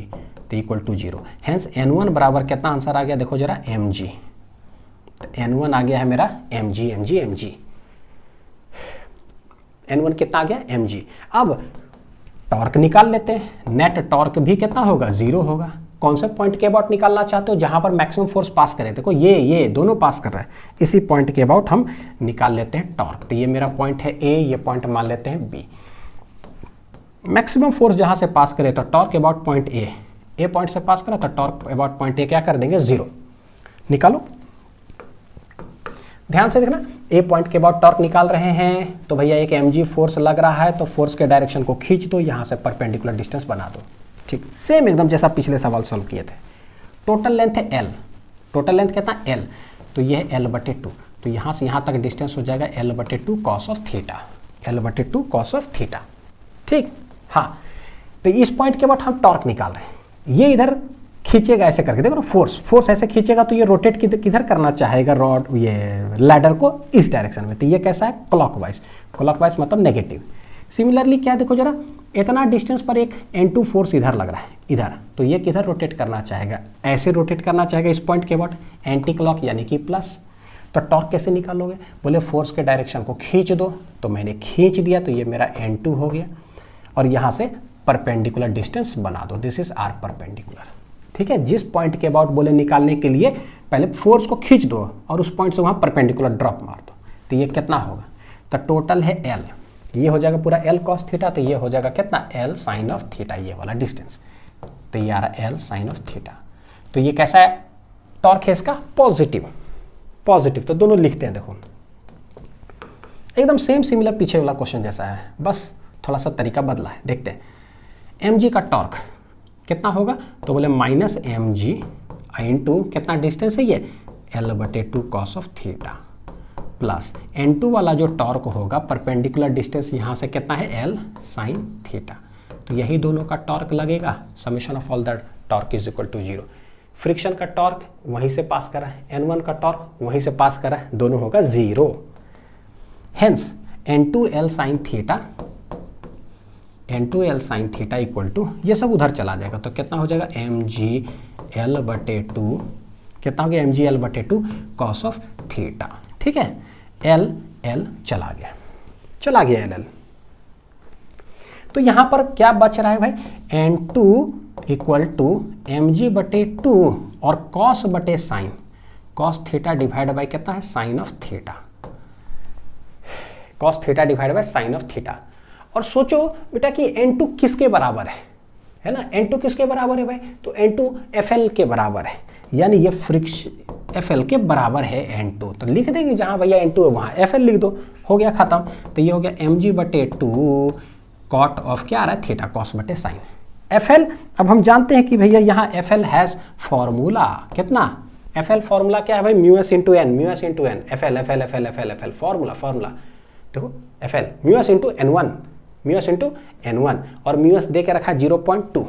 तो इक्वल टू 0। हेंस N1 बराबर कितना आंसर आ गया, देखो जरा, mg, तो N1 आ गया है मेरा mg, mg, mg, N1 कितना आ गया, mg। अब टॉर्क निकाल लेते हैं, नेट टॉर्क भी कितना होगा, 0 होगा, कौन से पॉइंट के अबाउट निकालना चाहते हो, जहां पर मैक्सिमम फोर्स पास करे। देखो ये दोनों पास कर रहा है, इसी पॉइंट के अबाउट हम निकाल लेते हैं टॉर्क। तो ये मेरा पॉइंट है ए, ये पॉइंट मान लेते हैं बी। मैक्सिमम फोर्स जहां से पास करे तो torque about point A point से पास करा तो टॉर्क अबाउट पॉइंट ए क्या कर देंगे, 0। निकालो, ध्यान से देखना, ए पॉइंट के अबाउट टॉर्क निकाल रहे हैं तो भैया एक mg फोर्स लग रहा है, तो फोर्स के डायरेक्शन को खींच दो, यहां से परपेंडिकुलर डिस्टेंस बना दो। ठीक, सेम एकदम जैसा पिछले सवाल सॉल्व किए थे। टोटल लेंथ है l, टोटल लेंथ कितना l, तो ये है l/2, तो यहां से यहां तक डिस्टेंस हो जाएगा l/2 cos of theta, l/2 cos of theta. ठीक, हाँ, तो इस पॉइंट के बाद हम टॉर्क निकाल रहे हैं। ये इधर खींचेगा ऐसे करके, देखो फोर्स ऐसे खींचेगा तो ये रोटेट किधर करना चाहेगा रॉड, ये लैडर को इस डायरेक्शन में। तो ये कैसा है, क्लॉकवाइज, क्लॉकवाइज मतलब नेगेटिव। सिमिलरली क्या देखो जरा, इतना डिस्टेंस पर एक N2 फोर्स इधर लग रहा है, इधर, तो ये किधर रोटेट करना चाहेगा, ऐसे रोटेट करना चाहेगा इस पॉइंट के बाद एंटी क्लॉक यानी कि प्लस। तो टॉर्क कैसे निकालोगे, बोले फोर्स के डायरेक्शन को खींच दो, तो मैंने खींच दिया, तो ये मेरा N2 हो गया, और यहाँ से परपेंडिकुलर डिस्टेंस बना दो, दिस इज आर परपेंडिकुलर। ठीक है, जिस पॉइंट के अबाउट बोले निकालने के लिए पहले फोर्स को खींच दो और उस पॉइंट से वहाँ परपेंडिकुलर ड्रॉप मार दो, तो ये कितना होगा, तो टोटल है L, ये हो जाएगा पूरा L cos थीटा, तो ये हो जाएगा कितना, L sin ऑफ थीटा, ये वाला डिस्टेंस, तो ये आ रहा L sin ऑफ थीटा। तो ये कैसा है, टॉर्क है इसका पॉजिटिव, तो दोनों लिखते हैं। देखो एकदम सेम सिमिलर पीछे वाला क्वेश्चन जैसा है, बस थोड़ा सा तरीका बदला है। देखते हैं mg का टॉर्क कितना होगा, तो बोले -mg इंटू कितना डिस्टेंस है ये, l/2 cos of theta, plus n2 वाला जो टॉर्क होगा परपेंडिकुलर डिस्टेंस यहाँ से कितना है, l sin थीटा। तो यही दोनों का टॉर्क लगेगा, summation of all the torque is equal to 0। Friction का टॉर्क वहीं से पास करा है, n1 का टॉर्क वहीं से पास करा है, दोनों होगा 0। Hence n2 l sin theta, n2 l sin theta equal to, ये सब उधर चला जाएगा, तो कितना हो जाएगा, mg l/2, कितना हो गया, mg l/2 cos of theta. ठीक है, l चला गया l। तो यहां पर क्या बच रहा है भाई, n2 इक्वल टू mg/2 और cos/sin, cos theta divide by कितना है, sin of theta, cos theta divide by sin of theta. और सोचो बेटा कि n2 किसके बराबर है ना, n2 किसके बराबर है भाई, तो n2 FL के बराबर है, यानी ये फ्रिक्शन FL के बराबर है n2। तो लिख देंगे जहां भैया n2 है वहां FL लिख दो, हो गया खत्म। तो ये हो गया mg/2 cot ऑफ क्या आ रहा है, थीटा, cos/sin। FL अब हम जानते हैं कि भैया यहाँ FL हैज फॉर्मूला, कितना, FL फॉर्मूला क्या है भाई, μs into n, FL formula, देखो FL μs इंटू n1 और μs दे के रखा 0.2,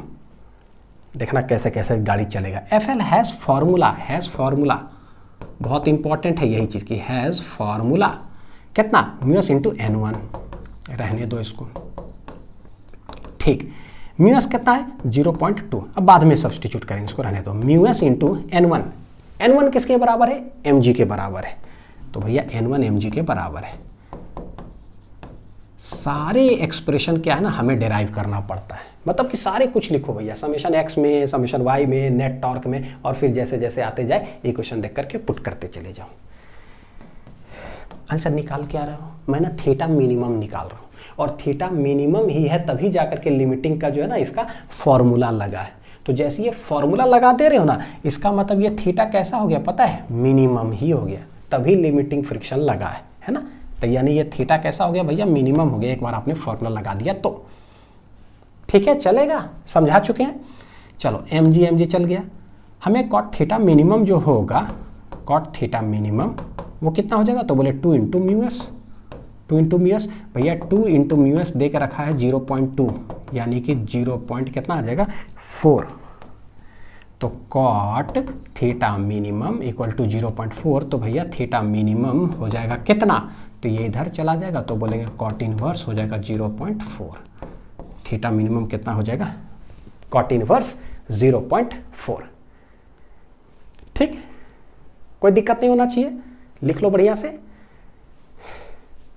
देखना कैसे कैसे गाड़ी चलेगा। FL हैज फॉर्मूला, बहुत इंपॉर्टेंट है यही चीज की, हैज फॉर्मूला कितना, μs इंटू n1, रहने दो इसको। ठीक, μs कितना है 0.2, अब बाद में सब्सटीट्यूट करेंगे, इसको रहने दो। μs इंटू n1 किसके बराबर है, mg के बराबर है, तो भैया n1 mg के बराबर है। सारे एक्सप्रेशन क्या है ना हमें डिराइव करना पड़ता है, मतलब कि सारे कुछ लिखो भैया, समेशन x में, समेशन y में, नेट टॉर्क में, और फिर जैसे जैसे आते जाए इक्वेशन देख करके पुट करते चले जाओ। आंसर निकाल के आ रहे हो, मैं ना थीटा मिनिमम निकाल रहा हूँ, और थीटा मिनिमम ही है तभी जाकर के लिमिटिंग का जो है ना इसका फॉर्मूला लगा है। तो जैसे ये फॉर्मूला लगा दे रहे हो ना, इसका मतलब ये थीटा कैसा हो गया पता है, मिनिमम ही हो गया, तभी लिमिटिंग फ्रिक्शन लगा है ना। तो यानी ये थीटा कैसा हो गया भैया, मिनिमम हो गया, एक बार आपने फॉर्मूला लगा दिया तो। ठीक है, चलेगा, समझा चुके हैं। चलो mg चल गया, हमें कॉट थीटा मिनिमम जो होगा, कॉट थीटा मिनिमम वो कितना हो जाएगा, तो बोले 2 इंटू म्यूएस, भैया 2 इंटू म्यूएस दे के रखा है 0.2, यानी कि 0 पॉइंट कितना आ जाएगा 4, तो cot theta minimum equal to 0.4, तो भैया थीटा मिनिमम हो जाएगा कितना, तो ये इधर चला जाएगा, तो बोलेंगे कॉट इनवर्स हो जाएगा 0.4, थीटा मिनिमम कितना हो जाएगा, कॉट इनवर्स 0.4। ठीक, कोई दिक्कत नहीं होना चाहिए, लिख लो बढ़िया से।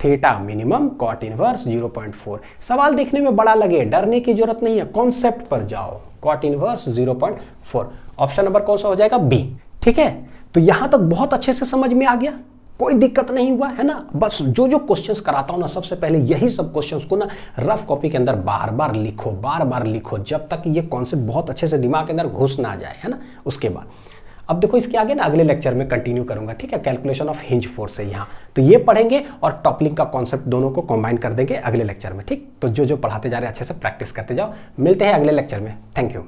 Theta minimum cot inverse 0.4। सवाल देखने में बड़ा लगे, डरने की जरूरत नहीं है, कॉन्सेप्ट पर जाओ। कॉट इनवर्स 0.4, ऑप्शन नंबर कौन सा हो जाएगा? बी। ठीक है, तो यहां तक बहुत अच्छे से समझ में आ गया, कोई दिक्कत नहीं हुआ है ना। बस जो जो क्वेश्चंस कराता हूं ना, सबसे पहले यही सब क्वेश्चंस को ना रफ कॉपी के अंदर बार बार लिखो, बार बार लिखो, जब तक ये कॉन्सेप्ट बहुत अच्छे से दिमाग के अंदर घुस ना जाए, है ना। उसके बाद अब देखो इसके आगे ना अगले लेक्चर में कंटिन्यू करूंगा, ठीक है, कैलकुलेशन ऑफ हिंज फोर्स से यहाँ, तो ये पढ़ेंगे और टॉपलिंग का कॉन्सेप्ट दोनों को कंबाइन कर देंगे अगले लेक्चर में। ठीक, तो जो जो पढ़ाते जा रहे हैं अच्छे से प्रैक्टिस करते जाओ। मिलते हैं अगले लेक्चर में। Thank you.